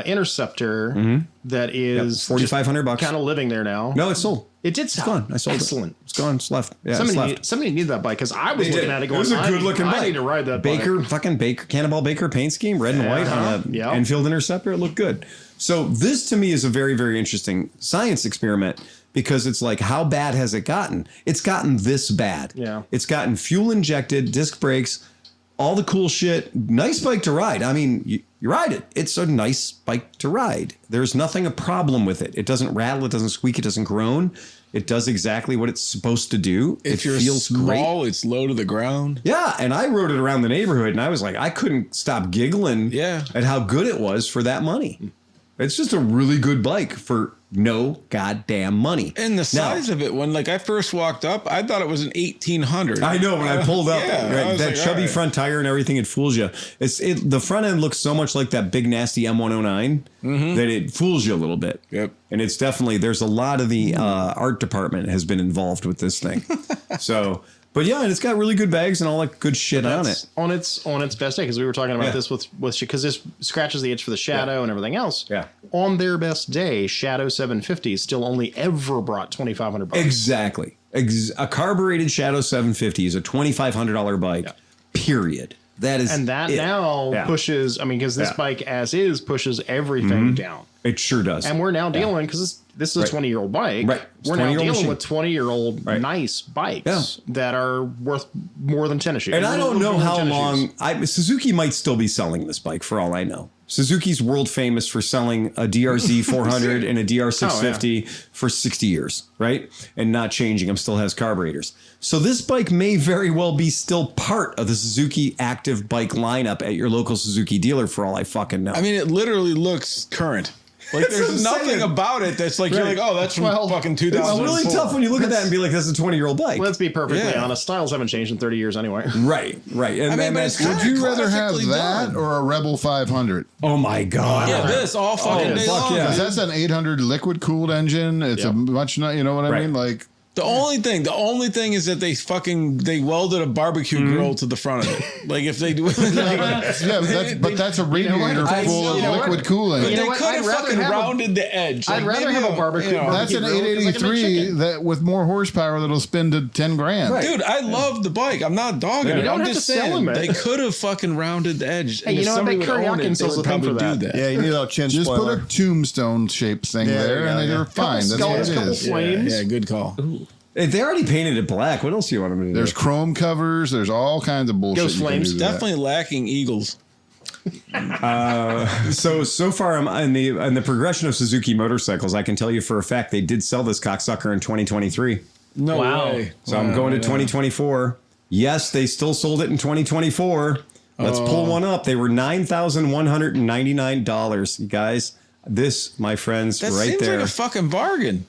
Interceptor that is $4,500. kind of living there now. No, it's sold. It did It's sell. gone. I sold Excellent. it. It's gone. It's left. Yeah, it's left. Somebody needed that bike because I was looking at it going, It was a good looking bike. I need to ride that bike. Fucking Cannonball Baker paint scheme, red and white on a Enfield Interceptor. It looked good. So this to me is a very, very interesting science experiment because it's like, how bad has it gotten? It's gotten this bad. Yeah. It's gotten fuel injected, disc brakes, all the cool shit. Nice bike to ride. I mean, you ride it. It's a nice bike to ride. There's nothing a problem with it. It doesn't rattle. It doesn't squeak. It doesn't groan. It does exactly what it's supposed to do. If it you're feels small, great. it's low to the ground. Yeah, and I rode it around the neighborhood, and I was like, I couldn't stop giggling at how good it was for that money. It's just a really good bike for no goddamn money. And the size of it, when like I first walked up, I thought it was an 1800. I know when I pulled up that like, chubby front tire and everything, it fools you. The front end looks so much like that big nasty M109 that it fools you a little bit. Yep. And it's definitely, there's a lot of the art department has been involved with this thing. So, but yeah, and it's got really good bags and all that good shit on it. On its best day, because we were talking about this with because this scratches the itch for the Shadow and everything else. Yeah. On their best day, Shadow 750 still only ever brought $2,500. Exactly. A carbureted Shadow 750 is a $2,500 bike. Yeah. Period. That is, and that now pushes. I mean, because this bike as is pushes everything down. It sure does. And we're now dealing because this is a 20-year-old bike. Right. We're now dealing with 20-year-old nice bikes that are worth more than tennis shoes. And I don't know how long Suzuki might still be selling this bike for all I know. Suzuki's world famous for selling a DRZ 400 and a DR 650 for 60 years, right? And not changing them, still has carburetors. So this bike may very well be still part of the Suzuki active bike lineup at your local Suzuki dealer for all I fucking know. I mean, it literally looks current. Like there's nothing about it that's like, you're like, oh, that's from fucking 2004. It's really tough when you look at that and be like, that's a 20-year-old bike. Let's be perfectly honest. Styles haven't changed in 30 years anyway. Right. And I mean, but it's would you rather have classically that done. or a Rebel 500? Oh my God. Yeah, this all fucking day long. yeah. Because that's an 800 liquid cooled engine. It's a much, you know what I mean? Like, The only thing is that they welded a barbecue grill to the front of it. Like if they do, like, but that's a radiator full of liquid cooling. They could have fucking rounded the edge. I'd rather have a barbecue. That's an 883 that with more horsepower that'll spin to 10 grand. Right. Dude, I love the bike. I'm not dogging it. I'm just saying they could have fucking rounded the edge. Hey, you know what? They would probably do that. Yeah, you need a little chin Just spoiler. put a tombstone shaped thing there, and they're fine. That's what it is. Yeah, good call. Ooh. They already painted it black. What else do you want them to do? There's chrome covers. There's all kinds of bullshit. Ghost flames. Definitely lacking eagles. So far I'm in the progression of Suzuki motorcycles. I can tell you for a fact they did sell this cocksucker in 2023. No way. So I'm going to 2024. Yes, they still sold it in 2024. Let's pull one up. They were $9,199. You guys, this, my friends, That right seems there. like a fucking bargain.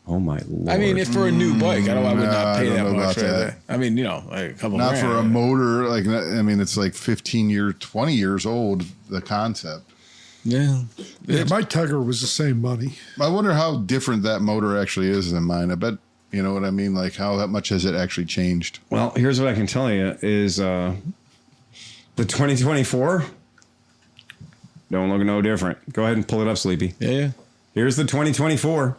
Oh my lord! I mean, if for a new bike, I would not pay I that don't know much. about Right that. there. I mean, like a couple. Not grand. for a motor. Like, I mean, it's like 20 years old, the concept. Yeah. My Tiger was the same money. I wonder how different that motor actually is than mine. I bet, you know what I mean? Like, how much has it actually changed? Well, here's what I can tell you is the 2024 don't look no different. Go ahead and pull it up, Sleepy. Yeah. Here's the 2024.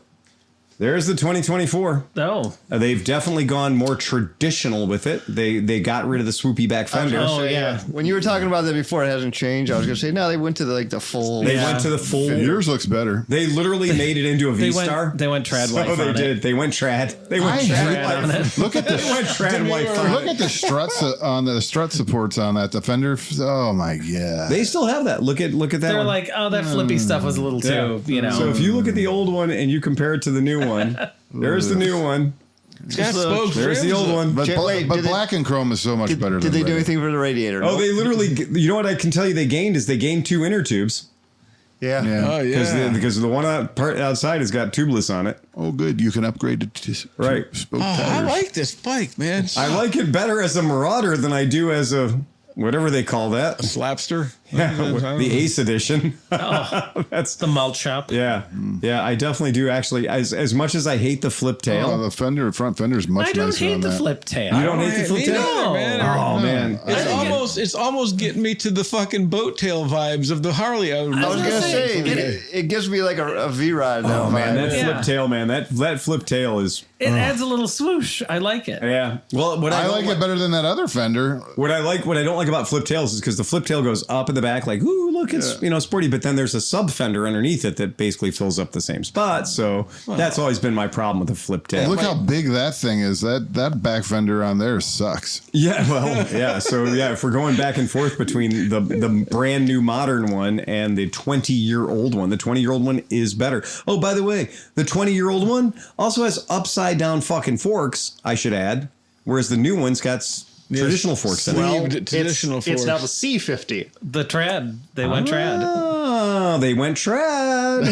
There's the 2024. Oh. They've definitely gone more traditional with it. They got rid of the swoopy back fender. Oh, yeah. When you were talking about that before, it hasn't changed. I was going to say, no, they went to the full. They went to the full. Yours looks better. They literally made it into a V-Star. They went trad wife they on did. it. They went trad. They went I trad hate wife. Look at They went trad wife on Look it. at the struts on the strut supports on that. The fender. Oh my god. They still have that. Look at that. They're one. like, oh, that flippy stuff was a little too, So if you look at the old one and you compare it to the new one, there's the new one. Got spokes. There's the old one. But, Wait, but did they- black and chrome is so much better. Did than they do red. anything for the radiator? Oh, No? they literally. You know what I can tell you? They gained 2 inner tubes Yeah. Yeah. Oh yeah. because the one part outside has got tubeless on it. Oh, good. You can upgrade it to Right. spoke Oh, I tires. like this bike, man. I like it better as a Marauder than I do as a whatever they call that. Slapster. The Ace Edition. That's The malt shop. yeah. I definitely do actually. As much as I hate the flip tail, Oh, the front fender is much I don't nicer hate on the that. flip tail. you don't hate the flip Me tail. neither, man. Oh man. It's almost getting me to the fucking boat tail vibes of the Harley. I was going to say, it gives me like a V-Ride now. Oh man, that Yeah. flip tail, man. That flip tail is. It adds a little swoosh. I like it. Yeah. Well, what I don't like it better than that other fender. What I don't like about flip tails is because the flip tail goes up in the back, like, ooh, look, it's sporty. But then there's a sub fender underneath it that basically fills up the same spot. So that's always been my problem with the flip tail. Look how big that thing is. That back fender on there sucks. Yeah, well, yeah. So yeah, if we're going back and forth between the brand new modern one and the 20-year-old one, the 20-year-old one is better. Oh, by the way, the 20-year-old one also has upside down fucking forks, I should add, whereas the new one's got traditional forks in it. Well, traditional It's now the C50. The trad. They went trad. Oh, they went trad.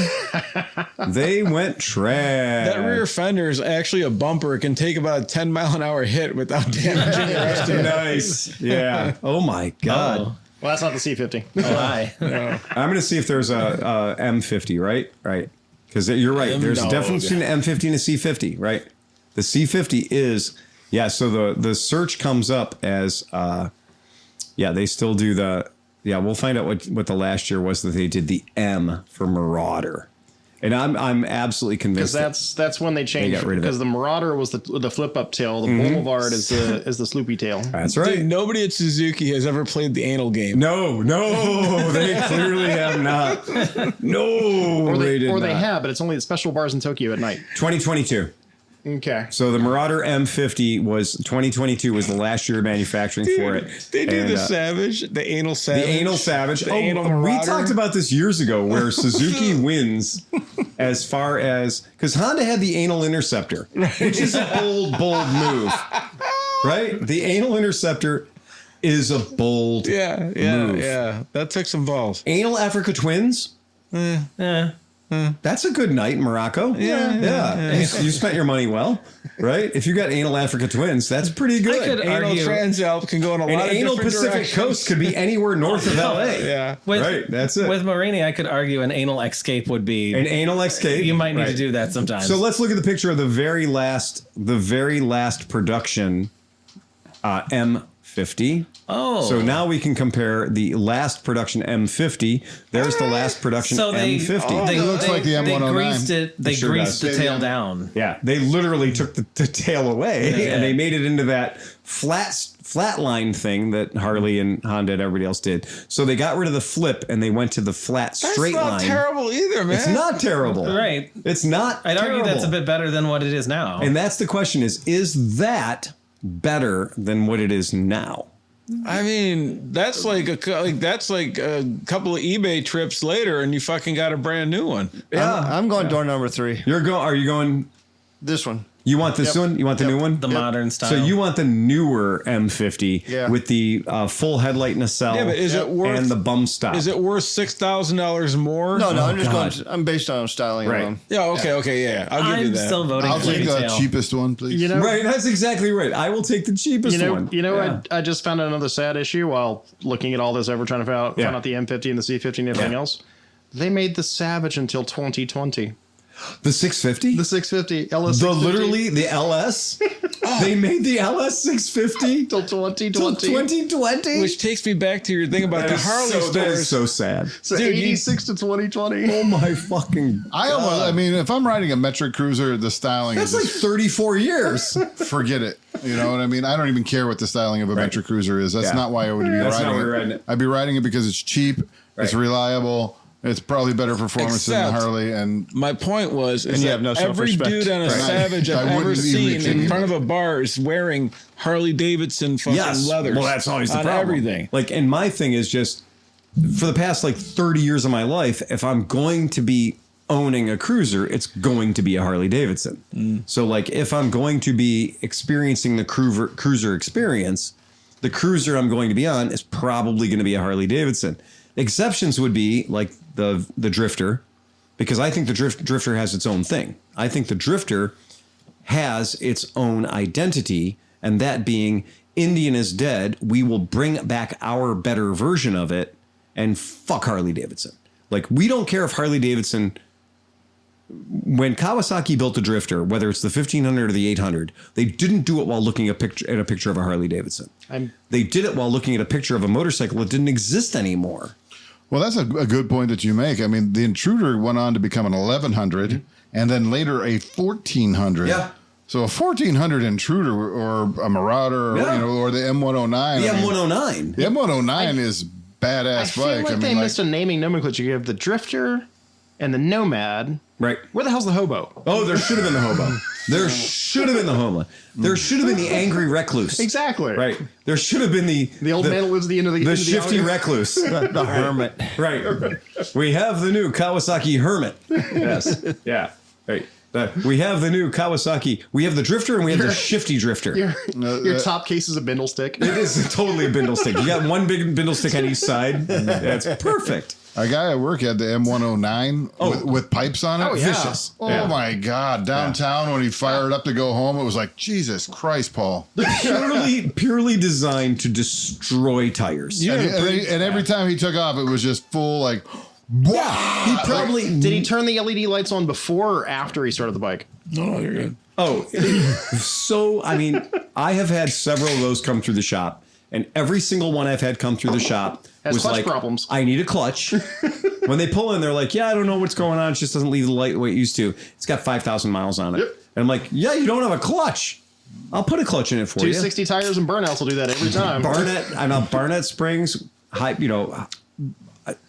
They went trad. That rear fender is actually a bumper. It can take about a 10-mile-an-hour hit without damaging the rest of it. Nice. Yeah. Oh my God. Oh. Well, that's not the C50. Oh, hi. I'm going to see if there's a M50, right? Right. Because you're right. There's a difference between an M50 and a C50, right? The C50 is, so the search comes up as, they still do we'll find out what the last year was that they did the M for Marauder. And I'm absolutely convinced Because that's when they changed. got rid of it. Because the Marauder was the flip up tail. The Boulevard is the sloopy tail. that's right. Dude, nobody at Suzuki has ever played the anal game. No, they clearly have not. No, Or they did not. have, but it's only at special bars in Tokyo at night. 2022. Okay. So the Marauder M50 was 2022 was the last year of manufacturing for it. They do And, the Savage, the anal Savage. The anal Savage. The anal we Marauder. talked about this years ago where Suzuki wins as far as because Honda had the anal Interceptor, which is a bold move. Right? The anal Interceptor is a bold move. Yeah. That took some balls. Anal Africa Twins. Yeah. That's a good night in Morocco. Yeah. You spent your money well, right? If you got anal Africa twins, that's pretty good. I could Anal argue Transalp can go in a lot An of anal different Pacific directions. Coast could be anywhere north of LA. Yeah. Right, that's it. With Morini, I could argue an anal escape would be. An anal escape. You might need Right. to do that sometimes. So let's look at the picture of the very last production M50. Oh. So now we can compare the last production M50. There's the last production So they, M50. they, It looks they- like the they M109. greased it. They It sure greased does. the tail down. Yeah, they literally took the tail away and they made it into that flat line thing that Harley and Honda and everybody else did. So they got rid of the flip and they went to the flat straight That's not line. terrible either, man. It's not terrible. Right. It's not I'd terrible. argue that's a bit better than what it is now. And that's the question is that better than what it is now? I mean, that's like a couple of eBay trips later, and you fucking got a brand new one. I'm going door number 3. Are you going, This one. you want this one? You want the new one? the modern style. So you want the newer M50 with the full headlight nacelle Yeah, but is it worth- and the bum stop. Is it worth $6,000 more? No, I'm just God. going. I'm based on styling Right. alone. Yeah. Okay. Yeah. I'll give you I'm that. still voting I'll for take the retail. cheapest one, please. You know, Right, that's exactly right. I will take the cheapest one. I just found out another sad issue while looking at all this over trying to find out the M50 and the C50 and everything else. They made the Savage until 2020. The 650? The 650 LS. The LS? They made the LS 650 till 2020. till 2020? Which takes me back to your thing about That the is Harley so, that is stores. so sad. So Dude, 86 to 2020. Oh my fucking I mean, if I'm riding a metric cruiser, the styling That's is like 34 years. forget it. You know what I mean? I don't even care what the styling of a metric cruiser is. That's Yeah. not why I would be That's not riding why it. we're riding it. I'd be riding it because it's cheap, it's reliable, it's probably better performance than the Except- Harley, and My point was, is you that have no every self-respect. dude on a Right. Savage I I've ever wouldn't even seen kidding in front you. of a bar is wearing Harley Davidson fucking leathers. Well, that's always the on problem. everything. Like, and my thing is just for the past like 30 years of my life, if I'm going to be owning a cruiser, it's going to be a Harley Davidson. So like if I'm going to be experiencing the cruiser experience, the cruiser I'm going to be on is probably going to be a Harley Davidson. Exceptions would be like the Drifter, because I think the Drifter has its own thing. I think the Drifter has its own identity, and that being Indian is dead. We will bring back our better version of it, and fuck Harley Davidson. Like, we don't care if Harley Davidson, when Kawasaki built the Drifter, whether it's the 1500 or the 800, they didn't do it while looking at a picture of a Harley Davidson. They did it while looking at a picture of a motorcycle that didn't exist anymore. well, that's a good point that you make. I mean, the Intruder went on to become an 1100 and then later a 1400. Yeah. So a 1400 Intruder or a Marauder or, Yeah. or the M109. The I mean, M109. the M109 is badass I feel bike. like they missed a naming nomenclature. You have the Drifter and the Nomad. Right. Where the hell's the Hobo? Oh, there should have been the hobo. There should have been the homo. There should have been the angry recluse. Exactly. Right. There should have been the old man who lives at the end of the the end of the shifty alley. recluse. The hermit. Right. We have the new Kawasaki Hermit. Yes. Yeah. Right. We have the new Kawasaki. We have the Drifter and we have the shifty Drifter. Your top case is a bindle stick. It is totally a bindle stick. You got one big bindle stick on each side. That's perfect. A guy at work had the M109 with pipes on it. Oh, yeah. Vicious. Oh Yeah. my God! Downtown when he fired up to go home, it was like Jesus Christ, Paul. Purely designed to destroy tires. And every time he took off, it was just full like. He probably Did he turn the LED lights on before or after he started the bike? No, you're good. Oh, so I mean, I have had several of those come through the shop, and every single one I've had come through the shop Has was clutch like, problems. I need a clutch. When they pull in, they're like, yeah, I don't know what's going on. It just doesn't leave the light the way it used to. It's got 5,000 miles on it. Yep. And I'm like, yeah, you don't have a clutch. I'll put a clutch in it for you. 260 tires and burnouts will do that every time. Barnett Springs,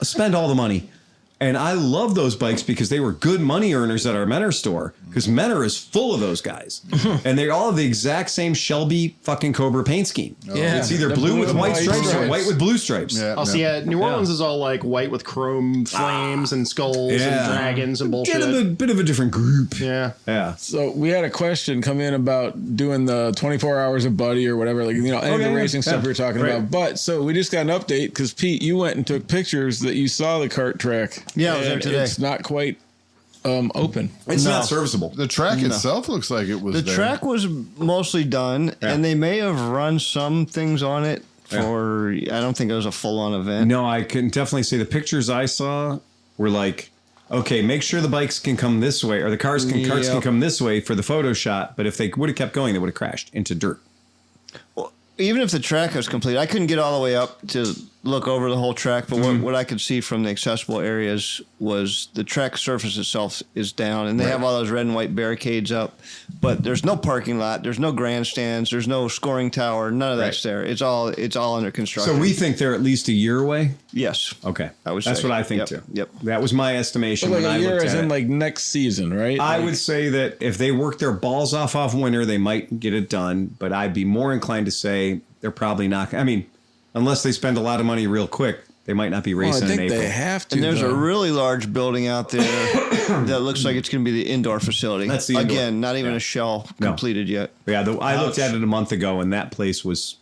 spend all the money. And I love those bikes because they were good money earners at our Menor store, because Menor is full of those guys. And they all have the exact same Shelby fucking Cobra paint scheme. Yeah. It's either The blue blue with and white white stripes or stripes. white with blue stripes. Yeah, I'll see. New Orleans is all like white with chrome flames and skulls and dragons and bullshit. Get them a bit of a different group. Yeah. Yeah. So we had a question come in about doing the 24 hours of Buddy or whatever, like, any of the racing stuff we were talking about. But so we just got an update because Pete, you went and took pictures that you saw the kart track. Yeah, I was there and today. It's not quite open. It's not serviceable. The track itself looks like it was The there. track was mostly done, and they may have run some things on it for. I don't think it was a full-on event. No, I can definitely say the pictures I saw were like, okay, make sure the bikes can come this way, or the carts can come this way for the photo shot. But if they would have kept going, they would have crashed into dirt. Well, even if the track was complete, I couldn't get all the way up to look over the whole track, but what I could see from the accessible areas was the track surface itself is down, and they have all those red and white barricades up, but there's no parking lot, there's no grandstands, there's no scoring tower, none of that's there. It's all under construction. So we think they're at least a year away? Yes. Okay. I would That's say. what I think Yep, too. yep. That was my estimation But like when a I year looked as at in it. like next season, right? I would say that if they work their balls off winter, they might get it done. But I'd be more inclined to say they're probably not. I mean, unless they spend a lot of money real quick, they might not be racing I think in April. they have to. And there's though. a really large building out there that looks like it's going to be the indoor facility. That's the indoor. Again, not even a shell completed yet. Yeah, I looked at it a month ago, and that place was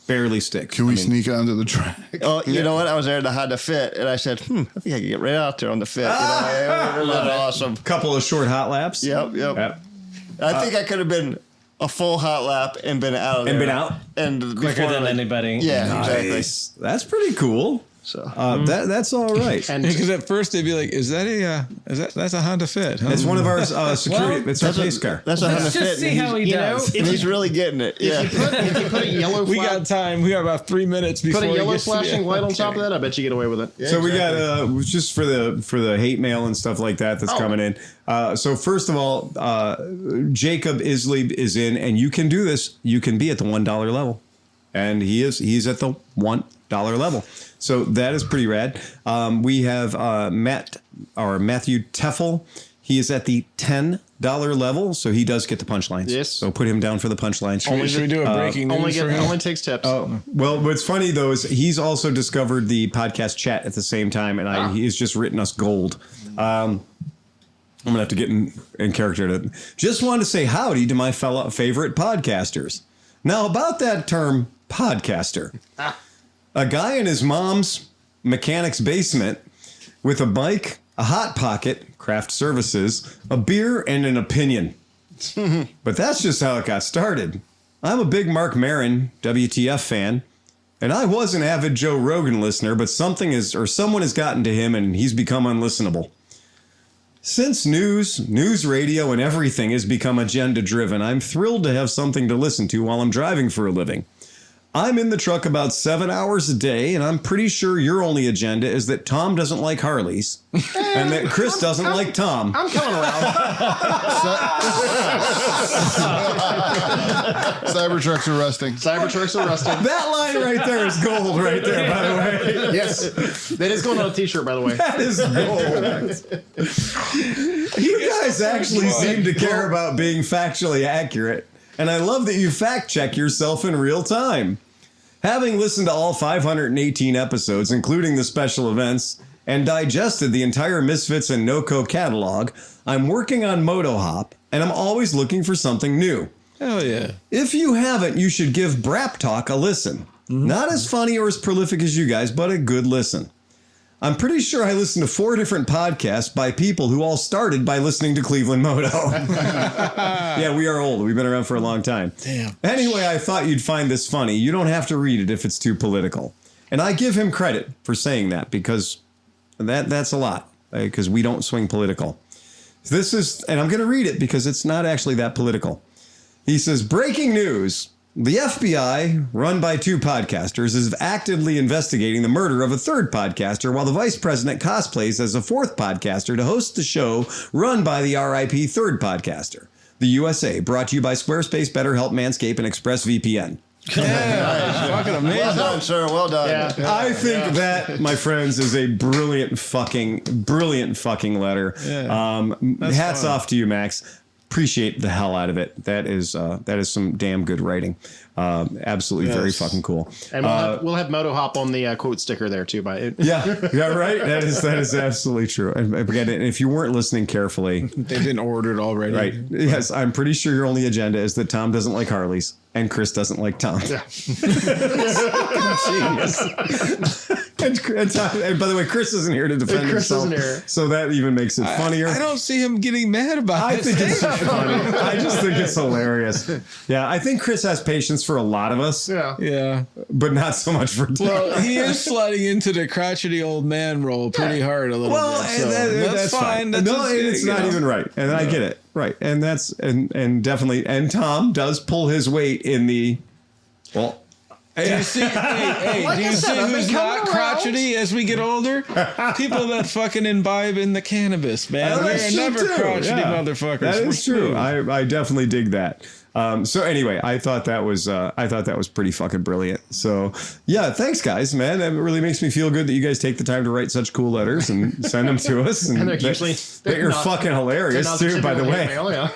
barely stick. Can we sneak onto the track? Oh, you know what? I was there to hide the fit, and I said, I think I could get right out there on the fit. It was awesome. Couple of short hot laps. Yep. I think I could have been a full hot lap and been out of there. And been out? And Quicker before, than anybody. Yeah, Nice. That's pretty cool. So That's all right. And Because at first they'd be like, that's a Honda Fit? Huh? It's one of our security. it's our pace car. that's a Let's Honda just fit. see and how he you know, does. and he's really getting it. Yeah. if you put a yellow We got time. We got about 3 minutes before put a we yellow get to the- flashing light on top of that, I bet you get away with it. So we got just for the hate mail and stuff like that that's coming in. So first of all, Jacob Isley is in, and you can do this. You can be at the $1 level, and he's at the $1 level. So that is pretty rad. We have Matthew Teffel. He is at the $10 level, so he does get the punchlines. Yes. So put him down for the punchlines. Should we do a breaking news for him? Only takes tips. Well, what's funny though is he's also discovered the podcast chat at the same time, and he's just written us gold. I'm gonna have to get in character. Just wanted to say howdy to my fellow favorite podcasters. Now about that term podcaster, a guy in his mom's mechanic's basement with a bike, a hot pocket, craft services, a beer, and an opinion. But that's just how it got started. I'm a big Mark Maron WTF fan, and I was an avid Joe Rogan listener, but someone has gotten to him and he's become unlistenable. Since news radio, and everything has become agenda driven, I'm thrilled to have something to listen to while I'm driving for a living. I'm in the truck about 7 hours a day, and I'm pretty sure your only agenda is that Tom doesn't like Harleys and that Chris doesn't like Tom. I'm coming around. Cybertrucks are rusting. Cybertrucks are rusting. That line right there is gold right there, by the way. Yes. That is going on a t-shirt, by the way. That is gold. You guys actually seem to care about being factually accurate, and I love that you fact check yourself in real time. Having listened to all 518 episodes, including the special events, and digested the entire Misfits and NoCo catalog, I'm working on MotoHop, and I'm always looking for something new. Hell yeah. If you haven't, you should give Brap Talk a listen. Not as funny or as prolific as you guys, but a good listen. I'm pretty sure I listened to 4 different podcasts by people who all started by listening to Cleveland Moto. Yeah, we are old. We've been around for a long time. Damn. Anyway, I thought you'd find this funny. You don't have to read it if it's too political. And I give him credit for saying that because that's a lot, because we don't swing political. This is, and I'm going to read it because it's not actually that political. He says, breaking news. The FBI, run by 2 podcasters, is actively investigating the murder of a 3rd podcaster while the vice president cosplays as a 4th podcaster to host the show run by the RIP 3rd podcaster. The USA, brought to you by Squarespace, BetterHelp, Manscaped, and ExpressVPN. Yeah, fucking amazing. Well done, sir. Well done. Yeah. I think that, my friends, is a brilliant fucking letter. Yeah. Hats fun. off to you, Max. Appreciate the hell out of it. That is some damn good writing. Absolutely very fucking cool. And we'll have MotoHop on the quote sticker there too. By it. Yeah, right. That is absolutely true. And again, if you weren't listening carefully, They didn't order it already. right? Yes, I'm pretty sure your only agenda is that Tom doesn't like Harleys and Chris doesn't like Tom. Yeah. Genius. and by the way, Chris isn't here to defend Chris himself. isn't here. So that even makes it funnier. I don't see him getting mad about I it. think it's funny. I just think it's hilarious. Yeah, I think Chris has patience for a lot of us. Yeah. Yeah. But not so much for Tim. Well, he is sliding into the crotchety old man role pretty hard a little bit. So that's fine. That's no, it's not even right. And I get it. Right. And that's and definitely and Tom does pull his weight in the well do you see, do you see who's not crotchety as we get older? People that fucking imbibe in the cannabis, man. We're never crotchety motherfuckers. That is true. I definitely dig that. So anyway, I thought that was pretty fucking brilliant. So yeah, thanks guys, man. It really makes me feel good that you guys take the time to write such cool letters and send them to us. And they're usually you're fucking hilarious too, by the way. Mail, yeah.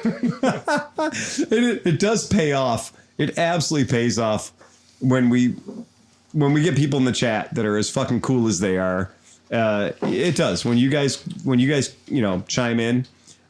It does pay off. It absolutely pays off when we get people in the chat that are as fucking cool as they are. It does. When you guys chime in.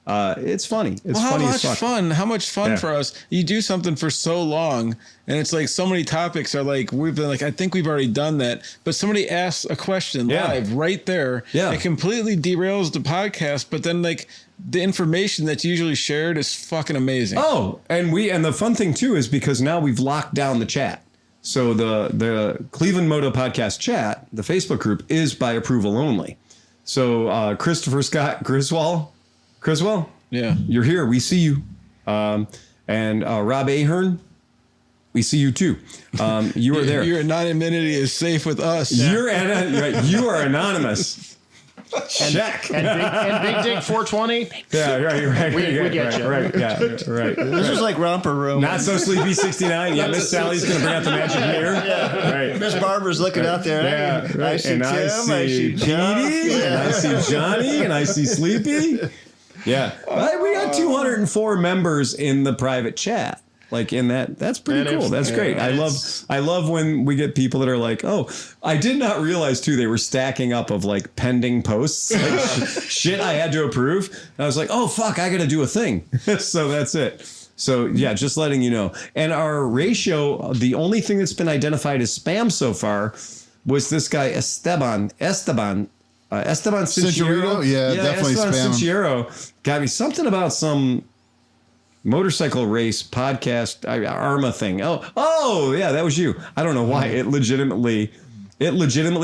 It's funny. It's funny as fuck. How much fun for us. You do something for so long and it's like so many topics are like, we've been like, I think we've already done that. But somebody asks a question live right there. Yeah. It completely derails the podcast. But then like the information that's usually shared is fucking amazing. Oh, and the fun thing too is because now we've locked down the chat. So the ClevelandMoto podcast chat, the Facebook group is by approval only. So Christopher Scott Griswold, yeah, you're here. We see you. And Rob Ahern, we see you too. You are there. Your anonymity is safe with us. Yeah. You are anonymous. Check. And Big Dick 420. Yeah, right. We get you. Right. Yeah, right. This is like Romper Room. Not so sleepy 69. Yeah, Miss Sally's gonna bring out the magic mirror. Yeah. Right. Miss Barbara's looking out there. Yeah, right. I see and Tim. I see John. Petey, and I see Johnny, and I see Sleepy. Yeah, we got 204 members in the private chat. Like in that's pretty cool. That's great. I love when we get people that are like, oh, I did not realize too they were stacking up of like pending posts, like shit I had to approve. And I was like, oh fuck, I got to do a thing. So that's it. So yeah, just letting you know. And our ratio, the only thing that's been identified as spam so far was this guy Esteban Cinchero. Yeah, definitely Esteban spam. Cinchero got me something about some motorcycle race podcast Arma thing. Oh yeah, that was you. I don't know why it legitimately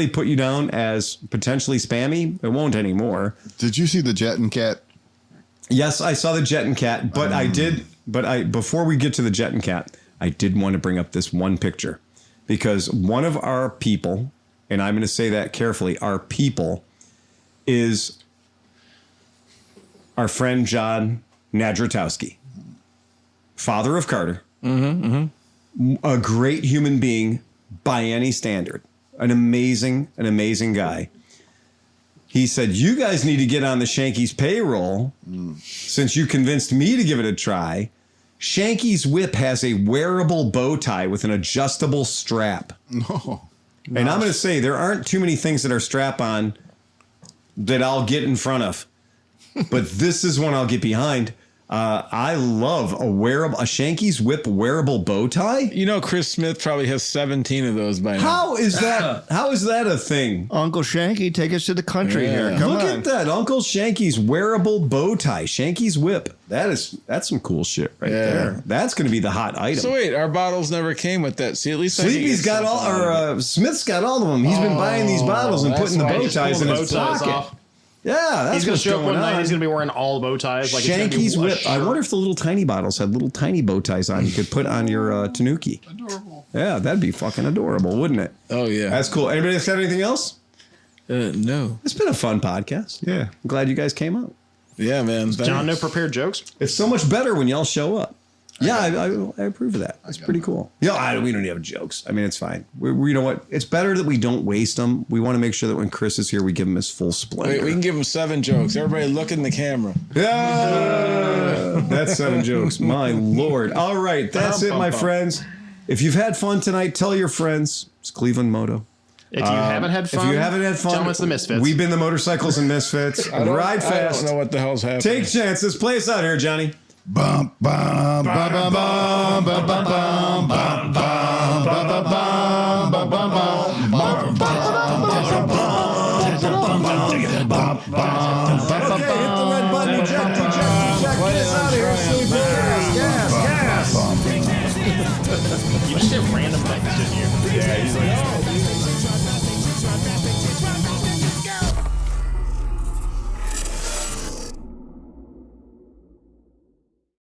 put you down as potentially spammy. It won't anymore. Did you see the Jet and Cat? Yes, I saw the Jet and Cat, but before we get to the Jet and Cat, I did want to bring up this one picture because one of our people, and I'm going to say that carefully, our people is our friend John Nadrotowski. Father of Carter, a great human being by any standard, an amazing guy. He said, you guys need to get on the Shanky's payroll since you convinced me to give it a try. Shanky's whip has a wearable bow tie with an adjustable strap. No. And I'm going to say there aren't too many things that are strap on that I'll get in front of, but this is one I'll get behind. I love a Shanky's whip wearable bow tie. You know, Chris Smith probably has 17 of those by now. How is that a thing? Uncle Shanky, take us to the country here. Come Look on. at that. Uncle Shanky's wearable bow tie. Shanky's whip. That's some cool shit right there. That's going to be the hot item. So wait, our bottles never came with that. See, at least Sleepy's got Smith's got all of them. He's been buying these bottles and putting the bow ties in his pocket. Yeah, that's he's going to show up one night. on. He's going to be wearing all bow ties. Like Shanky's whip. I wonder if the little tiny bottles had little tiny bow ties on. You could put on your Tanuki. Adorable. Yeah, that'd be fucking adorable, wouldn't it? Oh yeah, that's cool. Anybody else got anything else? No. It's been a fun podcast. Yeah, I'm glad you guys came out. Yeah, man. John, no prepared jokes. It's so much better when y'all show up. Yeah, I approve of that. That's pretty cool. Yeah, we don't have jokes. I mean, it's fine. We you know what? It's better that we don't waste them. We want to make sure that when Chris is here, we give him his full splendor. Wait, we can give him 7 jokes. Everybody look in the camera. Yeah, that's 7 jokes. My Lord. All right, that's it, my friends. If you've had fun tonight, tell your friends. It's Cleveland Moto. If you haven't had fun, tell them it's the Misfits. We've been the Motorcycles and Misfits. Ride fast. I don't know what the hell's happening. Take chances. Play us out here, Johnny. Bum bum bum bum bum bum bum bum bum bum bum bum bum bum bum bum bum bum You just did random things, didn't you? Yeah, he's like,